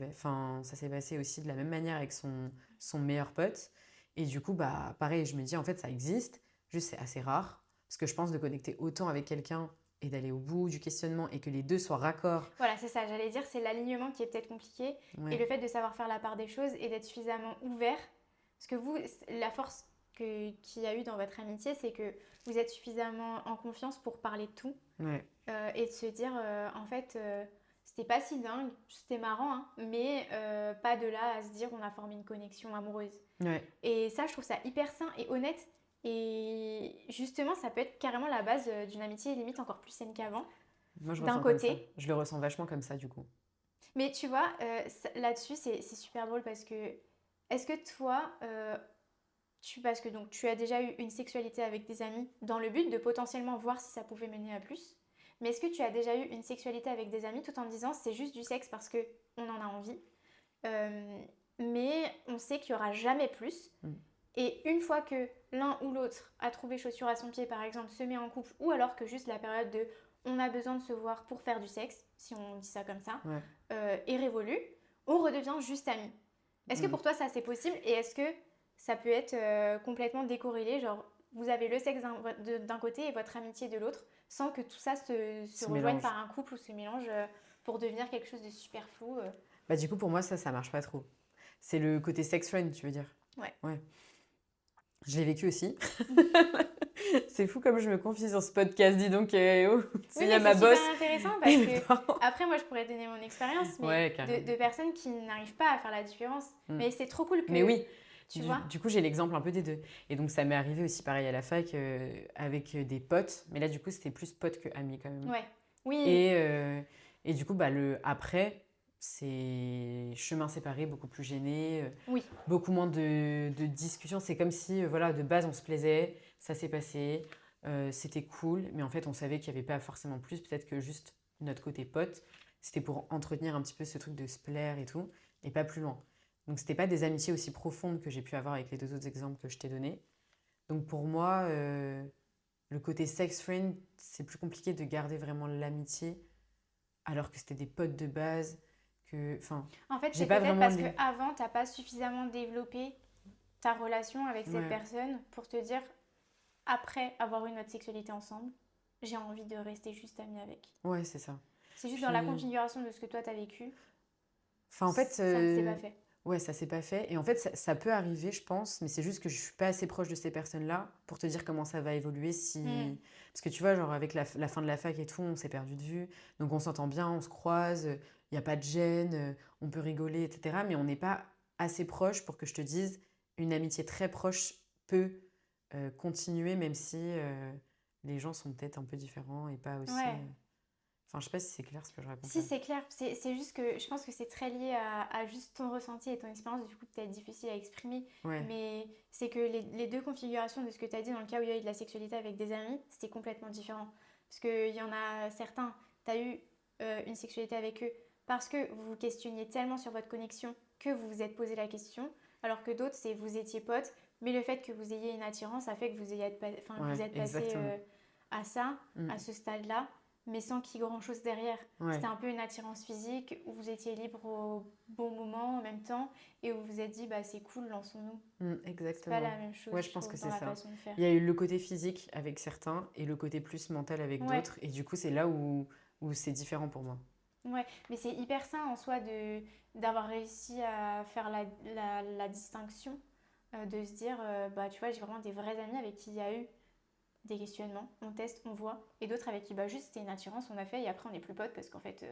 passé aussi de la même manière avec son meilleur pote. Et du coup, bah, pareil, je me dis, en fait, ça existe, juste c'est assez rare. Parce que je pense de connecter autant avec quelqu'un et d'aller au bout du questionnement et que les deux soient raccords. Voilà, c'est ça, j'allais dire, c'est l'alignement qui est peut-être compliqué et Ouais, le fait de savoir faire la part des choses et d'être suffisamment ouvert. Parce que vous, la force qu'il y a eu dans votre amitié, c'est que vous êtes suffisamment en confiance pour parler de tout ouais, et de se dire, en fait, c'était pas si dingue, c'était marrant, hein, mais pas de là à se dire on a formé une connexion amoureuse. ouais. Et ça, je trouve ça hyper sain et honnête. Et justement, ça peut être carrément la base d'une amitié limite encore plus saine qu'avant, Moi, je d'un ressens comme ça. côté. Je le ressens vachement comme ça, du coup. Mais tu vois, là-dessus, c'est super drôle parce que est-ce que toi, parce que donc tu as déjà eu une sexualité avec des amis dans le but de potentiellement voir si ça pouvait mener à plus, mais est-ce que tu as déjà eu une sexualité avec des amis tout en disant c'est juste du sexe parce que on en a envie, euh, mais on sait qu'il y aura jamais plus. Mm. Et une fois que l'un ou l'autre a trouvé chaussure à son pied, par exemple, se met en couple, ou alors que juste la période de on a besoin de se voir pour faire du sexe, si on dit ça comme ça, Ouais. est révolue, on redevient juste amis. Est-ce que pour toi, ça, c'est possible? Et est-ce que ça peut être complètement décorrélé? Genre, vous avez le sexe d'un côté et votre amitié de l'autre, sans que tout ça se Se rejoigne mélange. par un couple ou se mélange pour devenir quelque chose de super flou. Bah, du coup, pour moi, ça marche pas trop. C'est le côté sex friend, tu veux dire? Ouais. Ouais. Je l'ai vécu aussi. C'est fou comme je me confie sur ce podcast, dis donc. Oh, Oui, il y mais a ma c'est boss. super intéressant parce et mes que, parents. après, moi, je pourrais donner mon expérience, mais Ouais, carrément. de personnes qui n'arrivent pas à faire la différence. Mm. Mais c'est trop cool Mais que, oui, tu vois. du coup, j'ai l'exemple un peu des deux. Et donc, ça m'est arrivé aussi pareil à la fac avec des potes. Mais là, du coup, c'était plus potes que amis quand même. Ouais. Oui. Et du coup, bah, après, c'est chemin séparé, beaucoup plus gêné, Oui. beaucoup moins de discussions. C'est comme si, voilà, de base, on se plaisait, ça s'est passé, c'était cool. Mais en fait, on savait qu'il n'y avait pas forcément plus. Peut-être que juste notre côté pote, c'était pour entretenir un petit peu ce truc de se plaire et tout, et pas plus loin. Donc, c'était pas des amitiés aussi profondes que j'ai pu avoir avec les deux autres exemples que je t'ai donnés. Donc, pour moi, le côté sex friend, c'est plus compliqué de garder vraiment l'amitié alors que c'était des potes de base, que, enfin, En fait, j'ai c'est pas peut-être vraiment parce qu'avant, tu n'as pas suffisamment développé ta relation avec cette Ouais, personne pour te dire, après avoir eu notre sexualité ensemble, j'ai envie de rester juste amie avec. ouais, c'est ça. C'est juste dans la Puis, configuration de ce que toi, tu as vécu, enfin, en fait, ça ne s'est pas fait. ouais, ça s'est pas fait. Et en fait, ça peut arriver, je pense, mais c'est juste que je suis pas assez proche de ces personnes-là pour te dire comment ça va évoluer si... Mm. Parce que tu vois, genre avec la fin de la fac et tout, on s'est perdu de vue. Donc on s'entend bien, on se croise, il n'y a pas de gêne, on peut rigoler, etc. Mais on n'est pas assez proche pour que je te dise, une amitié très proche peut continuer, même si les gens sont peut-être un peu différents et pas aussi... Ouais. Enfin, je sais pas si c'est clair ce que je raconte Si, là. c'est clair. C'est juste que je pense que c'est très lié à juste ton ressenti et ton expérience, du coup, peut-être difficile à exprimer. Ouais, Mais c'est que les deux configurations de ce que tu as dit dans le cas où il y a eu de la sexualité avec des amis, c'était complètement différent. Parce qu'il y en a certains, tu as eu une sexualité avec eux parce que vous vous questionniez tellement sur votre connexion que vous vous êtes posé la question, alors que d'autres, c'est vous étiez potes, mais le fait que vous ayez une attirance a fait que vous ouais, êtes passé exactement. à ça, Mm. à ce stade-là, mais sans qu'il y ait grand-chose derrière. Ouais, C'était un peu une attirance physique où vous étiez libre au bon moment en même temps et où vous vous êtes dit bah c'est cool, lançons-nous. C'est pas exactement. la même chose, Ouais, je je pense que trouve, dans c'est la ça. façon de faire. Il y a eu le côté physique avec certains et le côté plus mental avec Ouais, d'autres. Et du coup, c'est là où c'est différent pour moi. ouais, mais c'est hyper sain en soi d'avoir réussi à faire la distinction, de se dire bah tu vois, j'ai vraiment des vrais amis avec qui il y a eu des questionnements, on teste, on voit, et d'autres avec qui bah juste c'était une attirance, on a fait et après on n'est plus potes parce qu'en fait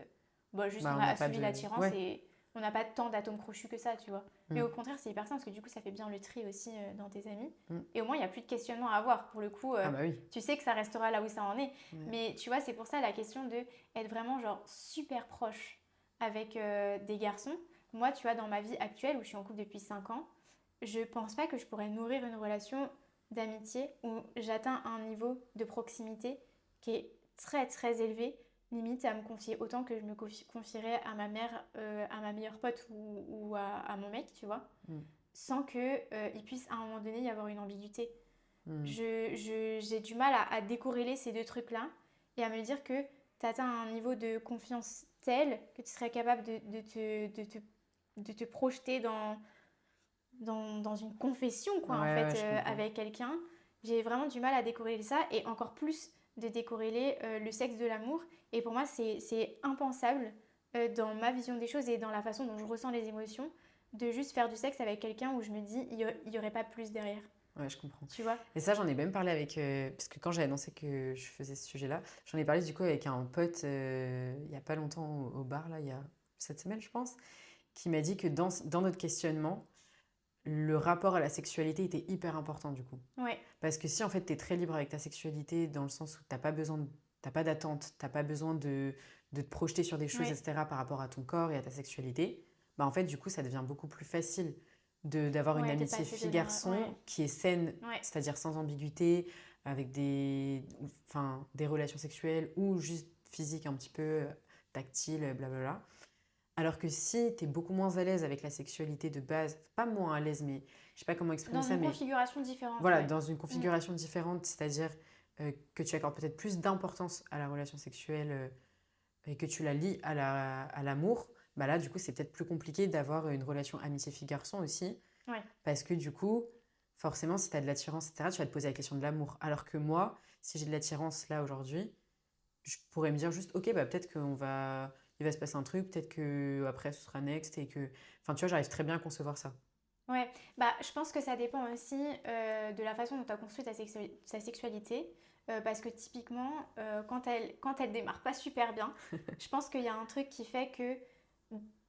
bah juste Bah, on on n'a a pas suivi de. l'attirance Ouais. et on n'a pas tant d'atomes crochus que ça, tu vois. Mais Mm, au contraire, c'est hyper simple parce que du coup ça fait bien le tri aussi dans tes amis mm. et au moins il n'y a plus de questionnement à avoir. Pour le coup, Ah bah oui. tu sais que ça restera là où ça en est. Ouais. Mais tu vois, c'est pour ça la question de être vraiment genre super proche avec des garçons. Moi, tu vois, dans ma vie actuelle où je suis en couple depuis 5 ans, je pense pas que je pourrais nourrir une relation d'amitié où j'atteins un niveau de proximité qui est très très élevé, limite à me confier autant que je me confierais à ma mère, à ma meilleure pote ou à mon mec, tu vois, Mm, sans que il puisse à un moment donné y avoir une ambiguïté. mm. J'ai du mal à décorréler ces deux trucs-là et à me dire que tu atteins un niveau de confiance tel que tu serais capable de te projeter dans une confession, Ouais, quoi, en ouais, fait, je comprends. avec quelqu'un. J'ai vraiment du mal à décorréler ça et encore plus de décorréler le sexe de l'amour. Et pour moi, c'est impensable dans ma vision des choses et dans la façon dont je ressens les émotions de juste faire du sexe avec quelqu'un où je me dis, il y aurait pas plus derrière, Ouais, je comprends. tu vois. Et ça, j'en ai même parlé avec. Parce que quand j'ai annoncé que je faisais ce sujet-là, j'en ai parlé du coup avec un pote il y a pas longtemps au bar, là, il y a cette semaine, je pense, qui m'a dit que dans notre questionnement, le rapport à la sexualité était hyper important du coup. Ouais, Parce que si en fait tu es très libre avec ta sexualité, dans le sens où t'as pas besoin t'as pas d'attente, t'as pas besoin de te projeter sur des choses, ouais, etc. par rapport à ton corps et à ta sexualité, bah en fait du coup ça devient beaucoup plus facile d'avoir une ouais, de amitié passer de l'un. fille-garçon Ouais, qui est saine, ouais, c'est-à-dire sans ambiguïté, avec enfin, des relations sexuelles ou juste physiques un petit peu tactiles, blablabla. Alors que si tu es beaucoup moins à l'aise avec la sexualité de base, pas moins à l'aise, mais je sais pas comment exprimer dans ça, une mais configuration différente, voilà, ouais. dans une Mm. configuration différente, c'est-à-dire que tu accordes peut-être plus d'importance à la relation sexuelle et que tu la lies à l'amour, bah là, du coup, c'est peut-être plus compliqué d'avoir une relation amitié fille-garçon aussi. Ouais. Parce que du coup, forcément, si tu as de l'attirance, etc., tu vas te poser la question de l'amour. Alors que moi, si j'ai de l'attirance là aujourd'hui, je pourrais me dire juste, ok, bah peut-être il va se passer un truc, peut-être que après ce sera next et que, enfin, tu vois, j'arrive très bien à concevoir ça. Ouais, bah, je pense que ça dépend aussi de la façon dont tu as construit ta sexualité. Parce que typiquement, quand elle démarre pas super bien, je pense qu'il y a un truc qui fait que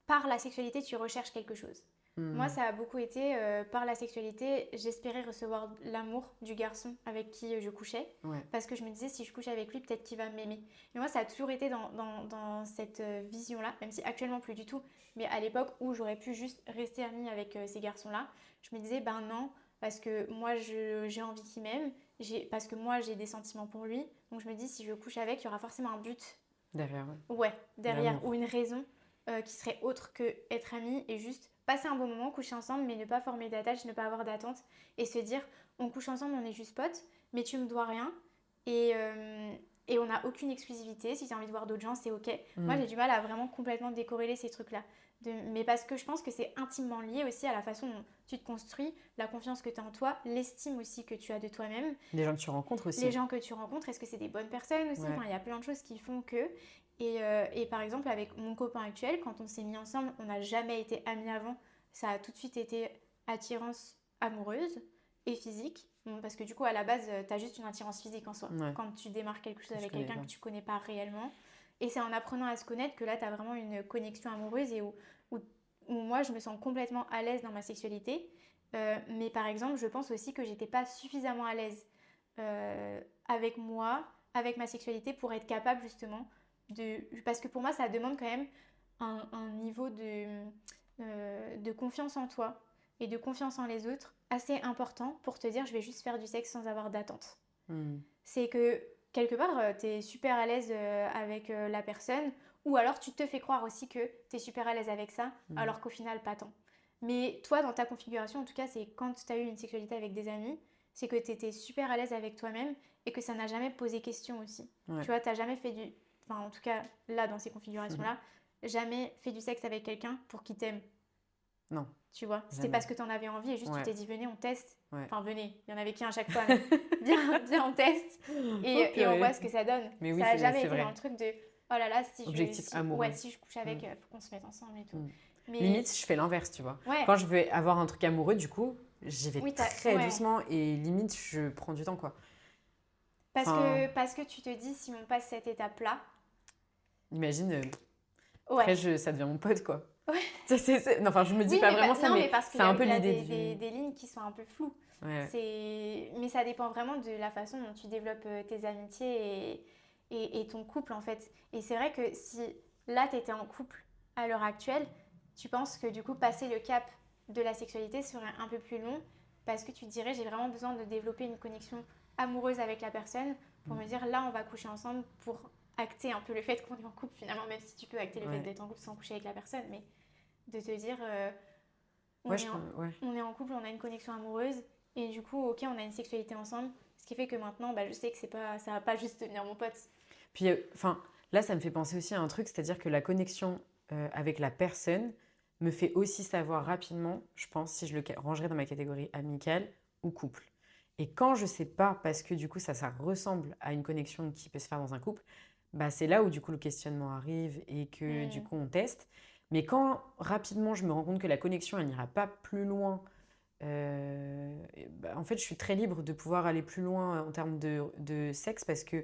par la sexualité, tu recherches quelque chose. Moi, Hmm, ça a beaucoup été par la sexualité, j'espérais recevoir l'amour du garçon avec qui je couchais. ouais, Parce que je me disais, si je couche avec lui, peut-être qu'il va m'aimer. Mais moi, ça a toujours été dans cette vision-là, même si actuellement plus du tout. Mais à l'époque où j'aurais pu juste rester amie avec ces garçons-là, je me disais, ben non, parce que moi, j'ai envie qu'il m'aime, parce que moi, j'ai des sentiments pour lui. Donc je me dis, si je couche avec, il y aura forcément un but, derrière, ouais. ouais, derrière, ou L'amour. une raison qui serait autre que être amis et juste passer un bon moment, coucher ensemble, mais ne pas former d'attache, ne pas avoir d'attente, et se dire, on couche ensemble, on est juste potes, mais tu me dois rien, et, et on n'a aucune exclusivité. Si tu as envie de voir d'autres gens, c'est ok. Moi, Hmm, j'ai du mal à vraiment complètement décorréler ces trucs-là. Mais parce que je pense que c'est intimement lié aussi à la façon dont tu te construis, la confiance que tu as en toi, l'estime aussi que tu as de toi-même, les gens que tu rencontres aussi. les gens que tu rencontres, est-ce que c'est des bonnes personnes aussi? Ouais. Enfin, il y a plein de choses qui font que. Et par exemple, avec mon copain actuel, quand on s'est mis ensemble, on n'a jamais été amis avant. Ça a tout de suite été attirance amoureuse et physique. Bon, parce que du coup, à la base, tu as juste une attirance physique en soi. Ouais, Quand tu démarres quelque chose je avec connais quelqu'un pas. que tu connais pas réellement. Et c'est en apprenant à se connaître que là, tu as vraiment une connexion amoureuse et où, où moi, je me sens complètement à l'aise dans ma sexualité. Mais par exemple, je pense aussi que j'étais pas suffisamment à l'aise avec moi, avec ma sexualité pour être capable justement de... Parce que pour moi, ça demande quand même un niveau de confiance en toi et de confiance en les autres assez important pour te dire je vais juste faire du sexe sans avoir d'attente. Hmm, C'est que quelque part, tu es super à l'aise avec la personne ou alors tu te fais croire aussi que tu es super à l'aise avec ça hmm, alors qu'au final, pas tant. Mais toi, dans ta configuration, en tout cas, c'est quand tu as eu une sexualité avec des amis, c'est que tu étais super à l'aise avec toi-même et que ça n'a jamais posé question aussi. ouais. Tu vois, tu n'as jamais fait du... Enfin, en tout cas, là, dans ces configurations-là, jamais fait du sexe avec quelqu'un pour qu'il t'aime. Non, Tu vois, c'était jamais. parce que tu en avais envie et juste tu Ouais, t'es dit, venez, on teste. ouais. Enfin, venez, il y en avait qu'un à chaque fois, mais viens, on teste Oh et on voit purée. ce que ça donne. Mais oui, Ça n'a jamais c'est été dans le vrai. truc de, oh là là, Objectif ouais, amoureux. si je couche Hmm, avec, faut qu'on se mette ensemble et tout. hmm. Mais Limite, je fais l'inverse, tu vois. ouais, Quand je veux avoir un truc amoureux, du coup, j'y vais oui, très ouais. doucement et limite, je prends du temps, quoi. Enfin, Parce que tu te dis, si on passe cette étape-là, imagine, ouais. après, ça devient mon pote, quoi. Ouais. Non, enfin, je me dis Oui, pas mais vraiment ça, non, mais mais parce qu'il c'est un peu y a l'idée du... des lignes qui sont un peu floues. Ouais, Mais ça dépend vraiment de la façon dont tu développes tes amitiés et ton couple en fait. Et c'est vrai que si là tu étais en couple à l'heure actuelle, tu penses que du coup passer le cap de la sexualité serait un peu plus long parce que tu te dirais j'ai vraiment besoin de développer une connexion amoureuse avec la personne pour me dire là on va coucher ensemble pour acter un peu le fait qu'on est en couple finalement, même si tu peux acter le fait ouais. d'être en couple sans coucher avec la personne, mais de te dire Ouais, on est ouais. on est en couple, on a une connexion amoureuse et du coup, ok, on a une sexualité ensemble. Ce qui fait que maintenant, bah, je sais que c'est pas, ça va pas juste devenir mon pote. Puis, enfin, là, ça me fait penser aussi à un truc, c'est-à-dire que la connexion avec la personne me fait aussi savoir rapidement, je pense, si je le rangerais dans ma catégorie amicale ou couple. Et quand je sais pas, parce que du coup, ça ressemble à une connexion qui peut se faire dans un couple, bah, c'est là où du coup le questionnement arrive et que du Hmm. coup on teste. Mais quand rapidement je me rends compte que la connexion, elle n'ira pas plus loin, bah, en fait, je suis très libre de pouvoir aller plus loin en termes de sexe parce que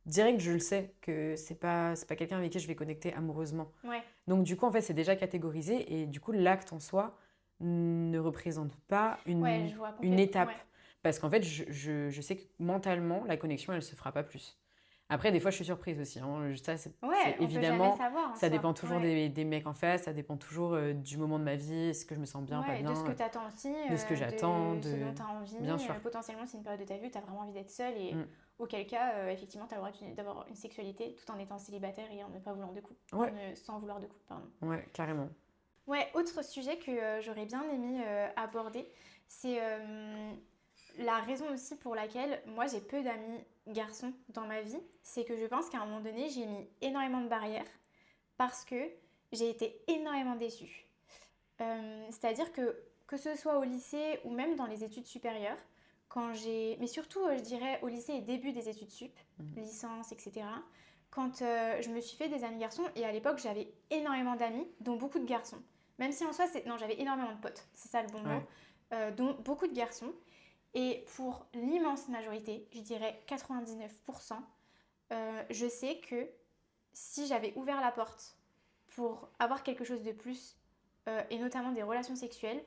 direct, je le sais que c'est pas quelqu'un avec qui je vais connecter amoureusement. Ouais, Donc, du coup, en fait, c'est déjà catégorisé et du coup, l'acte en soi ne représente pas ouais, une, je vois une complètement. étape. Ouais, Parce qu'en fait, je sais que mentalement, la connexion, elle se fera pas plus. Après, des fois, je suis surprise aussi, hein. Ça, c'est ouais, on peut jamais évidemment, savoir en ça soi. dépend toujours Ouais, des mecs en face, ça dépend toujours du moment de ma vie, est-ce que je me sens bien, pas ouais, de ce bien, que tu attends aussi, de ce que j'attends, de ce dont tu as envie. bien sûr. Potentiellement, c'est une période de ta vie où tu as vraiment envie d'être seule et Mm. auquel cas, effectivement, tu as le droit d'avoir une sexualité tout en étant célibataire et en ne pas voulant de couple. Ouais, Sans vouloir de couple, pardon. ouais, carrément. Ouais, autre sujet que j'aurais bien aimé aborder, c'est la raison aussi pour laquelle moi j'ai peu d'amis garçons dans ma vie. C'est que je pense qu'à un moment donné, j'ai mis énormément de barrières parce que j'ai été énormément déçue. C'est-à-dire que ce soit au lycée ou même dans les études supérieures, mais surtout, je dirais, au lycée et début des études sup, licence, etc., quand je me suis fait des amis garçons, et à l'époque, j'avais énormément d'amis, dont beaucoup de garçons. Même si en soi, non, j'avais énormément de potes, c'est ça le bon mot, dont beaucoup de garçons. Et pour l'immense majorité, je dirais 99%, je sais que si j'avais ouvert la porte pour avoir quelque chose de plus, et notamment des relations sexuelles,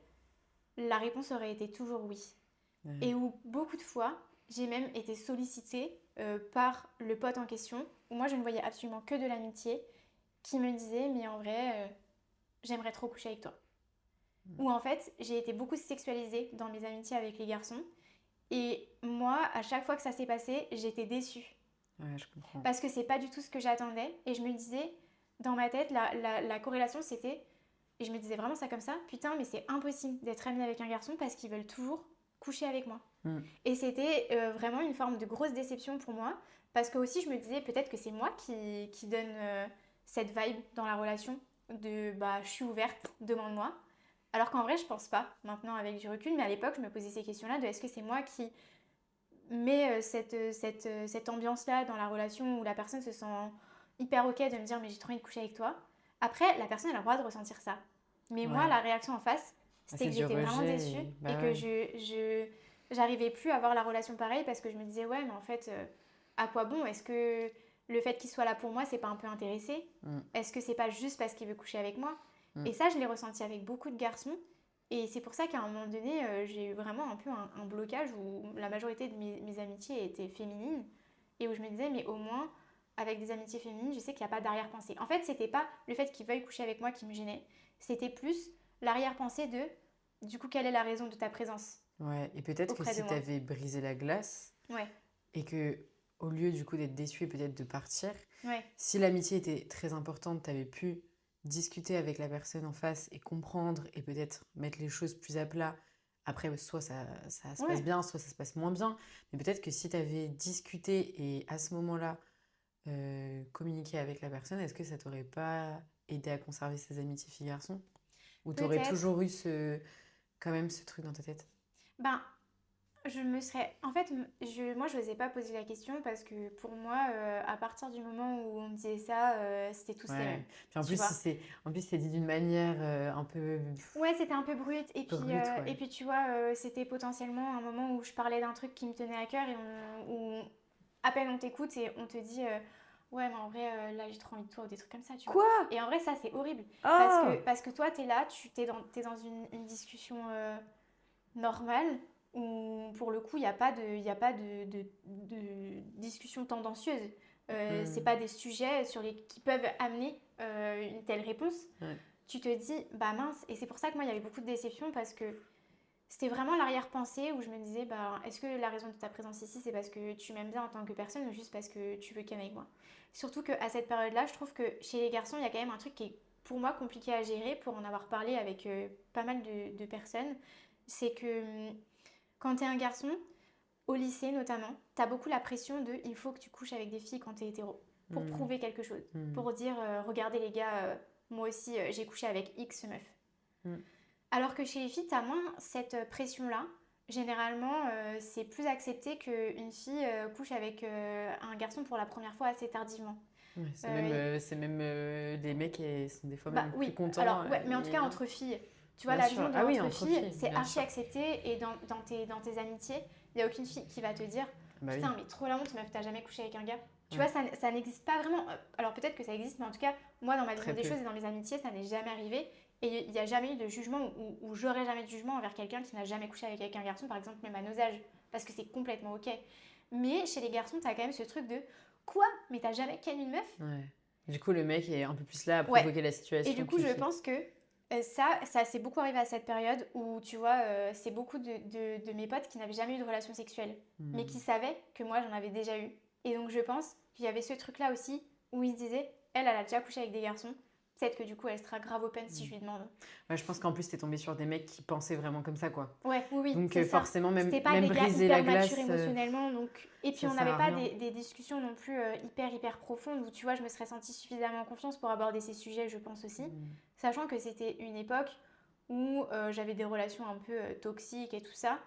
la réponse aurait été toujours oui. Et où beaucoup de fois, j'ai même été sollicitée par le pote en question, où moi je ne voyais absolument que de l'amitié, qui me disait mais en vrai, j'aimerais trop coucher avec toi. Où en fait, j'ai été beaucoup sexualisée dans mes amitiés avec les garçons. Et moi, à chaque fois que ça s'est passé, j'étais déçue. Ouais, je comprends. Parce que c'est pas du tout ce que j'attendais. Et je me disais, dans ma tête, la corrélation c'était, et je me disais vraiment ça comme ça, putain, mais c'est impossible d'être amie avec un garçon parce qu'ils veulent toujours coucher avec moi. Et c'était vraiment une forme de grosse déception pour moi. Parce que aussi, je me disais peut-être que c'est moi qui donne cette vibe dans la relation de bah, je suis ouverte, demande-moi. Alors qu'en vrai, je pense pas, maintenant avec du recul, mais à l'époque, je me posais ces questions-là de est-ce que c'est moi qui mets cette ambiance-là dans la relation où la personne se sent hyper ok de me dire mais j'ai trop envie de coucher avec toi. Après, la personne elle a le droit de ressentir ça. Mais moi, la réaction en face, c'était que j'étais vraiment déçue et que j'arrivais plus à avoir la relation pareille parce que je me disais ouais mais en fait, à quoi bon? Est-ce que le fait qu'il soit là pour moi, c'est pas un peu intéressé? Est-ce que c'est pas juste parce qu'il veut coucher avec moi? Et ça, je l'ai ressenti avec beaucoup de garçons. Et c'est pour ça qu'à un moment donné, j'ai eu vraiment un peu un blocage où la majorité de mes amitiés étaient féminines et où je me disais, mais au moins, avec des amitiés féminines, je sais qu'il n'y a pas d'arrière-pensée. En fait, c'était pas le fait qu'ils veuillent coucher avec moi qui me gênait, c'était plus l'arrière-pensée de, du coup, quelle est la raison de ta présence Ouais, et peut-être que auprès de si moi. tu avais brisé la glace Ouais, et que, au lieu du coup d'être déçu et peut-être de partir, ouais, si l'amitié était très importante, tu avais pu discuter avec la personne en face et comprendre et peut-être mettre les choses plus à plat. Après, soit ça se passe ouais. bien, soit ça se passe moins bien. Mais peut-être que si tu avais discuté et à ce moment-là, communiqué avec la personne, est-ce que ça t'aurait pas aidé à conserver ces amitiés filles-garçons? Ou t'aurais Peut-être. toujours eu quand même ce truc dans ta tête? Ben, je me serais... En fait, moi, je n'osais pas poser la question parce que pour moi, à partir du moment où on me disait ça, c'était tous les mêmes. Ouais. Puis en Tu plus, vois? en plus, c'est dit d'une manière un peu Ouais, c'était un peu brut. brute, Et ouais. puis tu vois, c'était potentiellement un moment où je parlais d'un truc qui me tenait à cœur et où à peine on t'écoute et on te dit ouais, mais en vrai, là, j'ai trop envie de toi ou des trucs comme ça, tu vois. Quoi? Et en vrai, ça, c'est horrible. Ah! Parce que toi, t'es là, t'es dans une discussion normale où pour le coup, il n'y a pas de discussion tendancieuse. C'est pas des sujets qui peuvent amener une telle réponse. Ouais. Tu te dis, bah mince, et c'est pour ça que moi il y avait beaucoup de déception parce que c'était vraiment l'arrière-pensée où je me disais, bah est-ce que la raison de ta présence ici c'est parce que tu m'aimes bien en tant que personne ou juste parce que tu veux ken avec moi? Surtout qu'à cette période-là, je trouve que chez les garçons, il y a quand même un truc qui est pour moi compliqué à gérer pour en avoir parlé avec pas mal de personnes. C'est que quand t'es un garçon, au lycée notamment, t'as beaucoup la pression de il faut que tu couches avec des filles quand t'es hétéro pour prouver quelque chose, pour dire regardez les gars, moi aussi j'ai couché avec X meuf. Mm. Alors que chez les filles, t'as moins cette pression-là. Généralement, c'est plus accepté qu'une fille couche avec un garçon pour la première fois assez tardivement. Ouais, Euh, c'est même les mecs sont des fois Bah même plus oui, contents. alors ouais, mais en tout cas entre filles, tu vois, Bien la sûr. vision de Ah oui, entre entre filles, filles, c'est bien archi sûr. accepté et dans tes amitiés, il n'y a aucune fille qui va te dire Bah oui. putain, mais trop la honte, meuf, t'as jamais couché avec un gars. Tu Ouais. vois, ça n'existe pas vraiment. Alors peut-être que ça existe, mais en tout cas, moi, dans ma vision Très des peu. choses et dans mes amitiés, ça n'est jamais arrivé. Et il n'y a jamais eu de jugement ou j'aurais jamais de jugement envers quelqu'un qui n'a jamais couché avec un garçon, par exemple, même à nos âges, parce que c'est complètement ok. Mais chez les garçons, t'as quand même ce truc de quoi? Mais t'as jamais ken une meuf? Ouais. Du coup, le mec est un peu plus là à Ouais. provoquer la Et du situation coup, qu'une je fille. pense que ça s'est beaucoup arrivé à cette période où, tu vois, c'est beaucoup de mes potes qui n'avaient jamais eu de relation sexuelle, mais qui savaient que moi, j'en avais déjà eu. Et donc, je pense qu'il y avait ce truc-là aussi où ils se disaient, elle a déjà couché avec des garçons, peut-être que du coup, elle sera grave open si je lui demande. Ouais, je pense qu'en plus, t'es tombée sur des mecs qui pensaient vraiment comme ça, quoi. Ouais, oui, Donc c'est ça. forcément, même, C'était pas même des gars briser hyper la glace, matures émotionnellement. Et puis, ça on sert n'avait à pas rien. des discussions non plus hyper profondes où, tu vois, je me serais sentie suffisamment en confiance pour aborder ces sujets, je pense aussi. Sachant que c'était une époque où j'avais des relations un peu toxiques et tout ça.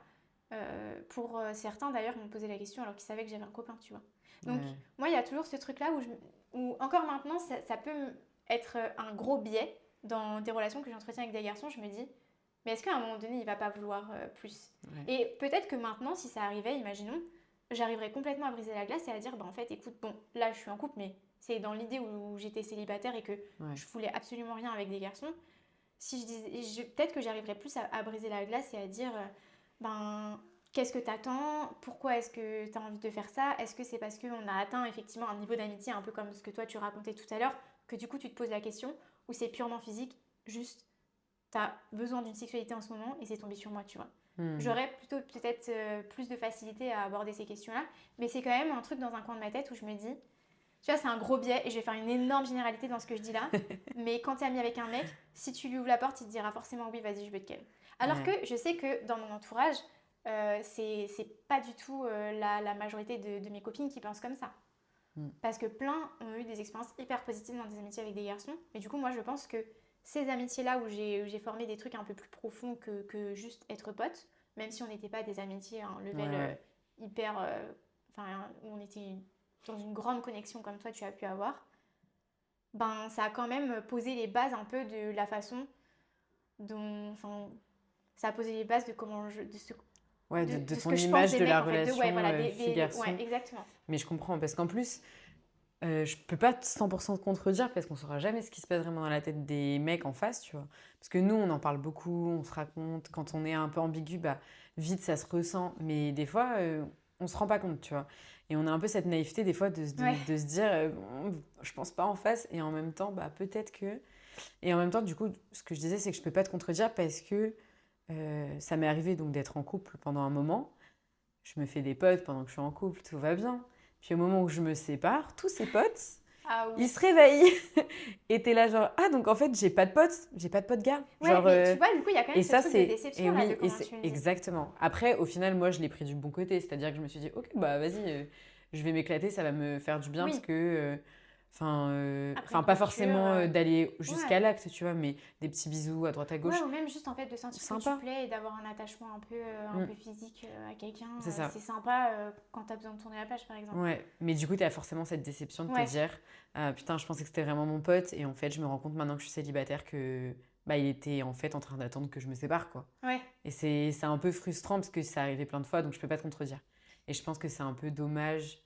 Pour certains, d'ailleurs, m'ont posé la question alors qu'ils savaient que j'avais un copain, tu vois. Donc, Ouais. moi, il y a toujours ce truc-là où encore maintenant, ça peut être un gros biais dans des relations que j'entretiens avec des garçons. Je me dis, mais est-ce qu'à un moment donné, il va pas vouloir plus? Ouais. Et peut-être que maintenant, si ça arrivait, imaginons, j'arriverais complètement à briser la glace et à dire, bah en fait, écoute, bon, là, je suis en couple, mais c'est dans l'idée où j'étais célibataire et que Ouais. je voulais absolument rien avec des garçons. Si je disais, peut-être que j'arriverais plus à briser la glace et à dire, ben, qu'est-ce que t'attends? Pourquoi est-ce que t'as envie de faire ça? Est-ce que c'est parce qu'on a atteint effectivement un niveau d'amitié un peu comme ce que toi tu racontais tout à l'heure, que du coup tu te poses la question, ou c'est purement physique, juste t'as besoin d'une sexualité en ce moment et c'est tombé sur moi, tu vois. J'aurais plutôt peut-être plus de facilité à aborder ces questions-là, mais c'est quand même un truc dans un coin de ma tête où je me dis, tu vois, c'est un gros biais et je vais faire une énorme généralité dans ce que je dis là, mais quand t'es ami avec un mec, si tu lui ouvres la porte, il te dira forcément oui, vas-y, je veux te ken. Alors que je sais que dans mon entourage, c'est pas du tout la majorité de mes copines qui pensent comme ça. Parce que plein ont eu des expériences hyper positives dans des amitiés avec des garçons. Et du coup, moi, je pense que ces amitiés-là où j'ai formé des trucs un peu plus profonds que juste être potes, même si on n'était pas des amitiés à un level hyper... Enfin, où on était dans une grande connexion comme toi, tu as pu avoir, ben, ça a quand même posé les bases un peu de la façon dont... Enfin, ça a posé les bases de comment je... de ce ton que je pense image des de mecs, la en fait. relation Ouais, voilà, fille-garçon. ouais, exactement. Mais je comprends, parce qu'en plus, je peux pas 100% te contredire, parce qu'on saura jamais ce qui se passe vraiment dans la tête des mecs en face, tu vois. Parce que nous, on en parle beaucoup, on se raconte. Quand on est un peu ambigu, bah, vite, ça se ressent. Mais des fois, on se rend pas compte, tu vois. Et on a un peu cette naïveté, des fois, de se dire, bon, je pense pas en face. Et en même temps, bah, peut-être que... Et en même temps, du coup, ce que je disais, c'est que je peux pas te contredire, parce que ça m'est arrivé donc d'être en couple pendant un moment. Je me fais des potes pendant que je suis en couple, tout va bien. Puis au moment où je me sépare, tous ces potes, ils se réveillent. Et t'es là genre, ah donc en fait j'ai pas de potes gars. Ouais, genre, mais tu vois, du coup, il y a quand même et ce ça truc de c'est, déception et là, oui, de et comment c'est tu le dis. exactement. Après, au final, moi je l'ai pris du bon côté, c'est-à-dire que je me suis dit, ok, bah vas-y, je vais m'éclater, ça va me faire du bien parce Oui, que, après enfin une pas rupture, forcément d'aller ouais. jusqu'à l'acte, tu vois, mais des petits bisous à droite à Ouais, gauche, ou même juste en fait de sentir que tu sympa. plais et d'avoir un attachement un Mm, peu physique à quelqu'un, c'est ça. c'est sympa quand t'as besoin de tourner la page par exemple. Ouais, mais du coup, tu as forcément cette déception de te Ouais, dire putain, je pensais que c'était vraiment mon pote, et en fait, je me rends compte maintenant que je suis célibataire que bah, il était en fait en train d'attendre que je me sépare, quoi. ouais. Et c'est un peu frustrant parce que ça arrivé plein de fois, donc je peux pas te contredire. Et je pense que c'est un peu dommage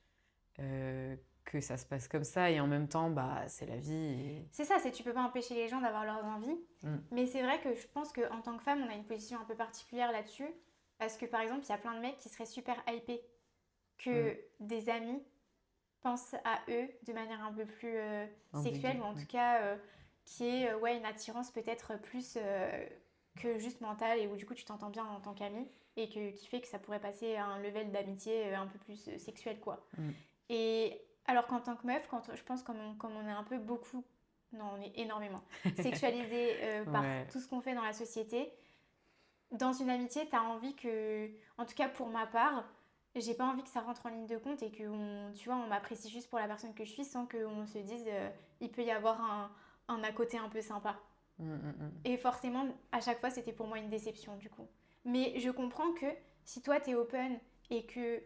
que ça se passe comme ça, et en même temps, bah, c'est la vie. C'est ça, c'est tu peux pas empêcher les gens d'avoir leurs envies. Mm. Mais c'est vrai que je pense qu'en tant que femme, on a une position un peu particulière là-dessus. Parce que par exemple, il y a plein de mecs qui seraient super hypés Mm. que des amis pensent à eux de manière un peu plus Ambigu, sexuelle, ou en ouais. tout cas qui est ouais, une attirance peut-être plus que juste mentale, et où du coup tu t'entends bien en tant qu'ami, et qui fait que ça pourrait passer à un level d'amitié un peu plus sexuel, quoi. Mm. Et alors qu'en tant que meuf, quand, je pense comme on est un peu beaucoup, non, on est énormément sexualisé par Ouais. tout ce qu'on fait dans la société, dans une amitié, t'as envie que, en tout cas pour ma part, j'ai pas envie que ça rentre en ligne de compte et que tu vois, on m'apprécie juste pour la personne que je suis sans qu'on se dise il peut y avoir un à côté un peu sympa. Mm, mm, mm. Et forcément, à chaque fois, c'était pour moi une déception du coup. Mais je comprends que si toi t'es open et que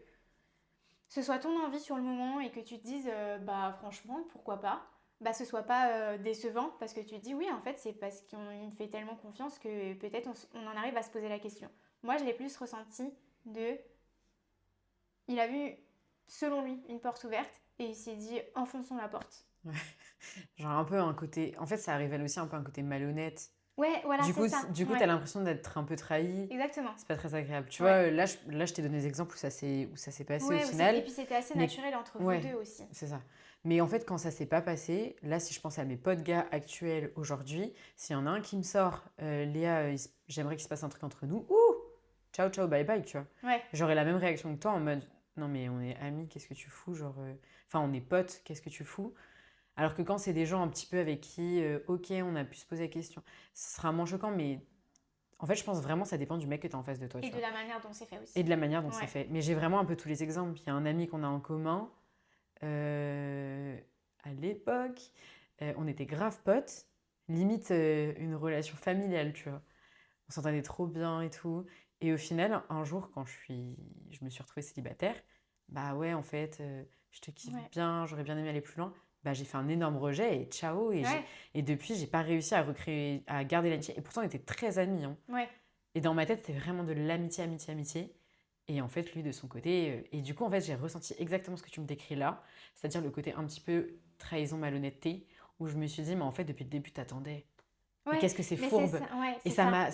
ce soit ton envie sur le moment et que tu te dises bah franchement pourquoi pas, bah ce soit pas décevant parce que tu te dis oui en fait c'est parce qu'il me fait tellement confiance que peut-être on en arrive à se poser la question. Moi je l'ai plus ressenti de il a vu selon lui une porte ouverte et il s'est dit enfonçons la porte. Ouais. Genre un peu un côté... En fait, ça révèle aussi un peu un côté malhonnête. Ouais voilà Du c'est coup, ça. t'as Ouais l'impression d'être un peu trahi. exactement. C'est pas très agréable. Tu Ouais. vois, là, je t'ai donné des exemples où ça s'est passé au Ouais et final. puis c'était assez Mais naturel entre vous ouais, deux aussi. c'est ça. Mais en fait, quand ça s'est pas passé, là, si je pense à mes potes gars actuels aujourd'hui, s'il y en a un qui me sort, Léa, j'aimerais qu'il se passe un truc entre nous, ouh, ciao, ciao, bye bye, tu vois. Ouais. J'aurais la même réaction que toi en mode, non mais on est amis, qu'est-ce que tu fous? Genre, enfin, on est potes, qu'est-ce que tu fous? Alors que quand c'est des gens un petit peu avec qui, ok, on a pu se poser la question, ce sera moins choquant, mais en fait, je pense vraiment que ça dépend du mec que tu as en face de toi, Et tu de vois. la manière dont c'est fait Et aussi. de la manière dont c'est Ouais. fait. Mais j'ai vraiment un peu tous les exemples. Il y a un ami qu'on a en commun. euh, à l'époque, on était grave potes. Limite une relation familiale, tu vois. On s'entendait trop bien et tout. Et au final, un jour, quand je me suis retrouvée célibataire, bah ouais, en fait, je te kiffe Ouais. bien, j'aurais bien aimé aller plus loin. Bah, j'ai fait un énorme rejet et ciao. Ouais. Et depuis, j'ai pas réussi à recréer, à garder l'amitié. Et pourtant, on était très amis, hein. Ouais. Et dans ma tête, c'était vraiment de l'amitié, amitié, amitié. Et en fait, lui, de son côté. Et du coup, en fait, j'ai ressenti exactement ce que tu me décris là. C'est-à-dire le côté un petit peu trahison, malhonnêteté, où je me suis dit, mais en fait, depuis le début, t'attendais. Mais Ouais. qu'est-ce que c'est Mais c'est fourbe! ça. Ouais, Et c'est ça.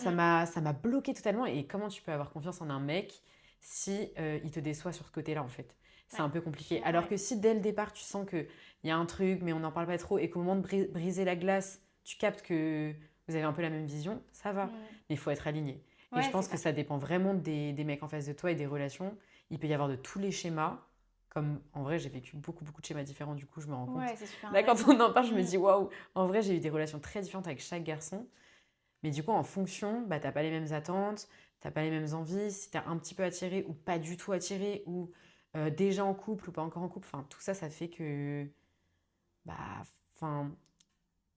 ça m'a bloqué totalement. Et comment tu peux avoir confiance en un mec si il te déçoit sur ce côté-là, en fait? C'est Ouais. un peu Je suis compliqué. d'accord Alors avec que toi. si dès le départ, tu sens qu'il y a un truc, mais on n'en parle pas trop, et qu'au moment de briser la glace, tu captes que vous avez un peu la même vision, ça va. Mm. Mais il faut être aligné. Et je Ouais, c'est pense que ça. ça dépend vraiment des mecs en face de toi et des relations. Il peut y avoir de tous les schémas. Comme en vrai, j'ai vécu beaucoup, beaucoup de schémas différents, du coup, je me rends compte. Ouais, c'est super Là, quand intéressant. on en parle, je me Mm. dis waouh, en vrai, j'ai eu des relations très différentes avec chaque garçon. Mais du coup, en fonction, bah, t'as pas les mêmes attentes, t'as pas les mêmes envies, si t'es un petit peu attiré ou pas du tout attiré, ou déjà en couple ou pas encore en couple, enfin, tout ça, ça fait que bah, enfin,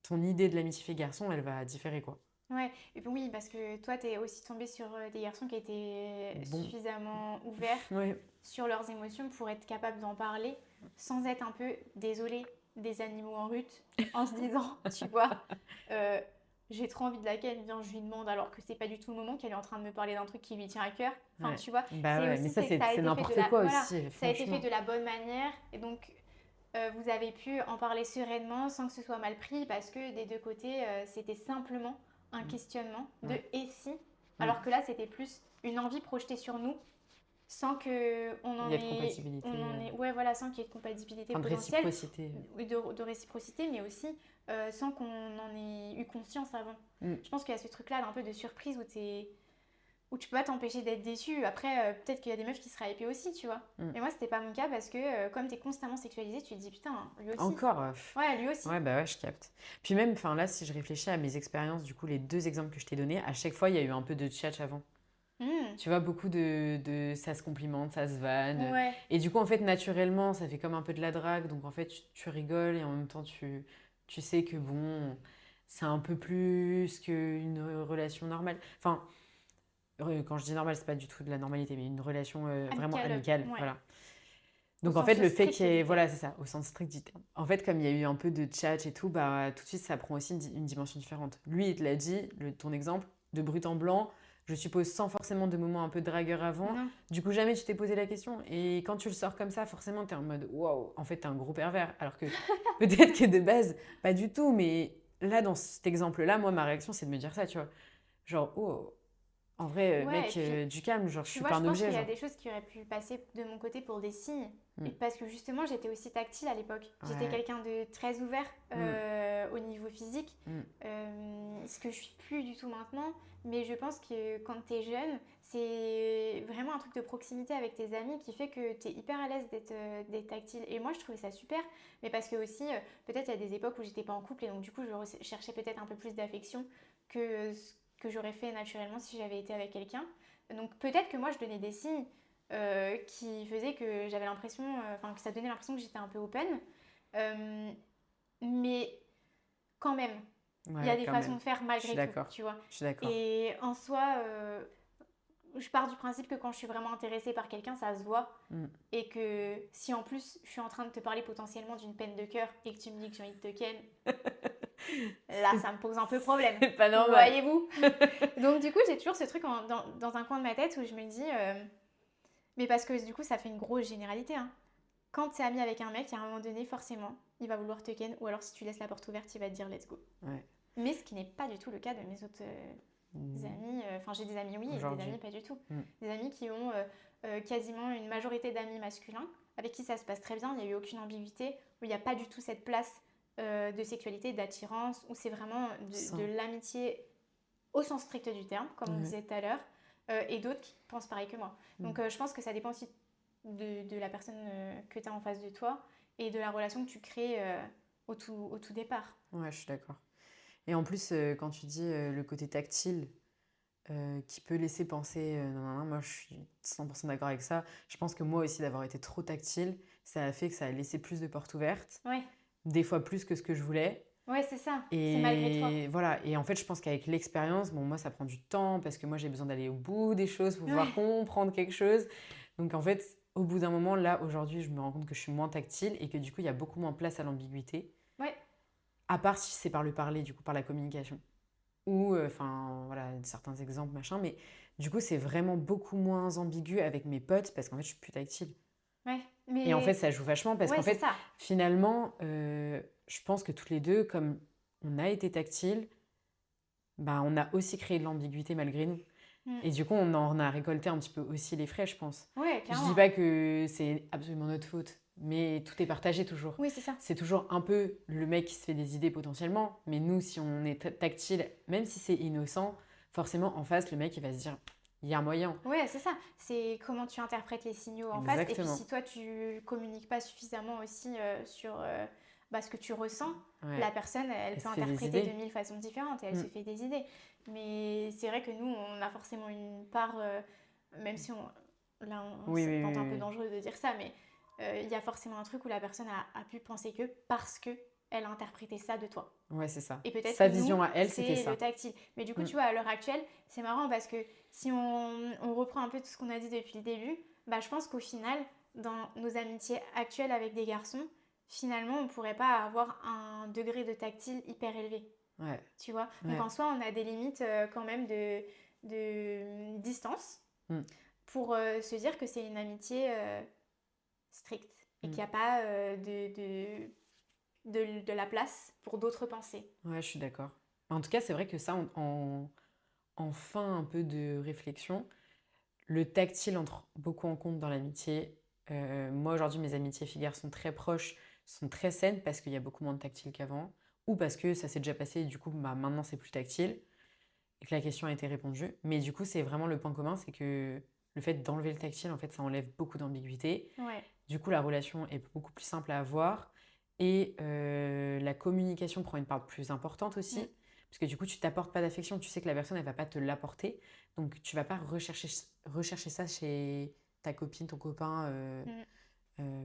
ton idée de l'amitié fille-garçon, elle va différer, quoi. Ouais, et puis oui, parce que toi, t'es aussi tombé sur des garçons qui étaient Bon, suffisamment ouverts ouais, sur leurs émotions pour être capables d'en parler sans être un peu désolé des animaux en rut, en se disant, tu vois, euh, j'ai trop envie de la ken, viens, je lui demande alors que c'est pas du tout le moment qu'elle est en train de me parler d'un truc qui lui tient à cœur. Enfin, ouais. tu vois, Bah c'est ouais, mais aussi ça, c'est que ça a c'est été fait de n'importe la, quoi voilà, aussi, ça a été fait franchement. de la bonne manière et donc vous avez pu en parler sereinement sans que ce soit mal pris parce que des deux côtés, c'était simplement un Mm, questionnement de ouais. et si, Mm. alors que là, c'était plus une envie projetée sur nous sans que Il y a de compatibilité, ouais, voilà, sans qu'il y ait de compatibilité enfin de potentielle, réciprocité. de réciprocité, mais aussi sans qu'on en ait eu conscience avant. Mm. Je pense qu'il y a ce truc-là d'un peu de surprise où tu peux pas t'empêcher d'être déçu. Après, peut-être qu'il y a des meufs qui seraient hypées aussi, tu vois. Mm. Mais moi, c'était pas mon cas parce que comme t'es constamment sexualisé, tu te dis putain, lui aussi. Encore, Ouais, lui aussi. ouais, bah ouais, je capte. Puis même, enfin là, si je réfléchis à mes expériences, du coup, les deux exemples que je t'ai donnés, à chaque fois, il y a eu un peu de tchatch avant. Hmm. Tu vois, beaucoup de ça se complimente, ça se vanne. Ouais, Et du coup, en fait, naturellement, ça fait comme un peu de la drague. Donc, en fait, tu rigoles et en même temps, tu sais que bon, c'est un peu plus qu'une relation normale. Enfin, quand je dis normale, c'est pas du tout de la normalité, mais une relation vraiment amical, amicale. ouais. Voilà. Au Donc, en fait, sens le fait strict qu'il y ait. du terme. Voilà, c'est ça, au sens strict du terme. En fait, comme il y a eu un peu de chat et tout, bah, tout de suite, ça prend aussi une dimension différente. Lui, il te l'a dit, ton exemple, de brut en blanc, je suppose sans forcément de moments un peu dragueur avant. Non. Du coup, jamais tu t'es posé la question. Et quand tu le sors comme ça, forcément, t'es en mode waouh, en fait, t'es un gros pervers. Alors que peut-être que de base, pas du tout. Mais là, dans cet exemple-là, moi, ma réaction, c'est de me dire ça, tu vois. Genre, oh, en vrai, Ouais, et mec, puis du calme, genre, je tu suis vois, pas je un pense objet, qu'il y a genre. des choses qui auraient pu passer de mon côté pour des signes. Et Mm. parce que justement, j'étais aussi tactile à l'époque. J'étais Ouais. quelqu'un de très ouvert Mm. au niveau physique, Mm. ce que je suis plus du tout maintenant. Mais je pense que quand t'es jeune, c'est vraiment un truc de proximité avec tes amis qui fait que t'es hyper à l'aise d'être tactile. Et moi, je trouvais ça super. Mais parce que aussi, peut-être il y a des époques où j'étais pas en couple et donc du coup, je cherchais peut-être un peu plus d'affection que ce que j'aurais fait naturellement si j'avais été avec quelqu'un. Donc peut-être que moi je donnais des signes qui faisaient que j'avais l'impression, enfin que ça donnait l'impression que j'étais un peu open. Euh, mais quand même, il y a Ouais, des quand façons même. de faire Je suis malgré tout, d'accord. tu vois. Je suis d'accord. Et en soi, je pars du principe que quand je suis vraiment intéressée par quelqu'un, ça se voit. Mm. Et que si en plus je suis en train de te parler potentiellement d'une peine de cœur et que tu me dis que j'ai envie de te ken, là ça me pose un peu problème. C'est pas normal. Voyez-vous. Donc du coup, j'ai toujours ce truc dans un coin de ma tête où je me dis, mais parce que du coup, ça fait une grosse généralité. Hein. Quand t'es ami avec un mec, à un moment donné, forcément, il va vouloir te ken, ou alors si tu laisses la porte ouverte, il va te dire let's go. Ouais. Mais ce qui n'est pas du tout le cas de mes autres Mm. amis. Enfin, j'ai des amis oui et des Aujourd'hui. amis pas du tout. Mm. Des amis qui ont quasiment une majorité d'amis masculins, avec qui ça se passe très bien, il n'y a eu aucune ambiguïté, où il n'y a pas du tout cette place de sexualité, d'attirance, où c'est vraiment Ça. de l'amitié au sens strict du terme, comme on Ouais. disait tout à l'heure, et d'autres qui pensent pareil que moi. Donc je pense que ça dépend aussi de la personne que tu as en face de toi et de la relation que tu crées au tout départ. Ouais, je suis d'accord. Et en plus, quand tu dis le côté tactile, qui peut laisser penser, non, non, non, moi je suis 100% d'accord avec ça. Je pense que moi aussi, d'avoir été trop tactile, ça a fait que ça a laissé plus de portes ouvertes, Ouais, des fois plus que ce que je voulais. ouais, c'est ça, c'est malgré toi. Et voilà, et en fait, je pense qu'avec l'expérience, bon, moi, ça prend du temps parce que moi, j'ai besoin d'aller au bout des choses pour pouvoir Ouais, comprendre quelque chose. Donc, en fait, au bout d'un moment, là, aujourd'hui, je me rends compte que je suis moins tactile et que du coup, il y a beaucoup moins place à l'ambiguïté, ouais, à part si c'est par le parler, du coup, par la communication. Ou, enfin, voilà, certains exemples, machin, mais du coup, c'est vraiment beaucoup moins ambigu avec mes potes parce qu'en fait, je suis plus tactile. ouais. Et en fait, Mais ça joue vachement parce ouais, qu'en c'est fait, ça. finalement, je pense que toutes les deux, comme on a été tactile, bah, on a aussi créé de l'ambiguïté malgré nous. Mm. Et du coup, on en a récolté un petit peu aussi les frais, je pense. Ouais, Je dis clairement. pas que c'est absolument notre faute, mais tout est partagé toujours. Oui, c'est ça. C'est toujours un peu le mec qui se fait des idées potentiellement, mais nous, si on est tactile, même si c'est innocent, forcément, en face, le mec, il va se dire, il y a un moyen. Ouais, c'est ça. C'est comment tu interprètes les signaux en face. Et puis Exactement. si toi, tu communiques pas suffisamment aussi sur bah, ce que tu ressens, Ouais. la personne, elle Elle peut se fait des interpréter de idées. mille façons différentes et elle Mm. se fait des idées. Mais c'est vrai que nous, on a forcément une part, même si là, Oui, ça oui, tente un oui, peu oui. dangereux de dire ça, mais il y a forcément un truc où la personne a pu penser que parce que elle a interprété ça de toi. Ouais, c'est ça. Et peut-être que Sa vision nous, à elle, c'était c'est le ça. tactile. Mais du coup, Mm. tu vois, à l'heure actuelle, c'est marrant parce que si on reprend un peu tout ce qu'on a dit depuis le début, bah, je pense qu'au final, dans nos amitiés actuelles avec des garçons, finalement, on pourrait pas avoir un degré de tactile hyper élevé. Ouais, Tu vois? Donc ouais. en soi, on a des limites quand même de distance Mm. pour se dire que c'est une amitié stricte et qu'il Mm. n'y a pas de la place pour d'autres pensées. Ouais, je suis d'accord. En tout cas, c'est vrai que ça, en fin un peu de réflexion, le tactile entre beaucoup en compte dans l'amitié. Moi, aujourd'hui, mes amitiés filles-garçons très proches sont très saines parce qu'il y a beaucoup moins de tactile qu'avant, ou parce que ça s'est déjà passé et du coup, bah, maintenant, c'est plus tactile et que la question a été répondue. Mais du coup, c'est vraiment le point commun, c'est que le fait d'enlever le tactile, en fait, ça enlève beaucoup d'ambiguïté. Ouais. Du coup, la relation est beaucoup plus simple à avoir et la communication prend une part plus importante Mm. aussi. Parce que du coup, tu t'apportes pas d'affection, tu sais que la personne, elle va pas te l'apporter. Donc, tu vas pas rechercher ça chez ta copine, ton copain, Mm. euh,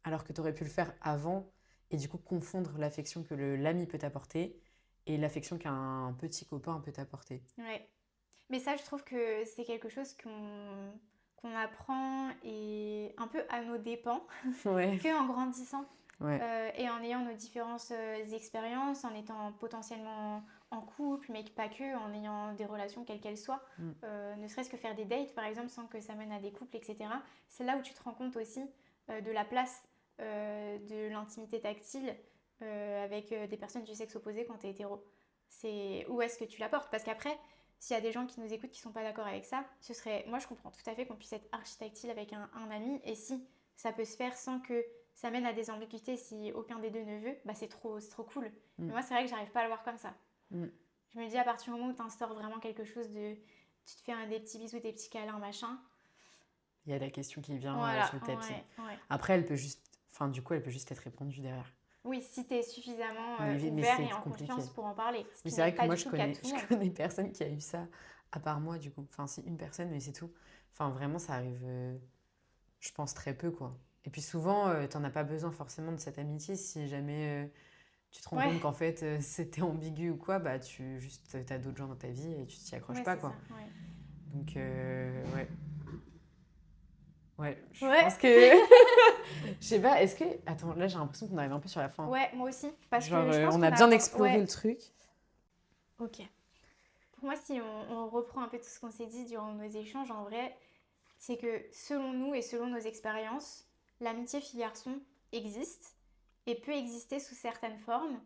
alors que tu aurais pu le faire avant. Et du coup, confondre l'affection que l'ami peut t'apporter et l'affection qu'un petit copain peut t'apporter. Ouais. Mais ça, je trouve que c'est quelque chose qu'on apprend et un peu à nos dépens Ouais, qu'en grandissant ouais. et en ayant nos différentes expériences, en étant potentiellement en couple, mais pas que, en ayant des relations quelles qu'elles soient, Mm. ne serait-ce que faire des dates par exemple sans que ça mène à des couples, etc. C'est là où tu te rends compte aussi de la place de l'intimité tactile avec des personnes du sexe opposé quand tu es hétéro. C'est où est-ce que tu l'apportes? Parce qu'après, s'il y a des gens qui nous écoutent qui sont pas d'accord avec ça, ce serait, moi je comprends tout à fait qu'on puisse être archi-tactile avec un ami, et si ça peut se faire sans que ça mène à des ambiguïtés, si aucun des deux ne veut, bah c'est trop cool. Mm. Mais moi c'est vrai que j'arrive pas à le voir comme ça. Mm. Je me dis à partir du moment où tu instaures vraiment quelque chose de, tu te fais des petits bisous, des petits câlins, machin. Il y a la question qui vient Voilà, sur le tapis. ouais, ouais. Après, elle peut juste, enfin, du coup, elle peut juste être répondue derrière. Oui, si tu es suffisamment Mais ouvert c'est et en compliqué. confiance pour en parler, ce Mais qui c'est n'est vrai que pas moi, du tout le cas de tout le je monde. connais personne qui a eu ça, à part moi, du coup. Enfin, si, une personne, mais c'est tout. Enfin, vraiment, ça arrive, je pense, très peu, quoi. Et puis souvent, t'en as pas besoin forcément de cette amitié. Si jamais tu te rends Ouais, compte qu'en fait, c'était ambigu ou quoi, bah, t'as d'autres gens dans ta vie et tu t'y accroches ouais, pas, c'est ça, quoi. ouais. Donc, ouais. Ouais, je Ouais, pense que... Je sais pas, est-ce que... Attends, là, j'ai l'impression qu'on arrive un peu sur la fin. ouais, moi aussi, parce Genre, que je pense on qu'on a a... bien exploré Ouais, le truc. ok. Pour moi, si on reprend un peu tout ce qu'on s'est dit durant nos échanges, en vrai, c'est que selon nous et selon nos expériences, l'amitié fille-garçon existe et peut exister sous certaines formes,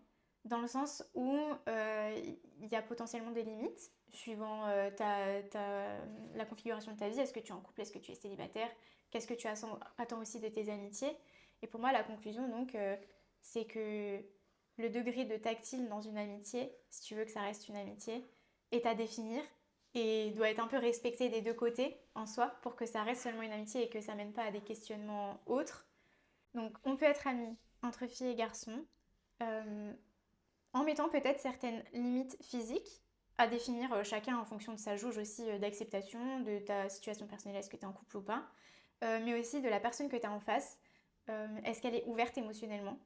dans le sens où il y a potentiellement des limites, suivant la configuration de ta vie. Est-ce que tu es en couple? Est-ce que tu es célibataire? Qu'est-ce que tu attends aussi de tes amitiés? Et pour moi, la conclusion, donc, c'est que le degré de tactile dans une amitié, si tu veux que ça reste une amitié, est à définir et doit être un peu respecté des deux côtés en soi pour que ça reste seulement une amitié et que ça mène pas à des questionnements autres. Donc on peut être amis entre filles et garçons, euh, en mettant peut-être certaines limites physiques à définir chacun en fonction de sa jauge aussi d'acceptation, de ta situation personnelle, est-ce que tu es en couple ou pas, mais aussi de la personne que tu as en face, est-ce qu'elle est ouverte émotionnellement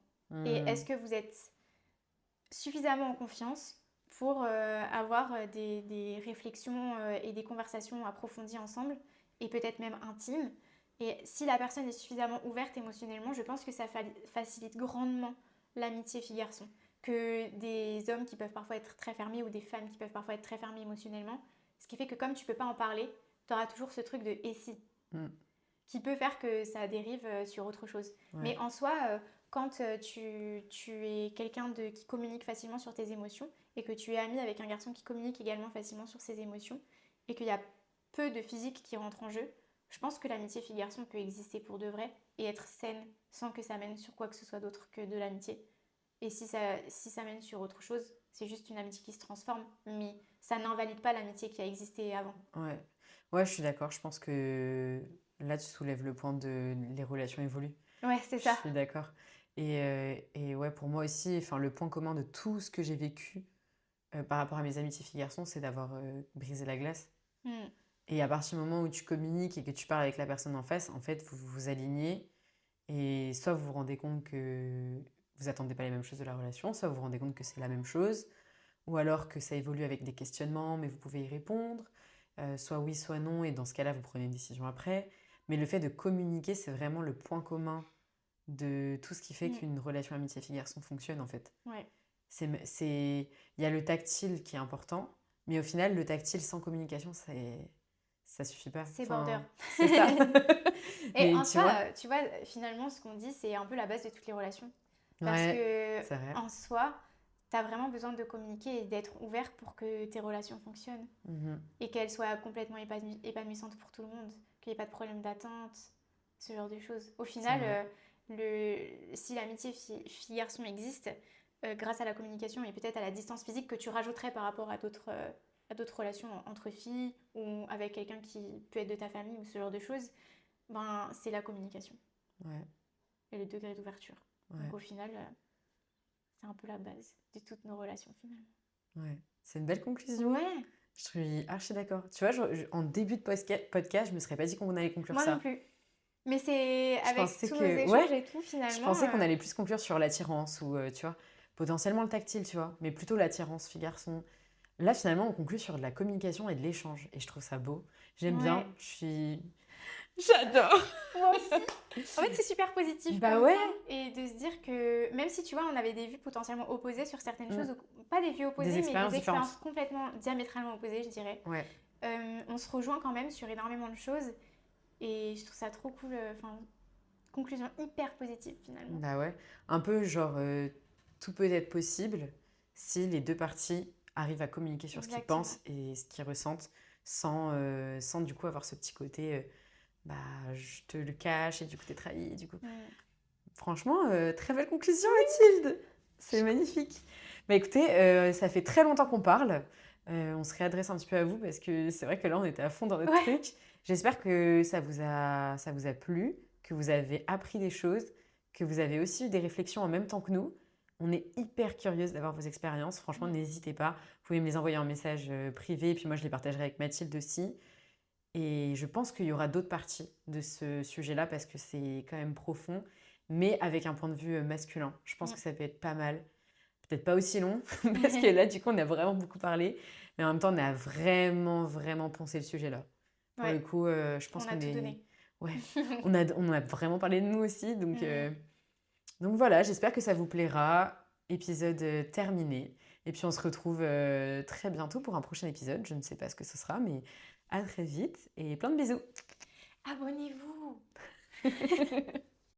et est-ce que vous êtes suffisamment en confiance pour avoir des réflexions et des conversations approfondies ensemble et peut-être même intimes. Et si la personne est suffisamment ouverte émotionnellement, je pense que ça facilite grandement l'amitié fille-garçon. Que des hommes qui peuvent parfois être très fermés ou des femmes qui peuvent parfois être très fermées émotionnellement. Ce qui fait que comme tu peux pas en parler, tu auras toujours ce truc de « et si ?» qui peut faire que ça dérive sur autre chose. Ouais. Mais en soi, quand tu es quelqu'un qui communique facilement sur tes émotions et que tu es ami avec un garçon qui communique également facilement sur ses émotions et qu'il y a peu de physique qui rentre en jeu, je pense que l'amitié fille-garçon peut exister pour de vrai et être saine sans que ça mène sur quoi que ce soit d'autre que de l'amitié. Et si ça mène sur autre chose, c'est juste une amitié qui se transforme, mais ça n'invalide pas l'amitié qui a existé avant. Ouais. Ouais, je suis d'accord. Je pense que là, tu soulèves le point de les relations évoluent. Ouais, c'est Je ça. suis d'accord. Et ouais, pour moi aussi, enfin, le point commun de tout ce que j'ai vécu par rapport à mes amitiés filles-garçons, c'est d'avoir brisé la glace. Et à partir du moment où tu communiques et que tu parles avec la personne en face, en fait, vous vous alignez. Et soit vous vous rendez compte que vous attendez pas les mêmes choses de la relation, soit vous vous rendez compte que c'est la même chose, ou alors que ça évolue avec des questionnements, mais vous pouvez y répondre. Soit oui, soit non, et dans ce cas-là, vous prenez une décision après. Mais le fait de communiquer, c'est vraiment le point commun de tout ce qui fait qu'une relation amitié fille-garçon fonctionne, en fait. Ouais. Il y a le tactile qui est important, mais au final, le tactile sans communication, ça suffit pas. C'est Enfin, border. c'est ça. Et Mais en tu soi, vois, tu vois, finalement, ce qu'on dit, c'est un peu la base de toutes les relations. Parce ouais, que, c'est vrai. en soi, tu as vraiment besoin de communiquer et d'être ouvert pour que tes relations fonctionnent. Mhm. Et qu'elles soient complètement épanouissantes pour tout le monde. Qu'il n'y ait pas de problème d'attente, ce genre de choses. Au C'est final, vrai. si l'amitié fille-garçon existe, grâce à la communication et peut-être à la distance physique que tu rajouterais par rapport à d'autres relations entre filles ou avec quelqu'un qui peut être de ta famille ou ce genre de choses, ben, c'est la communication Ouais, et le degré d'ouverture. ouais, Donc au final, c'est un peu la base de toutes nos relations finalement. ouais. C'est une belle conclusion. Ouais, Je suis archi d'accord. Tu vois, en début de podcast, je me serais pas dit qu'on allait conclure moi non ça. plus. Mais c'est Je avec pensais tous nos que, échanges ouais, et tout je finalement. pensais qu'on allait plus conclure sur l'attirance ou, tu vois, potentiellement le tactile, tu vois, mais plutôt l'attirance fille-garçon. Là, finalement, on conclut sur de la communication et de l'échange. Et je trouve ça beau. J'aime Ouais, bien. J'adore. moi aussi. En fait, c'est super positif Bah comme ouais. fin et de se dire que même si tu vois, on avait des vues potentiellement opposées sur certaines choses, ou pas des vues Des opposées, mais expériences des expériences différentes. complètement diamétralement opposées, je dirais. Ouais. On se rejoint quand même sur énormément de choses et je trouve ça trop cool. Enfin, conclusion hyper positive finalement. Bah ouais. Un peu genre, tout peut être possible si les deux parties arrivent à communiquer sur ce qu'ils Exactement. pensent et ce qu'ils ressentent sans du coup avoir ce petit côté, bah je te le cache et du coup t'es trahi. Du coup. Franchement, très belle conclusion, Mathilde. C'est magnifique. Bah écoutez, ça fait très longtemps qu'on parle. On se réadresse un petit peu à vous parce que c'est vrai que là, on était à fond dans notre Ouais. truc. J'espère que ça vous a plu, que vous avez appris des choses, que vous avez aussi eu des réflexions en même temps que nous. On est hyper curieuse d'avoir vos expériences. Franchement, n'hésitez pas. Vous pouvez me les envoyer en message privé et puis moi, je les partagerai avec Mathilde aussi. Et je pense qu'il y aura d'autres parties de ce sujet-là parce que c'est quand même profond, mais avec un point de vue masculin. Je pense que ça peut être pas mal. Peut-être pas aussi long, parce que là, du coup, on a vraiment beaucoup parlé, mais en même temps, on a vraiment, vraiment poncé le sujet là. Pour le Ouais, coup, je pense on a qu'on tout est... donné. Ouais, on a vraiment parlé de nous aussi, donc voilà, j'espère que ça vous plaira. Épisode terminé. Et puis on se retrouve très bientôt pour un prochain épisode. Je ne sais pas ce que ce sera, mais à très vite et plein de bisous. Abonnez-vous.